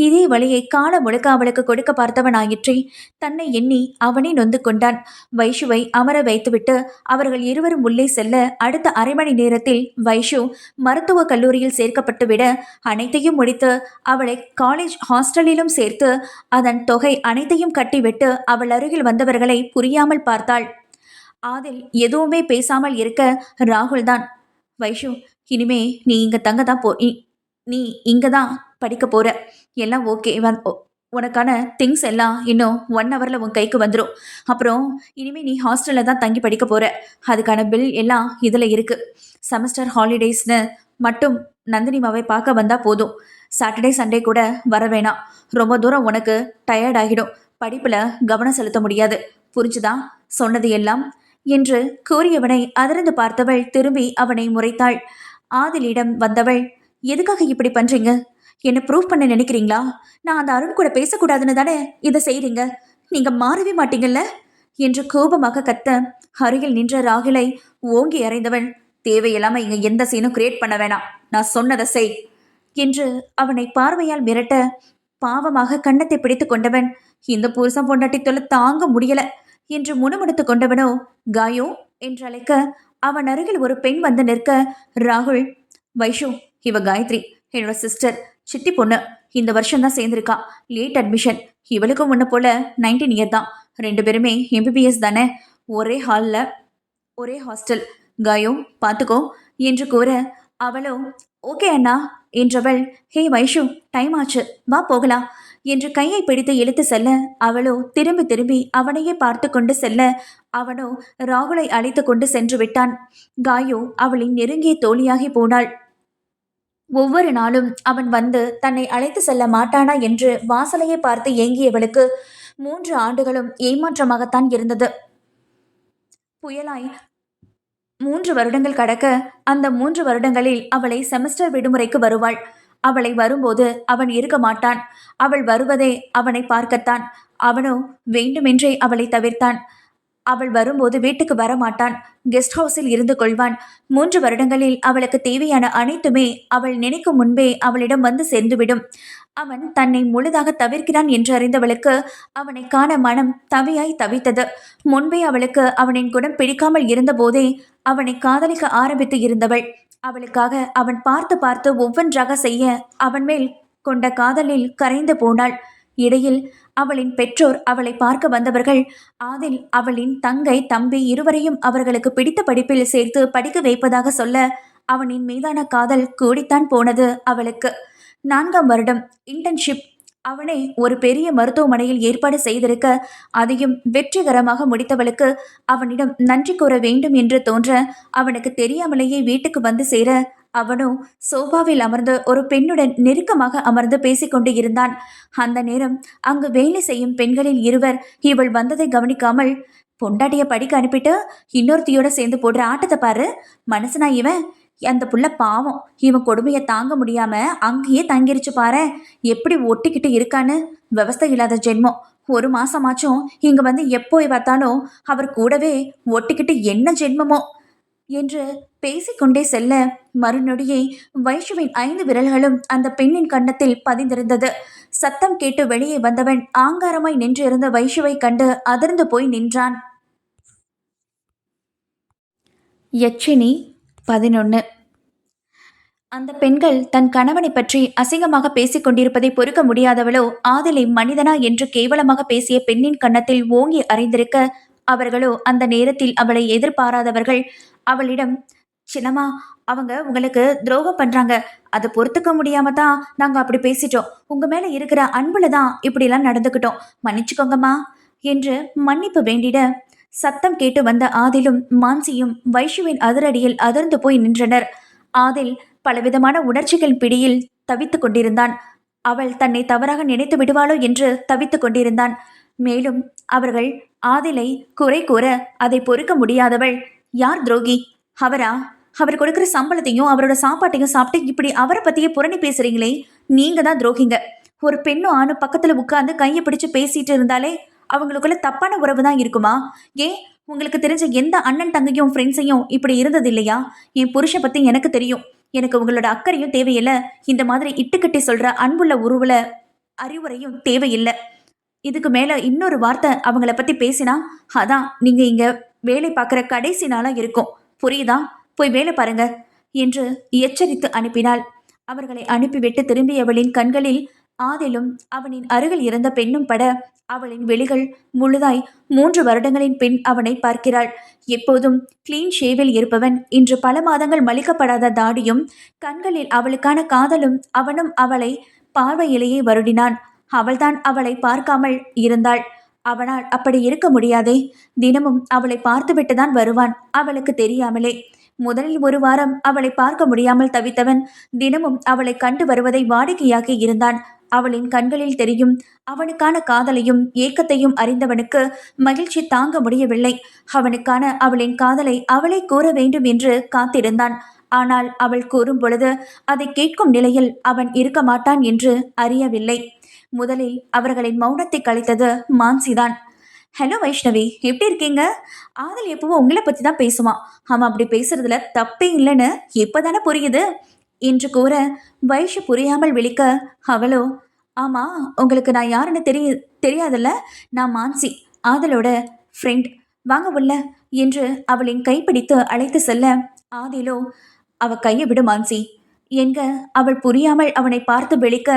இதே வழியை காலம் முழுக்க அவளுக்கு கொடுக்க பார்த்தவன் ஆயிற்றே. தன்னை எண்ணி அவனே நொந்து கொண்டான். வைஷுவை அமர வைத்துவிட்டு அவர்கள் இருவரும் உள்ளே செல்ல அடுத்த அரை மணி நேரத்தில் வைஷு மருத்துவக் கல்லூரியில் சேர்க்கப்பட்டு விட அனைத்தையும் முடித்து அவளை காலேஜ் ஹாஸ்டலிலும் சேர்த்து அதன் தொகை அனைத்தையும் கட்டிவிட்டு அவள் அருகில் வந்தவர்களை புரியாமல் பார்த்தாள். ஆதில் எதுவுமே பேசாமல் இருக்க ராகுல் தான், வைஷு இனிமே நீ இங்க தங்க தான் நீ இங்க தான் படிக்க போற, எல்லாம் ஓகே, உனக்கான திங்ஸ் எல்லாம் இன்னும் 1 ஹவர்ல உன் கைக்கு வந்துடும். அப்புறம் இனிமே நீ ஹாஸ்டல்ல தான் தங்கி படிக்க போற, அதுக்கான பில் எல்லாம் இதுல இருக்கு. செமஸ்டர் ஹாலிடேஸ்னு மட்டும் நந்தினிமாவை பார்க்க வந்தா போதும். சாட்டர்டே சண்டே கூட வர வேணாம். ரொம்ப தூரம் உனக்கு டயர்ட் ஆகிடும், படிப்புல கவனம் செலுத்த முடியாது, புரிஞ்சுதா சொன்னது எல்லாம் என்று கூறியவனை அதிர்ந்து பார்த்தவள் திரும்பி அவனை முறைத்தாள். ஆதிலிடம் வந்தவள், எதுக்காக இப்படி பண்றீங்க? என்ன ப்ரூவ் பண்ண நினைக்கிறீங்களா? நான் அந்த அருண் கூட பேசக்கூடாதுன்னு தானே இதை செய்றீங்க, நீங்க மாறவே மாட்டீங்கல்ல என்று கோபமாக கத்த அருகில் நின்ற ராகுலை ஓங்கி அறைந்தவன், தேவையில்லாம இங்க எந்த சீனும் கிரியேட் பண்ண வேணாம், நான் சொன்னதை செய் என்று அவனை பார்வையால் மிரட்ட பாவமாக கன்னத்தை பிடித்து கொண்டவன், இந்த புருஷன் பொண்டாட்டி தொல்லை தாங்க முடியல என்று முணுமுணுத்து கொண்டவனோ காயோ என்று அழைக்க அவன் அருகில் ஒரு பெண் வந்து நிற்க ராகுல், வைஷு இவ காயத்ரி, என்னோட சிஸ்டர், சித்தி பொண்ணு, இந்த வருஷம் தான் சேர்ந்திருக்கா, லேட் அட்மிஷன். இவளுக்கும் ஒன்று போல 19 இயர் தான், 2 பேருமே MBBS தானே, ஒரே ஹாலில் ஒரே ஹாஸ்டல், காயோ பார்த்துக்கோ என்று கூற அவளோ ஓகே அண்ணா என்றவள், ஹே வைஷு டைம் ஆச்சு வா போகலாம் என்று கையை பிடித்து இழுத்து செல்ல அவளோ திரும்பி திரும்பி அவனையே பார்த்து கொண்டு செல்ல அவனோ ராகுலை அழைத்து கொண்டு சென்று விட்டான். காயோ அவளின் நெருங்கிய தோழியாகி போனாள். ஒவ்வொரு நாளும் அவன் வந்து தன்னை அழைத்து செல்ல மாட்டானா என்று வாசலையை பார்த்து ஏங்கியவளுக்கு 3 ஆண்டுகளும் ஏமாற்றமாகத்தான் இருந்தது. புயலாய் 3 வருடங்கள் கடக்க அந்த 3 வருடங்களில் அவளை செமஸ்டர் விடுமுறைக்கு வருவாள். அவளை வரும்போது அவன் இருக்க மாட்டான். அவள் வருவதே அவனை பார்க்கத்தான். அவனோ வேண்டுமென்றே அவளை தவிர்த்தான். அவள் வரும்போது வீட்டுக்கு வரமாட்டான், கெஸ்ட் ஹவுஸில் இருந்து கொள்வான். 3 வருடங்களில் அவளுக்கு தேவையான அனைத்துமே அவள் நினைக்கும் முன்பே அவளிடம் வந்து சேர்ந்துவிடும். அவன் தன்னை முழுதாக தவிர்க்கிறான் என்று அறிந்தவளுக்கு அவனை காண மனம் தவியாய் தவித்தது. முன்பே அவளுக்கு அவனின் குணம் பிடிக்காமல் இருந்தபோதே அவனை காதலிக்க ஆரம்பித்து இருந்தவள். அவளுக்காக அவன் பார்த்து பார்த்து ஒவ்வொன்றாக செய்ய அவன் மேல் கொண்ட காதலில் கரைந்து போனாள். இடையில் அவளின் பெற்றோர் அவளை பார்க்க வந்தவர்கள் ஆதில் அவளின் தங்கை தம்பி இருவரையும் அவர்களுக்கு பிடித்த படிப்பில் சேர்த்து படிக்க வைப்பதாக சொல்ல அவனின் மீதான காதல் கூடித்தான் போனது அவளுக்கு. 4ஆம் வருடம் இன்டர்ன்ஷிப் அவனை ஒரு பெரிய மருத்துவமனையில் ஏற்பாடு செய்திருக்க அதையும் வெற்றிகரமாக முடித்தவளுக்கு அவனிடம் நன்றி கூற வேண்டும் என்று தோன்ற அவனுக்கு தெரியாமலேயே வீட்டுக்கு வந்து சேர அவனோ சோபாவில் அமர்ந்து ஒரு பெண்ணுடன் நெருக்கமாக அமர்ந்து பேசிக்கொண்டு இருந்தான். அந்த நேரம் அங்கு வேலை செய்யும் பெண்களில் இருவர் இவள் வந்ததை கவனிக்காமல், பொண்டாட்டிய படிக்க அனுப்பிட்டு இன்னொருத்தியோட சேர்ந்து போடுற ஆட்டத்தை பாரு, மனசுனா இவன், அந்த புள்ள பாவம், இவன் கொடுமையை தாங்க முடியாம அங்கேயே தங்கிருச்சு பாரு, எப்படி ஒட்டிக்கிட்டு இருக்கான்னு, விவஸ்தை இல்லாத ஜென்மம், 1 மாசமாச்சும் இங்க வந்து எப்போ பார்த்தாலும் அவர் கூடவே ஒட்டிக்கிட்டு என்ன ஜென்மமோ என்று பேசிக்கொண்டே செல்ல மறுநொடியே வைஷுவின் 5 விரல்களும் அந்த பெண்ணின் கன்னத்தில் பதிந்திருந்தது. சத்தம் கேட்டு வெளியே வந்தவன் ஆங்காரமாய் நின்று இருந்த வைஷுவை கண்டு அதிர்ந்து போய் நின்றான். யட்சினி 11. அந்த பெண்கள் தன் கணவனை பற்றி அசிங்கமாக பேசிக் கொண்டிருப்பதை பொறுக்க முடியாதவளோ ஆதிலை மனிதனா என்று கேவலமாக பேசிய பெண்ணின் கன்னத்தில் ஓங்கி அறைந்திருக்க அவர்களோ அந்த நேரத்தில் அவளை எதிர்பாராதவர்கள் அவளிடம், சின்னம்மா அவங்க உங்களுக்கு துரோகம் பண்றாங்க, அதை பொறுத்துக்க முடியாம தான் நாங்க அப்படி பேசிட்டோம், உங்க மேல இருக்கிற அன்புல தான் இப்படிலாம் நடந்துக்கிட்டோம், மன்னிச்சுக்கோங்கம்மா என்று மன்னிப்பு வேண்டிட சத்தம் கேட்டு வந்த ஆதிலும் மான்சியும் வைஷுவின் அதிரடியில் அதிர்ந்து போய் நின்றனர். ஆதில் பலவிதமான உணர்ச்சிகள் பிடியில் தவித்து கொண்டிருந்தான். அவள் தன்னை தவறாக நினைத்து விடுவாளோ என்று தவித்து கொண்டிருந்தான். மேலும் அவர்கள் ஆதிலை குறை கூற அதை பொறுக்க முடியாதவள், யார் துரோகி? அவரா? அவர் கொடுக்குற சம்பளத்தையும் அவரோட சாப்பாட்டையும் சாப்பிட்டு இப்படி அவரை பத்தியே புரணி பேசுறீங்களே, நீங்க தான் துரோகிங்க. ஒரு பெண்ணும் ஆணும் பக்கத்துல உட்கார்ந்து கையை பிடிச்சு பேசிட்டு இருந்தாலே அவங்களுக்குள்ள தப்பான உறவு தான் இருக்குமா? ஏன் உங்களுக்கு தெரிஞ்ச எந்த அண்ணன் தங்கையும் ஃப்ரெண்ட்ஸையும் இப்படி இருந்தது இல்லையா? என் புருஷன் பத்தி எனக்கு தெரியும். எனக்கு உங்களோட அக்கறையும் தேவையில்ல. இந்த மாதிரி இட்டுக்கட்டி சொல்ற அன்புள்ள உருவுல அறிவுரையும் தேவையில்லை. இதுக்கு மேல இன்னொரு வார்த்தை அவங்கள பத்தி பேசினா, அதான் நீங்க இங்க வேலை பார்க்குற கடைசி நாளா இருக்கும். புரியுதா? போய் வேலை பாருங்க என்று எச்சரித்து அனுப்பினாள். அவர்களை அனுப்பிவிட்டு திரும்பியவளின் கண்களில் ஆதிலும் அவனின் அருகில் இருந்த பெண்ணும் பட, அவளின் விழிகள் முழுதாய் 3 வருடங்களின் பின் அவனை பார்க்கிறாள். எப்போதும் கிளீன் ஷேவில் இருப்பவன் இன்று பல மாதங்கள் மலிக்கப்படாத தாடியும் கண்களில் அவளுக்கான காதலும் அவனும் அவளை பார்வையிலேயே வருடினான். அவள்தான் அவளை பார்க்காமல் இருந்தாள். அவனால் அப்படி இருக்க முடியாதே. தினமும் அவளை பார்த்துவிட்டுதான் வருவான், அவளுக்கு தெரியாமலே. முதலில் 1 வாரம் அவளை பார்க்க முடியாமல் தவித்தவன் தினமும் அவளை கண்டு வருவதை வாடிக்கையாக்கி இருந்தான். அவளின் கண்களில் தெரியும் அவனுக்கான காதலையும் ஏக்கத்தையும் அறிந்தவனுக்கு மகிழ்ச்சி தாங்க முடியவில்லை. அவனுக்கான அவளின் காதலை அவளை கூற வேண்டும் என்று காத்திருந்தான். ஆனால் அவள் கூறும் பொழுது அதை கேட்கும் நிலையில் அவன் இருக்க மாட்டான் என்று அறியவில்லை. முதலில் அவர்களின் மௌனத்தை கலைத்தது மான்சிதான். ஹலோ வைஷ்ணவி, எப்படி இருக்கீங்க? ஆதல் எப்பவும் உங்களை பற்றி தான் பேசுவான். அவன் அப்படி பேசுறதுல தப்பே இல்லைன்னு இப்போதானே புரியுது என்று கூற, வைஷு புரியாமல் விழிக்க, அவளோ, ஆமா, உங்களுக்கு நான் யாருன்னு தெரியாதுல்ல, நான் மான்சி, ஆதலோட ஃப்ரெண்ட், வாங்க உள்ள என்று அவளின் கைப்பிடித்து அழைத்து செல்ல, ஆதிலோ, அவ கையை விடு மான்சி என்க அவள் புரியாமல் அவனை பார்த்து விழிக்க,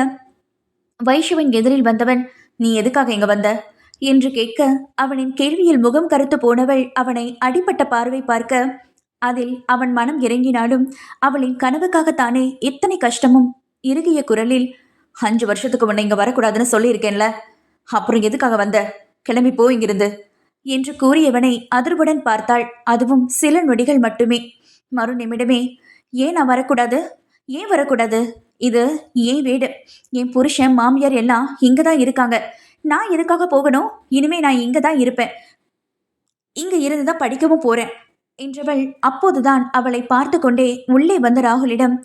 வைஷுவின் எதிரில் வந்தவன், நீ எதுக்காக இங்க வந்த என்று கேட்க, அவனின் கேள்வியில் முகம் கருத்து போனவள் அவனை அடிப்பட்ட பார்வை பார்க்க, அதில் அவன் மனம் இறங்கினாலும் அவளின் கனவுக்காகத்தானே இத்தனை கஷ்டமும். இறுகிய குரலில், 5 வருஷத்துக்கு முன்ன இங்க வரக்கூடாதுன்னு சொல்லியிருக்கேன்ல, அப்புறம் எதுக்காக வந்த? கிளம்பி போ இங்கிருந்து என்று கூறியவனை அதிர்வுடன் பார்த்தாள். அதுவும் சில நொடிகள் மட்டுமே. மறு நிமிடமே, ஏன் நான் வரக்கூடாது? ஏன் வரக்கூடாது? இது ஏன் வீடு. என் புருஷன் மாமியார் எல்லாம் இங்கதான் இருக்காங்க. நான் எதுக்காக போகணும்? இனிமே நான் இங்க தான் இருப்பேன். இங்க இருந்துதான் படிக்கவும் போறேன் என்றவள் அப்போதுதான் அவளை பார்த்து கொண்டே உள்ளே வந்த ராகுலிடம்,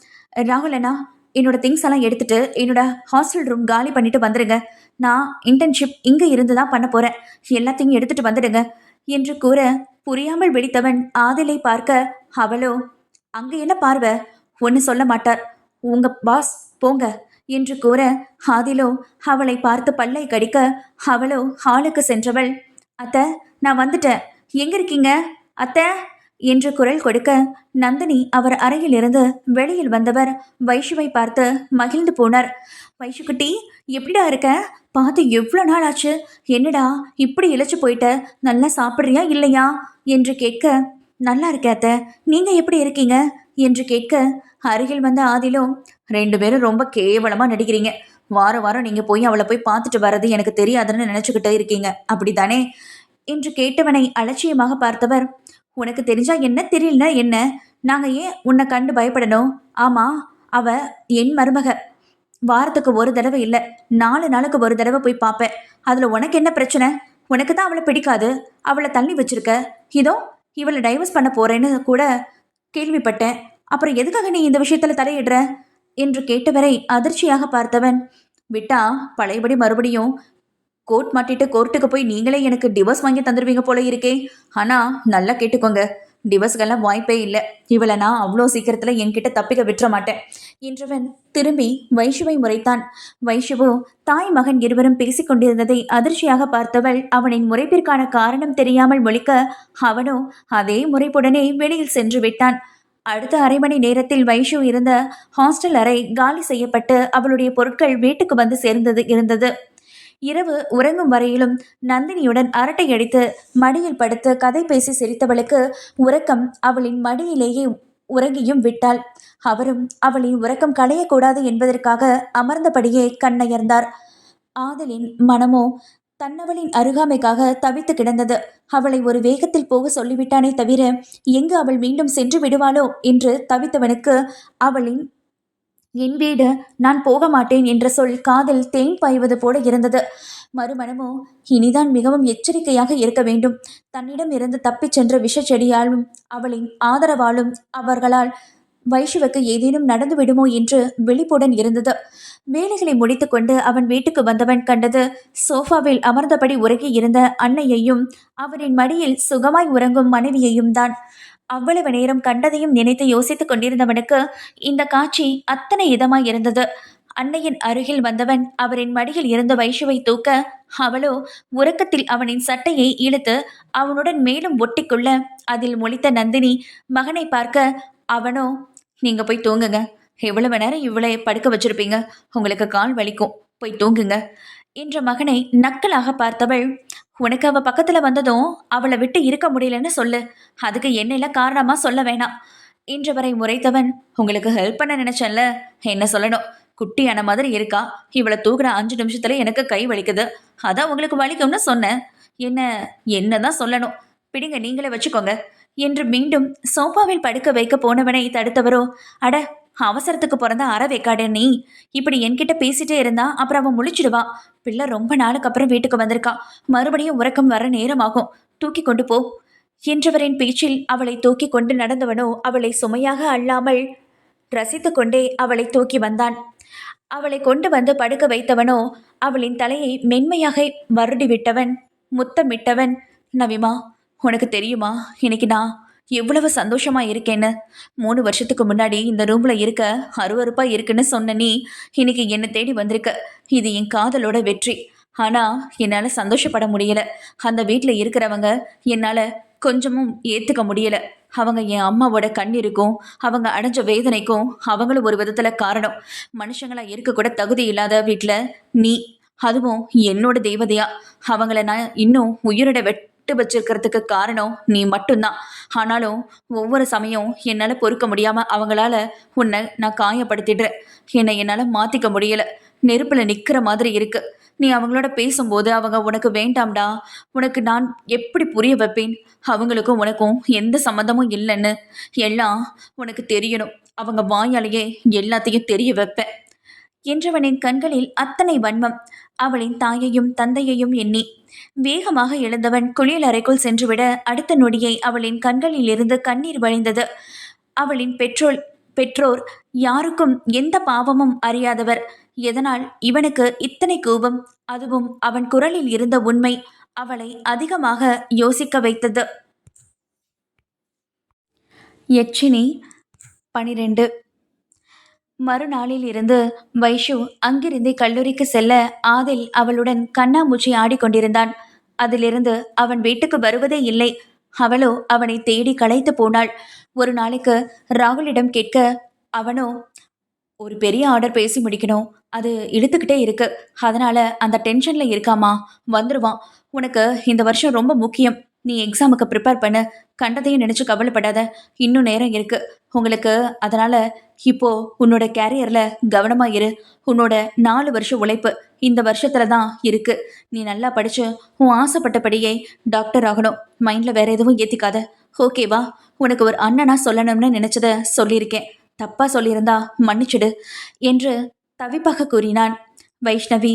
ராகுல் அண்ணா, என்னோட திங்ஸ் எல்லாம் எடுத்துட்டு என்னோட ஹாஸ்டல் ரூம் காலி பண்ணிட்டு வந்துடுங்க. நான் இன்டர்ன்ஷிப் இங்க இருந்துதான் பண்ண போறேன். எல்லாத்தையும் எடுத்துட்டு வந்துடுங்க என்று கூற, புரியாமல் வெடித்தவன் ஆதிலை பார்க்க, அவளோ, அங்க என்ன பார்வை? ஒன்னு சொல்ல மாட்டார் உங்க பாஸ், போங்க என்று கூற, ஆதிலோ அவளை பார்த்து பல்லை கடிக்க, அவளோ ஹாலுக்கு சென்றவள், அத்தை, நான் வந்துட்டேன், எங்க இருக்கீங்க அத்தை என்று குரல் கொடுக்க, நந்தினி அவர் அறையில் இருந்து வெளியில் வந்தவர் வைஷுவை பார்த்து மகிழ்ந்து போனார். வைஷுக்குட்டி, எப்படிடா இருக்க? பார்த்து எவ்வளோ நாள் ஆச்சு. என்னடா இப்படி இழைச்சு போயிட்ட? நல்லா சாப்பிட்றியா இல்லையா என்று கேட்க, நல்லா இருக்க அத்தை, நீங்க எப்படி இருக்கீங்க என்று கேட்க, அருகில் வந்த ஆதிலும், 2 பேரும் ரொம்ப கேவலமா நடிக்கிறீங்க. வாரம் வாரம் நீங்க போய் அவளை போய் பார்த்துட்டு வர்றது எனக்கு தெரியாதுன்னு நினைச்சுக்கிட்டே இருக்கீங்க, அப்படித்தானே என்று கேட்டவனை அலட்சியமாக பார்த்தவர், உனக்கு தெரிஞ்சா என்ன, தெரியலனா என்ன? நாங்க ஏன் உன்னை கண்டு பயப்படணும்? ஆமா, அவ என் மருமக. வாரத்துக்கு 1 தடவை இல்லை, 4 நாளுக்கு 1 தடவை போய் பார்ப்பேன். அதுல உனக்கு என்ன பிரச்சனை? உனக்கு தான் அவளை பிடிக்காது, அவளை தள்ளி வச்சிருக்க. இதோ இவளை டைவர்ஸ் பண்ண போறேன்னு கூட கேள்விப்பட்டேன். அப்புறம் எதுக்காக நீ இந்த விஷயத்துல தலையிடுற என்று கேட்டவரை அதிர்ச்சியாக பார்த்தவன், விட்டா பழையபடி மறுபடியும் கோர்ட் மாட்டிட்டு கோர்ட்டுக்கு போய் நீங்களே எனக்கு டிவோர்ஸ் வாங்கி தந்துடுவீங்க போல இருக்கே. ஆனா நல்லா கேட்டுக்கோங்க, டிவோர்ஸ்கெல்லாம் வாய்ப்பே இல்லை. இவளை நான் அவ்வளோ சீக்கிரத்துல என்கிட்ட தப்பிக்க விட்டுற மாட்டேன் என்றவன் திரும்பி வைஷுவை முறைத்தான். வைஷுவோ தாய் மகன் இருவரும் பேசிக்கொண்டிருந்ததை அதிர்ச்சியாக பார்த்தவள் அவனின் முறைப்பிற்கான காரணம் தெரியாமல் முழிக்க, அவனோ அதே முறைப்புடனே வெளியில் சென்று விட்டான். அடுத்த 1/2 மணி நேரத்தில் வைஷு இருந்த ஹாஸ்டல் அறை காலி செய்யப்பட்டு அவளுடைய பொருட்கள் வீட்டுக்கு வந்து சேர்ந்தது இருந்தது. இரவு உறங்கும் வரையிலும் நந்தினியுடன் அரட்டை அடித்து மடியில் படுத்து கதை பேசி சிரித்தவளுக்கு உறக்கம் அவளின் மடியிலேயே உறங்கியும் விட்டாள். அவரும் அவளின் உறக்கம் களையக்கூடாது என்பதற்காக அமர்ந்தபடியே கண்ணயர்ந்தார். ஆதலின் மனமோ தன்னவளின் அருகாமைக்காக தவித்து கிடந்தது. அவளை ஒரு வேகத்தில் போக சொல்லிவிட்டானே தவிர எங்கு அவள் மீண்டும் சென்று விடுவாளோ என்று தவித்தவனுக்கு அவளின் என் வீடு, நான் போக மாட்டேன் என்ற சொல் காதில் தேன் பாய்வது போல இருந்தது. மறுமணமோ இனிதான் மிகவும் எச்சரிக்கையாக இருக்க வேண்டும். தன்னிடம் இருந்து தப்பிச் சென்ற விஷ செடியாலும் அவளின் ஆதரவாலும் அவர்களால் வைஷுவுக்கு ஏதேனும் நடந்து விடுமோ என்று விழிப்புடன் இருந்தது. வேலைகளை முடித்துக்கொண்டு அவன் வீட்டுக்கு வந்தவன் கண்டது சோஃபாவில் அமர்ந்தபடி உறங்கி இருந்த அன்னையையும் அவரின் மடியில் சுகமாய் உறங்கும் மனைவியையும் தான். அவ்வளவு நேரம் கண்டதையும் நினைத்து யோசித்துக் கொண்டிருந்தவனுக்கு இந்த காட்சி அத்தனை இதமாய் இருந்தது. அன்னையின் அருகில் வந்தவன் அவரின் மடியில் இருந்த வைஷுவை தூக்க, அவளோ உறக்கத்தில் அவனின் சட்டையை இழுத்து அவனுடன் மேலும் ஒட்டிக்கொள்ள, அதில் முழித்த நந்தினி மகனை பார்க்க, அவனோ நீங்க போய் தூங்குங்க, எவ்வளவு நேரம் இவளை படுக்க வச்சிருப்பீங்க, உங்களுக்கு கால் வலிக்கும், போய் தூங்குங்க என்ற மகனை நக்கலாக பார்த்தவள், உனக்கு அவ பக்கத்துல வந்ததும் அவளை விட்டு இருக்க முடியலன்னு சொல்லு, அதுக்கு என்னெல்லாம் காரணமா சொல்ல வேணாம் என்றவரை முறைத்தவன், உங்களுக்கு ஹெல்ப் பண்ண நினைச்சேன்ல, என்ன சொல்லணும், குட்டியான மாதிரி இருக்கா, இவளை தூக்குற 5 நிமிஷத்துல எனக்கு கை வலிக்குது, அதான் உங்களுக்கு வலிக்கும்னு சொன்னேன், என்ன என்னதான் சொல்லணும், பிடிங்க நீங்களே வச்சுக்கோங்க என்று மீண்டும் சோஃபாவில் படுக்க வைக்க போனவனை தடுத்தவரோ, அட அவசரத்துக்கு பிறந்த அறவேக்காடு நீ, இப்படி என்கிட்ட பேசிட்டே இருந்தா அப்புறம் அவன் முழிச்சிடுவா, பிள்ளை ரொம்ப நாளுக்கு அப்புறம் வீட்டுக்கு வந்திருக்கா, மறுபடியும் உறக்கம் வர நேரமாகும், தூக்கி கொண்டு போ என்றவரின் பேச்சில் அவளை தூக்கி கொண்டு நடந்தவனோ அவளை சுமையாக அல்லாமல் ரசித்து கொண்டே அவளை தூக்கி வந்தான். அவளை கொண்டு வந்து படுக்க வைத்தவனோ அவளின் தலையை மென்மையாக வருடிவிட்டவன், முத்தமிட்டவன், நவிமா உனக்கு தெரியுமா இன்னைக்கு நான் எவ்வளவு சந்தோஷமா இருக்கேன்னு, 3 வருஷத்துக்கு முன்னாடி இந்த ரூம்ல இருக்க அருவருப்பா இருக்குன்னு சொன்ன நீ இன்னைக்கு என்னை தேடி வந்திருக்க, இது என் காதலோட வெற்றி. ஆனா என்னால சந்தோஷப்பட முடியல, அந்த வீட்டுல இருக்கிறவங்க என்னால கொஞ்சமும் ஏத்துக்க முடியல, அவங்க என் அம்மாவோட கண்ணீருக்கும் அவங்க அடைஞ்ச வேதனைக்கும் அவங்களும் ஒரு விதத்துல காரணம். மனுஷங்களா இருக்க கூட தகுதி இல்லாத வீட்டுல நீ, அதுவும் என்னோட தேவதையா, அவங்கள நான் இன்னும் உயிரோட விட்டு வச்சிருக்கிறதுக்கு காரணம் நீ மட்டும்தான். ஆனாலும் ஒவ்வொரு சமயம் என்னால பொறுக்க முடியாம அவங்களால உன்னை நான் காயப்படுத்திடுறேன், என்னை என்னால மாத்திக்க முடியல, நெருப்புல நிக்கிற மாதிரி இருக்கு. நீ அவங்களோட பேசும்போது அவங்க உனக்கு வேண்டாம்டா, உனக்கு நான் எப்படி புரிய வைப்பேன், அவங்களுக்கும் உனக்கும் எந்த சம்மந்தமும் இல்லைன்னு எல்லாம் உனக்கு தெரியணும், அவங்க வாயாலேயே எல்லாத்தையும் தெரிய வைப்பேன் என்றவனின் கண்களில் அத்தனை வன்மம். அவளின் தாயையும் தந்தையையும் எண்ணி வேகமாக எழுந்தவன் குளியல் அறைக்குள் சென்றுவிட அடுத்த நொடியை அவளின் கண்களில் இருந்து கண்ணீர் வழிந்தது. அவளின் பெற்றோர் யாருக்கும் எந்த பாவமும் அறியாதவர், எதனால் இவனுக்கு இத்தனை கோபம், அதுவும் அவன் குரலில் இருந்த உண்மை அவளை அதிகமாக யோசிக்க வைத்தது. யட்சினி 12. மறுநாளில் இருந்து வைஷு அங்கிருந்தே கல்லூரிக்கு செல்ல ஆதில் அவளுடன் கண்ணாமூச்சி ஆடிக்கொண்டிருந்தான். அதிலிருந்து அவன் வீட்டுக்கு வருவதே இல்லை. அவளோ அவனை தேடி களைத்து போனாள். ஒரு நாளைக்கு ராகுலிடம் கேட்க, அவனோ ஒரு பெரிய ஆர்டர் பேசி முடிக்கணும், அது இழுத்துக்கிட்டே இருக்கு, அதனால அந்த டென்ஷன்ல இருக்காமா, வந்துருவான், உனக்கு இந்த வருஷம் ரொம்ப முக்கியம், நீ எக்ஸாமுக்கு ப்ரிப்பேர் பண்ண, கண்டதையும் நினைச்சு கவலைப்படாத, இன்னும் நேரம் இருக்கு உங்களுக்கு, அதனால இப்போ உன்னோட கேரியர்ல கவனமா இரு, உன்னோட 4 வருஷம் உழைப்பு இந்த வருஷத்துல தான் இருக்கு, நீ நல்லா படிச்சு உன் ஆசைப்பட்டபடியே டாக்டர் ஆகணும், மைண்ட்ல வேற எதுவும் ஏத்திக்காத, ஓகேவா, உனக்கு ஒரு அண்ணனா சொல்லணும்னு நினைச்சத சொல்லியிருக்கேன், தப்பா சொல்லியிருந்தா மன்னிச்சிடு என்று தவிப்பாக கூறினான். வைஷ்ணவி,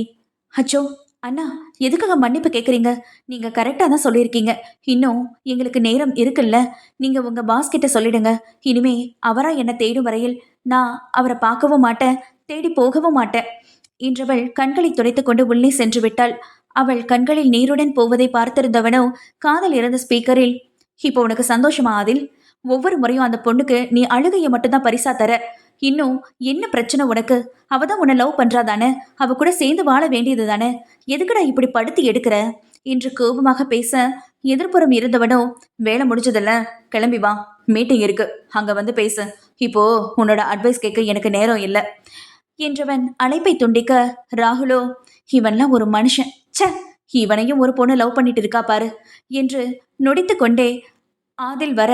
அச்சோ அண்ணா, எதுக்காக மன்னிப்பு கேட்குறீங்க, நீங்க கரெக்டாக தான் சொல்லியிருக்கீங்க, இன்னும் எங்களுக்கு நேரம் இருக்குல்ல, நீங்க உங்க பாஸ் கிட்ட சொல்லிடுங்க, இனிமே அவரா என்னை தேடும் வரையில் நான் அவரை பார்க்கவும் மாட்டேன், தேடி போகவும் மாட்டேன் என்றவள் கண்களை துடைத்து கொண்டு உள்ளே சென்று விட்டாள். அவள் கண்களில் நீருடன் போவதை பார்த்திருந்தவனோ காதல் இருந்த ஸ்பீக்கரில், இப்போ உனக்கு சந்தோஷமா ஆதில், ஒவ்வொரு முறையும் அந்த பொண்ணுக்கு நீ அழுகையை மட்டும்தான் பரிசா தர, இன்னும் என்ன பிரச்சனை உனக்கு, அவ தான் உன்னை லவ் பண்றா தானே, அவ கூட சேர்ந்து வாழ வேண்டியது தானே, எதுக்குடா இப்படி படுத்தி எடுக்கிற என்று கோபமாக பேச, எதிர்ப்புறம் இருந்தவனோ, வேலை முடிஞ்சதில்ல, கிளம்பி வா, மீட்டிங் இருக்கு, அங்க வந்து பேசு, இப்போ உன்னோட அட்வைஸ் கேட்க எனக்கு நேரம் இல்லை என்றவன் அழைப்பை துண்டிக்க, ராகுலோ, இவன்லாம் ஒரு மனுஷன், ச, இவனையும் ஒரு பொண்ணு லவ் பண்ணிட்டு இருக்கா பாரு என்று நொடித்து கொண்டே ஆதில் வர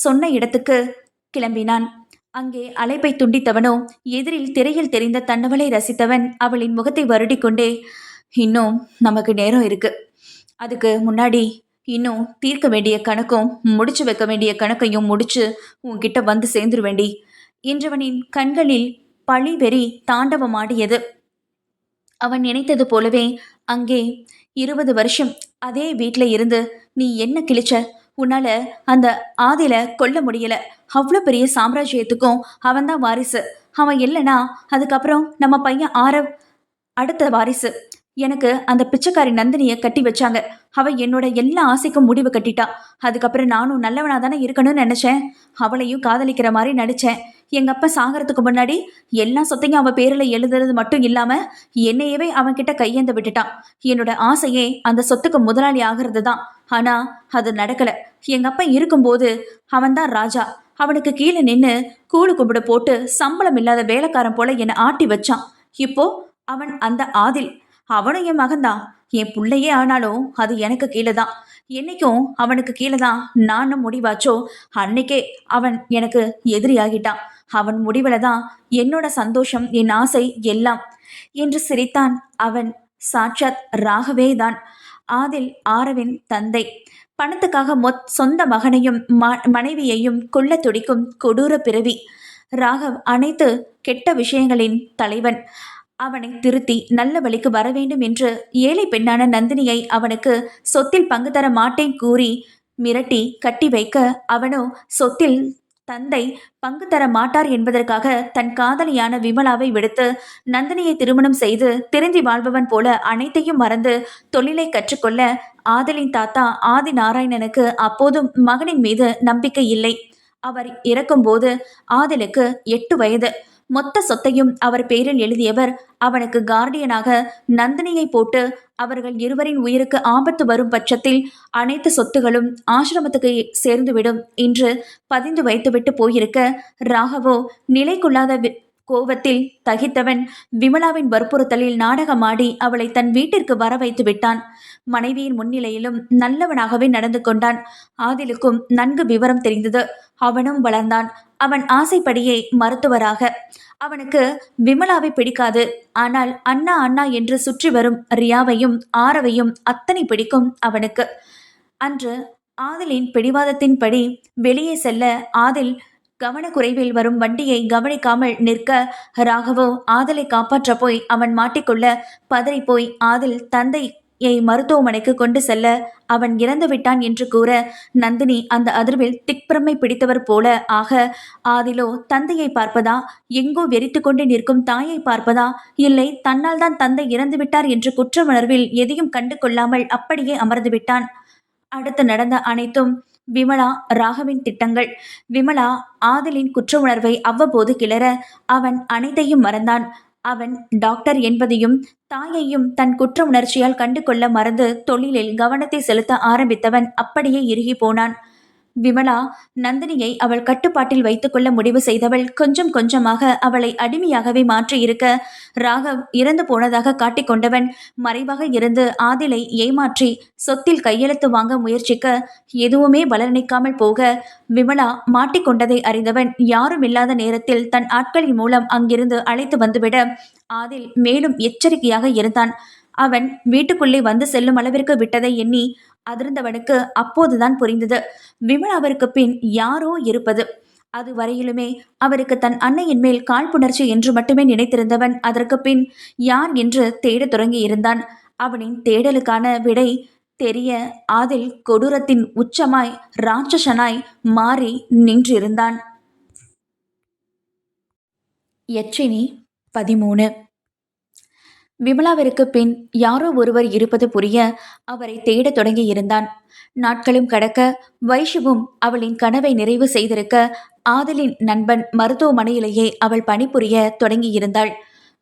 சொன்ன இடத்துக்கு கிளம்பினான். அங்கே அழைப்பை துண்டித்தவனோ எதிரில் திரையில் தெரிந்த தன்னவளை ரசித்தவன் அவளின் முகத்தை வருடி கொண்டே, இன்னும் நமக்கு நேரம் இருக்கு, அதுக்கு முன்னாடி இன்னும் தீர்க்க வேண்டிய கணக்கும் முடிச்சு வைக்க வேண்டிய கணக்கையும் முடிச்சு உன்கிட்ட வந்து சேர்ந்துருவேண்டி என்றவனின் கண்களில் பழி வெறி தாண்டவமாடியது. அவன் நினைத்தது போலவே அங்கே 20 வருஷம் அதே வீட்டில் இருந்து நீ என்ன கிழிச்ச, உன்னால அந்த ஆதில கொல்ல முடியல. அவ்வளோ பெரிய சாம்ராஜ்யத்துக்கும் அவன்தான் வாரிசு. அவன் இல்லைன்னா அதுக்கப்புறம் நம்ம பையன் ஆரவ் அடுத்த வாரிசு. எனக்கு அந்த பிச்சைக்காரி நந்தினிய கட்டி வச்சாங்க. அவ என்னோட எல்லா ஆசைக்கும் முடிவு கட்டிட்டா. அதுக்கப்புறம் நானும் நல்லவனா தானே இருக்கணும்னு நினைச்சேன். அவளையும் காதலிக்கிற மாதிரி நடிச்சேன். எங்க அப்பா சாகறதுக்கு முன்னாடி எல்லா சொத்தையும் அவ பேர்ல எழுதுறது மட்டும் இல்லாம என்னையவே அவன் கிட்ட கையேந்த விட்டுட்டான். என்னோட ஆசையே அந்த சொத்துக்கு முதலாளி ஆகிறது தான். ஆனா அது நடக்கல. எங்க அப்பா இருக்கும்போது அவன்தான் ராஜா. அவனுக்கு கீழே நின்னு கூழு கும்பிட போட்டு சம்பளம் இல்லாத வேலைக்காரன் போல என்னை ஆட்டி வச்சான். இப்போ அவன் அந்த ஆதில். அவனும் என் மகன்தான். என் புள்ளையே ஆனாலும் அது எனக்கு கீழே தான். என்னைக்கும் அவனுக்கு கீழே தான் நானும் முடிவாச்சோ அன்னைக்கே அவன் எனக்கு எதிரி ஆகிட்டான். அவன் முடிவுல தான் என்னோட சந்தோஷம், என் ஆசை எல்லாம் என்று சிரித்தான் அவன். சாட்சாத் ராகவே தான். ஆதில் ஆரவின் தந்தை. பணத்துக்காக சொந்த மகனையும் மனைவியையும் கொல்ல துடிக்கும் கொடூர பிறவி. ராகவ் அனைத்து கெட்ட விஷயங்களின் தலைவன். அவனை திருத்தி நல்ல வழிக்கு வர வேண்டும் என்று ஏழை பெண்ணான நந்தினியை அவனுக்கு சொத்தில் பங்கு தர மாட்டேன் கூறி மிரட்டி கட்டி வைக்க, அவனோ சொத்தில் தந்தை பங்கு தர மாட்டார் என்பதற்காக தன் காதலியான விமலாவை விடுத்து நந்தினியை திருமணம் செய்து திருந்தி வாழ்பவன் போல அனைத்தையும் மறந்து தொழிலை கற்றுக்கொள்ள ஆதலின் தாத்தா ஆதி நாராயணனுக்கு அப்போதும் மகனின் மீது நம்பிக்கை இல்லை. அவர் இறக்கும்போது ஆதிலுக்கு 8 வயது. மொத்த சொத்தையும் அவர் பேரில் எழுதியவர். அவனுக்கு கார்டியனாக நந்தினியை போட்டு அவர்கள் இருவரின் உயிருக்கு ஆபத்து வரும் பட்சத்தில் அனைத்து சொத்துகளும் ஆசிரமத்துக்கு சேர்ந்துவிடும் என்று பதிந்து வைத்துவிட்டு போயிருக்க, ராகவோ நிலை கொள்ளாத கோவத்தில் தகித்தவன் விமலாவின் வற்புறுத்தலில் நாடகமாடி அவளை தன் வீட்டிற்கு வர வைத்து விட்டான். மனைவியின் முன்னிலையிலும் நல்லவனாகவே நடந்து கொண்டான். ஆதிலுக்கும் நன்கு விவரம் தெரிந்தது. அவனும் வளர்ந்தான். அவன் ஆசைப்படியே மருத்துவராக. அவனுக்கு விமலாவை பிடிக்காது. ஆனால் அண்ணா அண்ணா என்று சுற்றி வரும் ரியாவையும் ஆரவையும் அத்தனை பிடிக்கும் அவனுக்கு. அன்று ஆதிலின் பிடிவாதத்தின்படி வெளியே செல்ல ஆதில் கவனக்குறைவில் வரும் வண்டியை கவனிக்காமல் நிற்க, ராகவோ ஆதலை காப்பாற்ற போய் அவன் மாட்டிக்கொள்ள பதறிப்போய் ஆதில் தந்தையை மருத்துவமனைக்கு கொண்டு செல்ல அவன் இறந்து விட்டான் என்று கூற, நந்தினி அந்த அதிர்வில் திக்பிரமை பிடித்தவர் போல ஆக, ஆதிலோ தந்தையை பார்ப்பதா, எங்கோ வெறித்து கொண்டு நிற்கும் தாயை பார்ப்பதா, இல்லை தன்னால் தான் தந்தை இறந்து விட்டார் என்று குற்ற உணர்வில் எதையும் கண்டு கொள்ளாமல் அப்படியே அமர்ந்து விட்டான். அடுத்து நடந்த அனைத்தும் விமலா ராகவின் திட்டங்கள். விமலா ஆதலின் குற்ற உணர்வை அவ்வப்போது கிளற அவன் அனைத்தையும் மறந்தான். அவன் டாக்டர் என்பதையும் தாயையும் தன் குற்ற உணர்ச்சியால் கண்டு கொள்ள மறந்து தொழிலில் கவனத்தை செலுத்த ஆரம்பித்தவன் அப்படியே இறுகி போனான். விமலா நந்தினியை அவள் கட்டுப்பாட்டில் வைத்துக்கொள்ள முடிவு செய்தவள் கொஞ்சம் கொஞ்சமாக அவளை அடிமையாகவே மாற்றி இருக்க, ராகவ் இறந்து போனதாக காட்டிக்கொண்டவன் மறைவாக இருந்து ஆதிலை ஏமாற்றி சொத்தில் கையெழுத்து வாங்க முயற்சிக்க, எதுவுமே பலனளிக்காமல் போக விமலா மாட்டிக்கொண்டதை அறிந்தவன் யாரும் இல்லாத நேரத்தில் தன் ஆட்களின் மூலம் அங்கிருந்து அழைத்து வந்துவிட ஆதில் மேலும் எச்சரிக்கையாக இருந்தான். அவன் வீட்டுக்குள்ளே வந்து செல்லும் அளவிற்கு விட்டதை எண்ணி அதிர்ந்தவனுக்கு அப்போதுதான் புரிந்தது, விமலாவிற்கு பின் யாரோ இருப்பது. அது வரையிலுமே அவருக்கு தன் அன்னையின் மேல் காழ்ப்புணர்ச்சி என்று மட்டுமே நினைத்திருந்தவன் அதற்கு பின் யார் என்று தேடத் தொடங்கி இருந்தான். அவனின் தேடலுக்கான விடை தெரிய ஆதில் கொடூரத்தின் உச்சமாய் ராட்சசனாய் மாறி நின்றிருந்தான். யட்சினி 13. விமலாவிற்கு பின் யாரோ ஒருவர் இருப்பது புரிய அவரை தேடத் தொடங்கி இருந்தான். நாட்களும் கடக்க வைஷுவும் அவளின் கனவை நிறைவு செய்திருக்க, ஆதலின் நண்பன் மருத்துவமனையிலேயே அவள் பணிபுரிய தொடங்கியிருந்தாள்.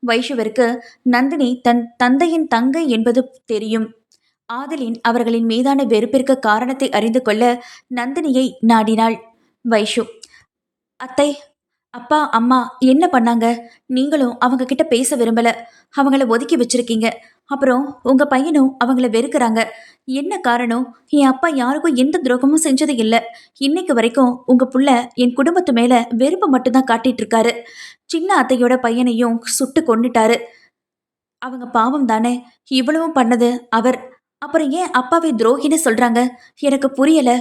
வைஷுவிற்கு நந்தினி தன் தந்தையின் தங்கை என்பது தெரியும். ஆதலின் அவர்களின் மீதான வெறுப்பிற்கு காரணத்தை அறிந்து கொள்ள நந்தினியை நாடினாள். வைஷு, அத்தை, அப்பா அம்மா என்ன பண்ணாங்க? நீங்களும் அவங்க கிட்ட பேச விரும்பல, அவங்கள ஒதுக்கி வச்சிருக்கீங்க. அப்புறம் உங்க பையனும் அவங்கள வெறுக்கிறாங்க. என்ன காரணம்? என் அப்பா யாருக்கும் எந்த துரோகமும் செஞ்சது இல்லை. இன்னைக்கு வரைக்கும் உங்க புள்ள என் குடும்பத்து மேல வெறுப்பை மட்டும்தான் காட்டிட்டு இருக்காரு. சின்ன அத்தையோட பையனையும் சுட்டு கொன்னுட்டாரு. அவங்க பாவம் தானே, இவ்வளவும் பண்ணது அவர். அப்புறம் ஏன் அப்பாவை துரோகின்னு சொல்றாங்க? எனக்கு புரியல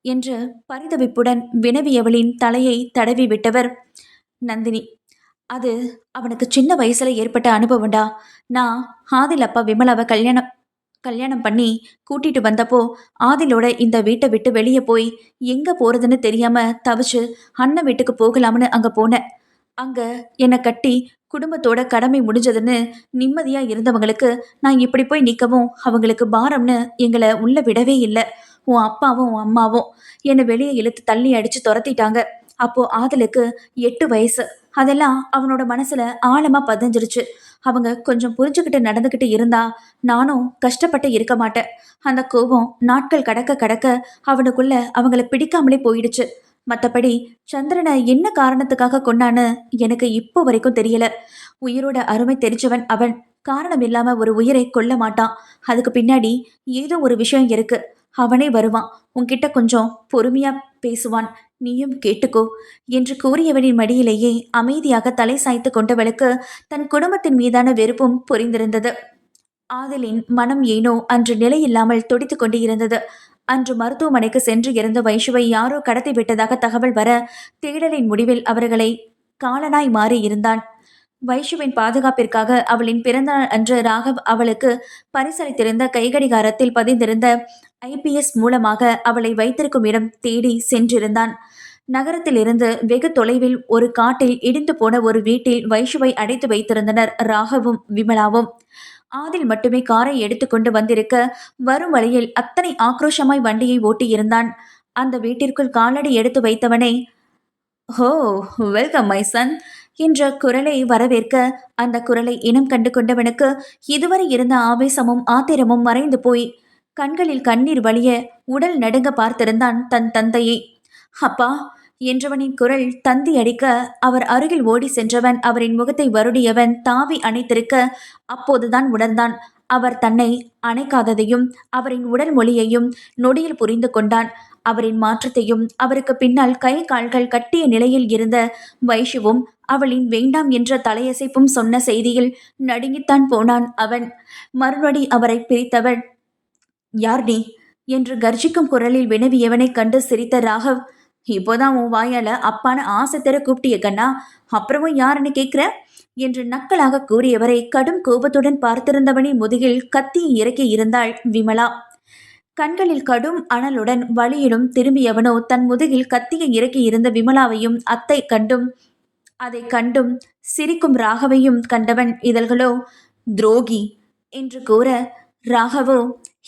என்று பரிதவிப்புடன் வினவியவளின் தலையை தடவி விட்டவர். நந்தினி, அது அவனுக்கு சின்ன வயசுல ஏற்பட்ட அனுபவம்டா. நான் ஆதில் அப்பா விமலாவை கல்யாணம் கல்யாணம் பண்ணி கூட்டிட்டு வந்தப்போ ஆதிலோட இந்த வீட்டை விட்டு வெளியே போய் எங்க போறதுன்னு தெரியாம தவிச்சு அண்ணன் வீட்டுக்கு போகலாம்னு அங்க போனேன். அங்க என்னை கட்டி குடும்பத்தோட கடமை முடிஞ்சதுன்னு நிம்மதியா இருந்தவங்களுக்கு நான் இப்படி போய் நிக்கவும் அவங்களுக்கு பாரம்னு எங்களை உள்ள விடவே இல்லை. உன் அப்பாவும் உன் அம்மாவும் என்னை வெளியே இழுத்து தள்ளி அடிச்சு துரத்திட்டாங்க. அப்போ ஆதலுக்கு 8 வயசு. அதெல்லாம் அவனோட மனசுல ஆழமா பதிஞ்சிருச்சு. அவங்க கொஞ்சம் புரிஞ்சுக்கிட்டு நடந்துக்கிட்டு இருந்தா நானும் கஷ்டப்பட்டு இருக்க மாட்டேன். அந்த கோபம் நாட்கள் கடக்க கடக்க அவனுக்குள்ள அவங்கள பிடிக்காமலே போயிடுச்சு. மத்தபடி சந்திரனை என்ன காரணத்துக்காக கொண்டான்னு எனக்கு இப்போ வரைக்கும் தெரியல. உயிரோட அருமை தெரிஞ்சவன் அவன். காரணம் இல்லாம ஒரு உயிரை கொல்ல மாட்டான். அதுக்கு பின்னாடி ஏதோ ஒரு விஷயம் இருக்கு. அவனே வருவான். உன்கிட்ட கொஞ்சம் பொறுமையா பேசுவான். நீயும் கேட்டுக்கோ என்று கூறியவனின் மடியிலேயே அமைதியாக தலை சாய்த்து கொண்டவளுக்கு தன் குடும்பத்தின் மீதான வெறுப்பும் புரிந்திருந்தது. ஆதலின் மனம் ஏனோ அன்று நிலையில்லாமல் துடித்துக் கொண்டு இருந்தது. அன்று மருத்துவமனைக்கு சென்று இருந்த வைஷுவை யாரோ கடத்தி விட்டதாக தகவல் வர தேடலின் முடிவில் அவர்களை காலனாய் மாறி இருந்தான். வைஷுவின் பாதுகாப்பிற்காக அவளின் பிறந்தநாள் அன்று ராகவ் அவளுக்கு பரிசளித்திருந்த கைகடிகாரத்தில் பதிந்திருந்த ஐபிஎஸ் மூலமாக அவளை வைத்திருக்கும் இடம் தேடி சென்றிருந்தான். நகரத்திலிருந்து வெகு தொலைவில் ஒரு காட்டில் இடிந்து போன ஒரு வீட்டில் வைஷுவை அடைத்து வைத்திருந்தனர் ராகவும் விமலாவும். ஆதில் மட்டுமே காரை எடுத்துக்கொண்டு வந்திருக்க வரும் வழியில் அத்தனை ஆக்ரோஷமாய் வண்டியை ஓட்டியிருந்தான். அந்த வீட்டிற்குள் காலடி எடுத்து வைத்தவனே, ஹோ, வெல்கம் மை சன் என்ற குரலை வரவேற்க அந்த குரலை இனம் கண்டு கொண்டவனுக்கு இதுவரை இருந்த ஆவேசமும் ஆத்திரமும் மறைந்து போய் கண்களில் கண்ணீர் வழிய உடல் நடுங்க பார்த்திருந்தான் தன் தந்தையை. அப்பா என்றவனின் குரல் தந்தி அடிக்க அவர் அருகில் ஓடி சென்றவன் அவரின் முகத்தை வருடியவன் தாவி அணைத்திருக்க அப்போதுதான் உணர்ந்தான். அவர் தன்னை அணைக்காததையும் அவரின் உடல் மொழியையும் நொடியில் புரிந்து கொண்டான். அவரின் மாற்றத்தையும் அவருக்கு பின்னால் கை கால்கள் கட்டிய நிலையில் இருந்த வைஷுவும் அவளின் வேண்டாம் என்ற தலையசைப்பும் சொன்ன செய்தியில் நடுங்கித்தான் போனான் அவன். மறுபடி அவரை பிரித்தவன், யார் நீ என்று கர்ஜிக்கும் குரலில் வினவியவனை கண்டு சிரித்த ராகவ், இப்போதான் உன் வாயால அப்பான ஆசை தர கூப்பிட்டிய கண்ணா, அப்புறமும் யாருன்னு கேட்கிற என்று நக்கலாக கூறியவரை கடும் கோபத்துடன் பார்த்திருந்தவனின் முதுகில் கத்தியை இறக்கி இருந்தாள் விமலா. கண்களில் கடும் அனலுடன் வழியிலும் திரும்பியவனோ தன் முதுகில் கத்தியை இறக்கி இருந்த விமலாவையும் அத்தை கண்டும் அதை கண்டும் சிரிக்கும் ராகவையும் கண்டவன் இதழ்களோ துரோகி என்று கூற, ராகவோ,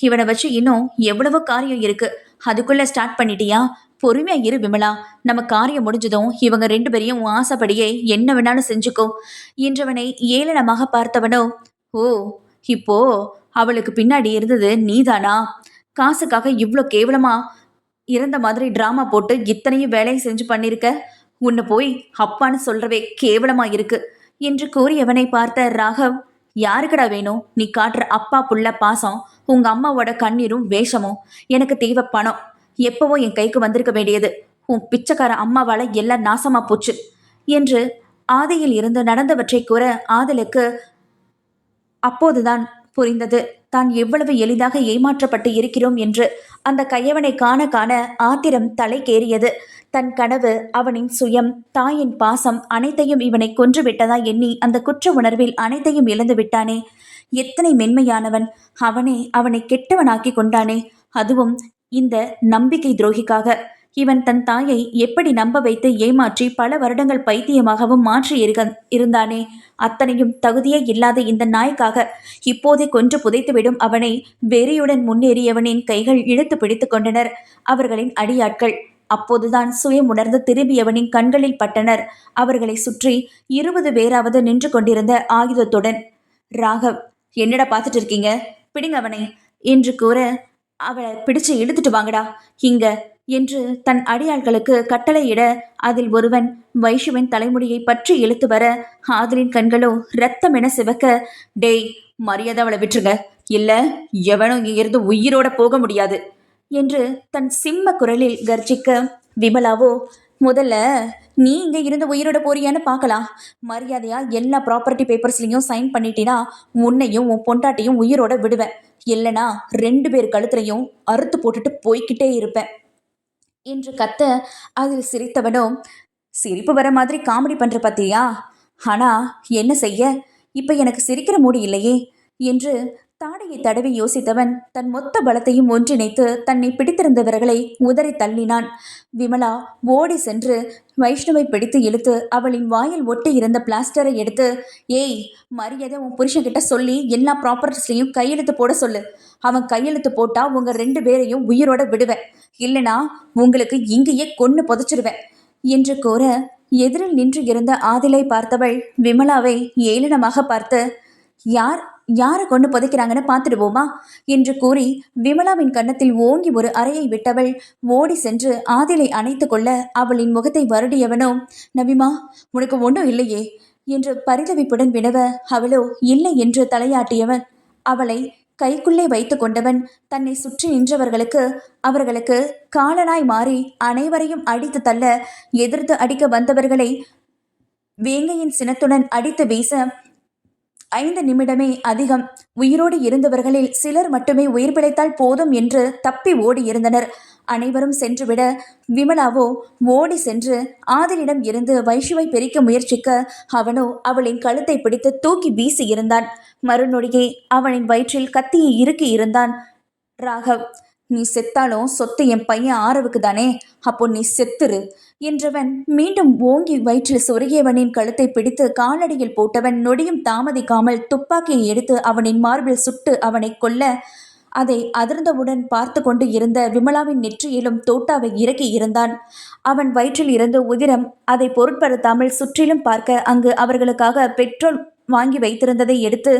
இவனை வச்சு இன்னும் எவ்வளவோ காரியம் இருக்கு, அதுக்குள்ள ஸ்டார்ட் பண்ணிட்டியா? பொறுமையா இரு விமலா, நம்ம காரியம் முடிஞ்சதும் இவங்க 2 பேரையும் உன் ஆசைப்படியே என்ன வேணாலும் செஞ்சுக்கோ என்றவனை ஏளனமாக பார்த்தவனோ, ஓ, இப்போ அவளுக்கு பின்னாடி இருந்தது நீதானா? காசுக்காக இவ்வளோ கேவலமா இறந்த மாதிரி டிராமா போட்டு இத்தனையும் வேலையை செஞ்சு பண்ணிருக்க. உன்னை போய் அப்பான்னு சொல்றவே கேவலமா இருக்கு என்று கூறியவனை பார்த்த ராகவ், யாருக்கடா வேணும் நீ காட்டுற அப்பா புள்ள பாசம், உங்க அம்மாவோட கண்ணீரும் வேஷமும்? எனக்கு தேவை பணம். எப்பவோ என் கைக்கு வந்திருக்க வேண்டியது. உன் பிச்சைக்கார அம்மாவால எல்லாம் நாசமா போச்சு என்று ஆதியில் இருந்து நடந்தவற்றை கூற ஆதலுக்கு அப்போதுதான் புரிந்தது தான் எவ்வளவு எளிதாக ஏமாற்றப்பட்டு இருக்கிறோம் என்று. அந்த கையவனை காண காண ஆத்திரம் தலைக்கேறியது. தன் கனவு, அவனின் சுயம், தாயின் பாசம் அனைத்தையும் இவனை கொன்று விட்டதா எண்ணி அந்த குற்ற உணர்வில் அனைத்தையும் இழந்து விட்டானே. எத்தனை மென்மையானவன் அவனே அவனை கெட்டவனாக்கி கொண்டானே, அதுவும் இந்த நம்பிக்கை துரோகிக்காக. இவன் தன் தாயை எப்படி நம்ப வைத்து ஏமாற்றி பல வருடங்கள் பைத்தியமாகவும் மாற்றி இருந்தானே. அத்தனையும் தகுதியே இல்லாத இந்த நாய்க்காக இப்போதே கொன்று புதைத்துவிடும் அவனை வெறியுடன் முன்னேறியவனின் கைகள் இழுத்து பிடித்து கொண்டனர் அவர்களின் அடியாட்கள். அப்போதுதான் சுயம் உணர்ந்து திரும்பியவனின் கண்களில் பட்டனர். அவர்களை சுற்றி 20 பேராவது நின்று கொண்டிருந்த ஆயுதத்துடன். ராகவ், என்னடா பார்த்துட்டு இருக்கீங்க, பிடிங்க அவனை என்று கூற, அவளை பிடிச்சு இழுத்துட்டு வாங்கடா இங்க என்று தன் அடியாள்களுக்கு கட்டளையிட, அதில் ஒருவன் வைஷுவின் தலைமுடியை பற்றி இழுத்து வர ஆதலின் கண்களோ இரத்தம் என சிவக்க, டேய், மரியாதை அவளை விட்டுருங்க, இல்ல எவனும் இங்கிருந்து உயிரோட போக முடியாது என்று தன் சிம்ம குரலில் கர்ஜிக்க, விமலாவோ, முதல்ல நீ இங்க இருந்து உயிரோட போறியான்னு பார்க்கலாம். மரியாதையா எல்லா ப்ராப்பர்ட்டி பேப்பர்ஸ்லையும் சைன் பண்ணிட்டினா உன்னையும் உன் பொண்டாட்டியும் உயிரோட விடுவேன், இல்லைனா 2 பேர் கழுத்துலையும் அறுத்து போட்டுட்டு போய்கிட்டே இருப்பேன் என்று கத்த, அதில் சிரித்தவனோ, சிரிப்பு வர மாதிரி காமெடி பண்ற பத்தியா? ஆனா என்ன செய்ய, இப்ப எனக்கு சிரிக்கிற மூடி இல்லையே என்று தாடையை தடவி யோசித்தவன் தன் மொத்த பலத்தையும் ஒன்றிணைத்து தன்னை பிடித்திருந்தவர்களை உதறி தள்ளினான். விமலா ஓடி சென்று வைஷ்ணவை பிடித்து இழுத்து அவளின் வாயில் ஒட்டி இருந்த பிளாஸ்டரை எடுத்து, ஏய், மரியாதை உன் புருஷன்கிட்ட சொல்லி எல்லா ப்ராப்பர்ட்டிஸ்லையும் கையெழுத்து போட சொல்லு. அவன் கையெழுத்து போட்டா உங்க 2 பேரையும் உயிரோட விடுவேன், இல்லைனா உங்களுக்கு இங்கேயே கொன்னு புதைச்சிருவேன் என்று கூற, எதிரில் நின்று இருந்த ஆதிலை பார்த்தவள் விமலாவை ஏளனமாக பார்த்து, யாரை கொண்டு புதைக்கிறாங்கன்னு பார்த்துடுவோமா என்று கூறி விமலாவின் கன்னத்தில் ஓங்கி ஒரு அறையை விட்டவள் ஓடி சென்று ஆதிலை அணைத்து கொள்ள அவளின் முகத்தை வருடியவனோ, நவிமா, உனக்கு ஒன்றும் இல்லையே என்று பரிதவிப்புடன் வினவ, அவளோ இல்லை என்று தலையாட்டியவன் அவளை கைக்குள்ளே வைத்து கொண்டவன் தன்னை சுற்றி நின்றவர்களுக்கு அவர்களுக்கு காலனாய் மாறி அனைவரையும் அடித்து தள்ள எதிர்த்து அடிக்க வந்தவர்களை வேங்கையின் சினத்துடன் அடித்து வீச 5 நிமிடமே அதிகம். உயிரோடு இருந்தவர்களில் சிலர் மட்டுமே உயிர் பிழைத்தால் போதும் என்று தப்பி ஓடி இருந்தனர். அனைவரும் சென்றுவிட விமலாவோ ஓடி சென்று ஆதிலிடம் இருந்து வைஷுவை பிரிக்க முயற்சிக்க அவனோ அவளின் கழுத்தை பிடித்து தூக்கி வீசி இருந்தான். மறுநொடியே அவனின் வயிற்றில் கத்தியை இறுக்கி இருந்தான். ராகவ், நீ செத்தாலும் சொத்து என் பையன் ஆரவுக்கு தானே, அப்போ நீ செத்துரு என்றவன் மீண்டும் ஓங்கி வயிற்றில் சொருகியவனின் கழுத்தை பிடித்து காலடியில் போட்டவன் நொடியும் தாமதிக்காமல் துப்பாக்கியை எடுத்து அவனின் மார்பில் சுட்டு அவனை கொல்ல, அதை அதிர்ந்தவுடன் பார்த்து கொண்டு இருந்த விமலாவின் நெற்றியிலும் தோட்டாவை இறக்கி இருந்தான். அவன் வயிற்றில் இருந்து உதிரம் அதை பொருட்படுத்தாமல் சுற்றிலும் பார்க்க அங்கு அவர்களுக்காக பெட்ரோல் வாங்கி வைத்திருந்ததை எடுத்து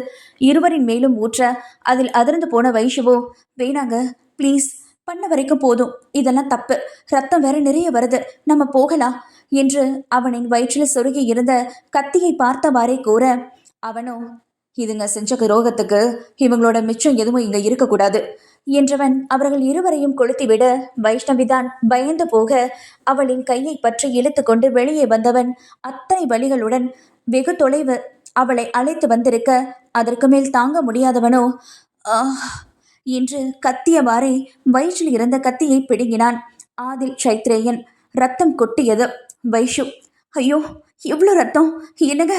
இருவரின் மேலும் ஊற்ற அதில் அதிர்ந்து போன வைஷுவோ, வேணாங்க ப்ளீஸ், பண்ண வரைக்கும் போதும், இதெல்லாம் தப்பு, ரத்தம் வேற நிறைய வருது, நம்ம போகலாம் என்று அவனின் வயிற்றில் சொருகி இருந்த கத்தியை பார்த்தவாறே கூற, அவனோ, இதுங்க செஞ்ச ரோகத்துக்கு இவங்களோட மிச்சம் எதுவும் இங்க இருக்கக்கூடாது என்றவன் அவர்கள் இருவரையும் கொளுத்திவிட வைஷ்ணவிதான் பயந்து போக அவளின் கையை பற்றி இழுத்து கொண்டு வெளியே வந்தவன் அத்தனை வழிகளுடன் வெகு தொலைவு அவளை அழைத்து வந்திருக்க அதற்கு மேல் தாங்க முடியாதவனோ என்று கத்தியவாறே வயிற்றில் இருந்த கத்தியை பிடுங்கினான். ஆதில் சைத்ரேயன். ரத்தம் கொட்டியது. வைஷு, ஐயோ, இவ்வளோ ரத்தம், என்னங்க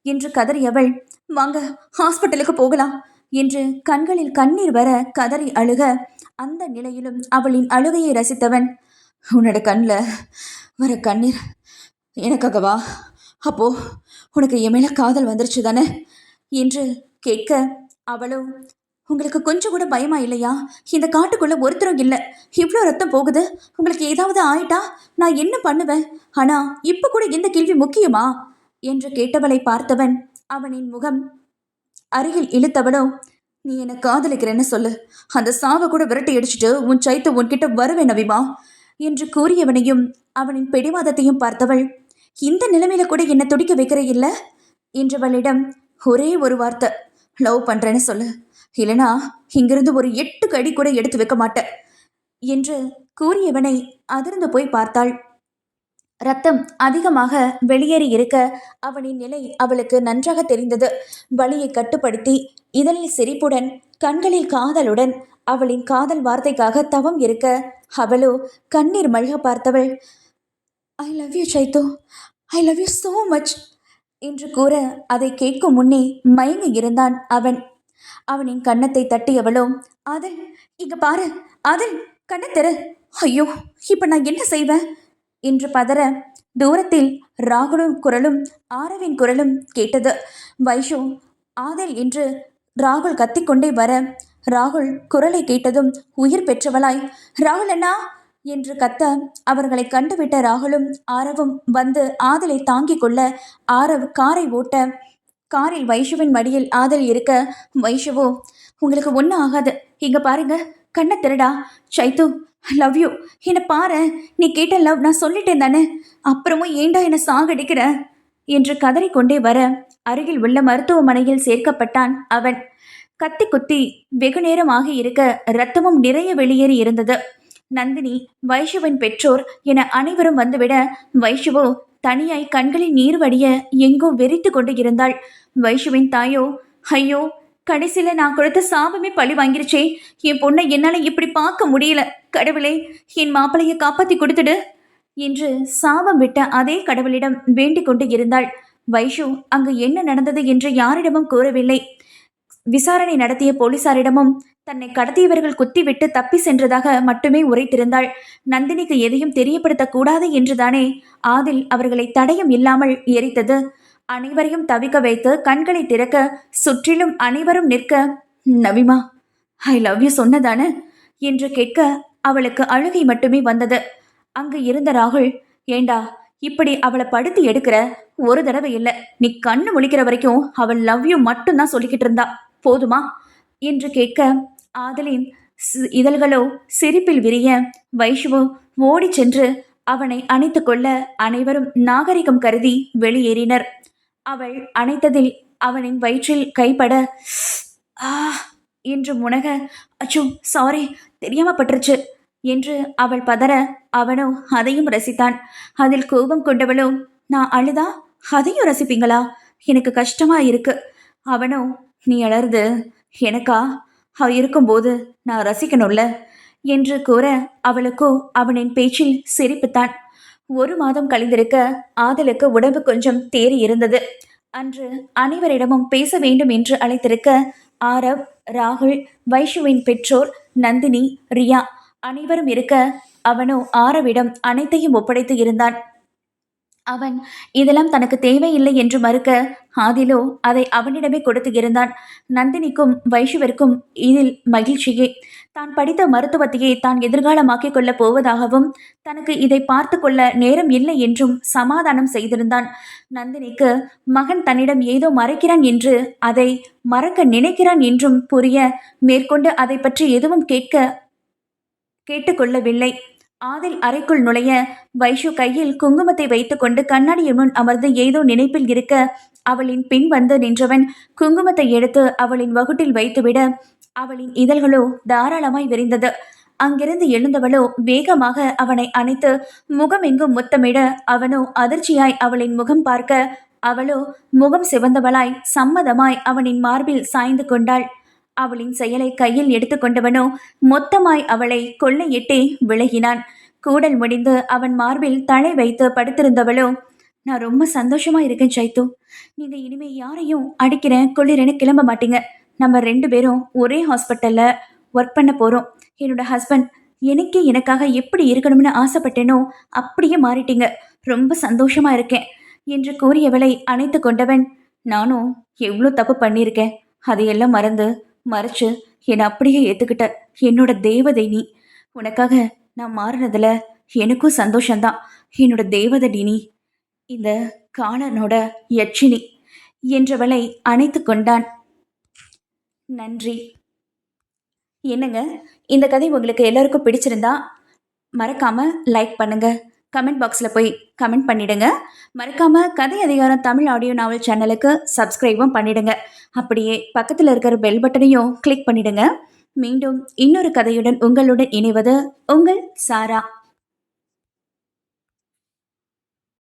என்று கதறியவள், வாங்க ஹாஸ்பிட்டலுக்கு போகலாம் என்று கண்களில் கண்ணீர் வர கதறி அழுக, அந்த நிலையிலும் அவளின் அழுகையை ரசித்தவன், உன்னோட கண்ணில் வர கண்ணீர் எனக்காகவா? அப்போ உனக்கு என் மேல காதல் வந்துருச்சு தானே என்று கேட்க, அவளோ, உங்களுக்கு கொஞ்சம் கூட பயமா இல்லையா? இந்த காட்டுக்குள்ள ஒருத்தரும் இல்லை, இவ்வளோ ரத்தம் போகுது, உங்களுக்கு ஏதாவது ஆயிட்டா நான் என்ன பண்ணுவேன்? ஆனா இப்ப கூட இந்த கேள்வி முக்கியமா என்று கேட்டவளை பார்த்தவன் அவனின் முகம் அருகில் இழுத்தவளோ, நீ என்னை காதலிக்கிறேன்னு சொல்லு, அந்த சாவை கூட விரட்டி அடிச்சுட்டு உன் சைத்து உன்கிட்ட வருவேன் நவிமா என்று கூறியவனையும் அவனின் பிடிவாதத்தையும் பார்த்தவள், இந்த நிலைமையில கூட என்ன துடிக்க வைக்கிற இல்ல என்றவளிடம் ஒரே ஒரு வார்த்தை, லவ் பண்றேன்னு சொல்லு, இல்லைனா இங்கிருந்து ஒரு 8 கடி கூட எடுத்து வைக்க மாட்டேன் என்று கூறியவனை அதிர்ந்து போய் பார்த்தாள். ரத்தம் அதிகமாக வெளியேறி இருக்க அவனின் நிலை அவளுக்கு நன்றாக தெரிந்தது. வலியை கட்டுப்படுத்தி இதழில் சிரிப்புடன் கண்களில் காதலுடன் அவளின் காதல் வார்த்தைக்காக தவம் இருக்க அவளோ கண்ணீர் மல்க பார்த்தவள், I love you Chaithu, I love you so much என்று கூற அதை கேட்கும் முன்னே மயங்கி இருந்தான் அவன். அவனின் கன்னத்தை தட்டியவளோ, அதில் இங்க பாரு, அதில் கண்ணத்திரு, ஐயோ இப்ப நான் என்ன செய்வேன் என்று பதற தூரத்தில் ராகுலும் குரலும் ஆரவின் குரலும் கேட்டது. வைஷு, ஆதில் என்று ராகுல் கத்திக்கொண்டே வர ராகுல் குரலை கேட்டதும் உயிர் பெற்றவளாய், ராகுல் அண்ணா என்று கத்த அவர்களை கண்டுவிட்ட ராகுலும் ஆரவும் வந்து ஆதிலை தாங்கிக் கொள்ள ஆரவ் காரை ஓட்ட காரில் வைஷுவின் மடியில் ஆதல் இருக்க, வைஷுவோ, உங்களுக்கு ஒன்றும் ஆகாது, இங்க பாருங்க, கண்ணை திரடா, சைத்து லவ் யூ, என்னை பாரு, நீ கேட்ட லவ் நான் சொல்லிட்டேன் தானே, அப்புறமும் ஏண்டா என்னை சாகடிக்கிற என்று கதறிக்கொண்டே வர அருகில் உள்ள மருத்துவமனையில் சேர்க்கப்பட்டான் அவன். கத்தி குத்தி வெகு நேரம் ஆகி இருக்க இரத்தமும் நிறைய வெளியேறி இருந்தது. நந்தினி, வைஷுவின் பெற்றோர் என அனைவரும் வந்துவிட வைஷுவோ தனியாய் கண்களில் நீர் வடிய எங்கோ வெறித்து கொண்டு இருந்தாள். வைஷுவின் தாயோ, ஐயோ, கடைசியில நான் கொடுத்த சாபமே பழி வாங்கிருச்சே, என் பொண்ணை என்னால இப்படி பார்க்க முடியல, கடவுளே என் மாப்பிளைய காப்பாத்தி கொடுத்துடு என்று சாபம் விட்ட அதே கடவுளிடம் வேண்டிக் கொண்டு இருந்தாள். வைஷு அங்கு என்ன நடந்தது என்று யாரிடமும் கூறவில்லை. விசாரணை நடத்திய போலீசாரிடமும் தன்னை கடத்தியவர்கள் குத்திவிட்டு தப்பி சென்றதாக மட்டுமே உரைத்திருந்தாள். நந்தினிக்கு எதையும் தெரியப்படுத்தக்கூடாது என்றுதானே ஆதில் அவர்களை தடயம் இல்லாமல் எரித்தது. அனைவரையும் தவிக்க வைத்து கண்களை திறக்க சுற்றிலும் அனைவரும் நிற்க, நவிமா ஐ லவ் யூ சொன்னதானே என்று கேட்க அவளுக்கு அழுகை மட்டுமே வந்தது. அங்கு இருந்த ராகுல், ஏண்டா இப்படி அவளை படுத்தி எடுக்கிற? ஒரு தடவை இல்லை, நீ கண்ணு முழிக்கிற வரைக்கும் அவள் லவ் யூ மட்டும்தான் சொல்லிக்கிட்டு இருந்தா, போதுமா என்று கேட்க ஆதலின் இதழ்களோ சிரிப்பில் விரிய வைஷ்வோ ஓடி சென்று அவனை அணைத்து கொள்ள அனைவரும் நாகரிகம் கருதி வெளியேறினர். அவள் அணைத்ததில் அவனின் வயிற்றில் கைப்பட ஆ என்று முனக, அச்சோ சாரி, தெரியாம பட்டுருச்சு என்று அவள் பதற அவனோ அதையும் ரசித்தான். அதில் கோபம் கொண்டவளோ, நான் அழுதா அதையும் ரசிப்பீங்களா? எனக்கு கஷ்டமா இருக்கு. அவனோ, நீ அழறது எனக்கா? இருக்கும்போது நான் ரசிக்கணும்ல என்று கூற அவளுக்கோ அவனின் பேச்சில் சிரிப்புத்தான். 1 மாதம் கழிந்திருக்க ஆதலுக்கு உடம்பு கொஞ்சம் தேறி இருந்தது. அன்று அனைவரிடமும் பேச வேண்டும் என்று அழைத்திருக்க ஆரவ், ராகுல், வைஷுவின் பெற்றோர், நந்தினி, ரியா அனைவரும் இருக்க அவனோ ஆரவிடம் அனைத்தையும் ஒப்படைத்து இருந்தான். அவன் இதெல்லாம் தனக்கு தேவையில்லை என்று மறுக்க ஆதிலோ அதை அவனிடமே கொடுத்து இருந்தான். நந்தினிக்கும் வைஷுவிற்கும் இதில் மகிழ்ச்சியே. தான் படித்த மருத்துவத்தையே தான் எதிர்காலமாக்கிக் கொள்ளப் போவதாகவும் தனக்கு இதை பார்த்து கொள்ள நேரம் இல்லை என்றும் சமாதானம் செய்திருந்தான். நந்தினிக்கு மகன் தன்னிடம் ஏதோ மறைக்கிறான் என்று, அதை மறக்க நினைக்கிறான் என்றும் புரிய மேற்கொண்டு அதை பற்றி எதுவும் கேட்டுக்கொள்ளவில்லை. ஆதில் அறைக்குள் நுழைய வைஷு கையில் குங்குமத்தை வைத்துக்கொண்டு கண்ணாடியின் முன் அமர்ந்து ஏதோ நினைப்பில் இருக்க அவளின் பின் வந்து நின்றவன் குங்குமத்தை எடுத்து அவளின் வகுட்டில் வைத்துவிட அவளின் இதழ்களோ தாராளமாய் விரிந்தது. அங்கிருந்து எழுந்தவளோ வேகமாக அவனை அணைத்து முகமெங்கும் முத்தமிட அவனோ அதிர்ச்சியாய் அவளின் முகம் பார்க்க அவளோ முகம் சிவந்தவளாய் சம்மதமாய் அவனின் மார்பில் சாய்ந்து கொண்டாள். அவளின் செயலை கையில் எடுத்துக்கொண்டவனோ மொத்தமாய் அவளை கொள்ளையிட்டே விலகினான். கூடல் முடிந்து அவன் மார்பில் தலை வைத்து படுத்திருந்தவளோ, நான் ரொம்ப சந்தோஷமா இருக்கேன் சைத்து. நீங்க இனிமே யாரையும் அடிக்கிறேன் கொள்ளிறேன்னு கிளம்ப மாட்டீங்க. நம்ம 2 பேரும் ஒரே ஹாஸ்பிட்டல்ல ஒர்க் பண்ண போறோம். என்னோட ஹஸ்பண்ட் எனக்காக எப்படி இருக்கணும்னு ஆசைப்பட்டேனோ அப்படியே மாறிட்டீங்க. ரொம்ப சந்தோஷமா இருக்கேன் என்று கூறியவளை அணைத்து கொண்டவன், நானும் எவ்வளோ தப்பு பண்ணியிருக்கேன், அதையெல்லாம் மறைச்சு என்னை அப்படியே ஏத்துக்கிட்ட என்னோட தேவதை நீ. உனக்காக நான் மாறினதுல எனக்கும் சந்தோஷம்தான். என்னோட தேவதை நீ, இந்த காலனோட யட்சினி என்றவளை அணைத்து கொண்டான். நன்றி. என்னங்க, இந்த கதை உங்களுக்கு எல்லாருக்கும் பிடிச்சிருந்தா மறக்காம லைக் பண்ணுங்க, கமெண்ட் பாக்ஸில் போய் கமெண்ட் பண்ணிடுங்க. மறக்காம கதை அதிகாரம் தமிழ் ஆடியோ நாவல் சேனலுக்கு சப்ஸ்கிரைபும் பண்ணிடுங்க. அப்படியே பக்கத்தில் இருக்கிற பெல் பட்டனையும் கிளிக் பண்ணிடுங்க. மீண்டும் இன்னொரு கதையுடன் உங்களுடன் இணைவது உங்கள் சாரா.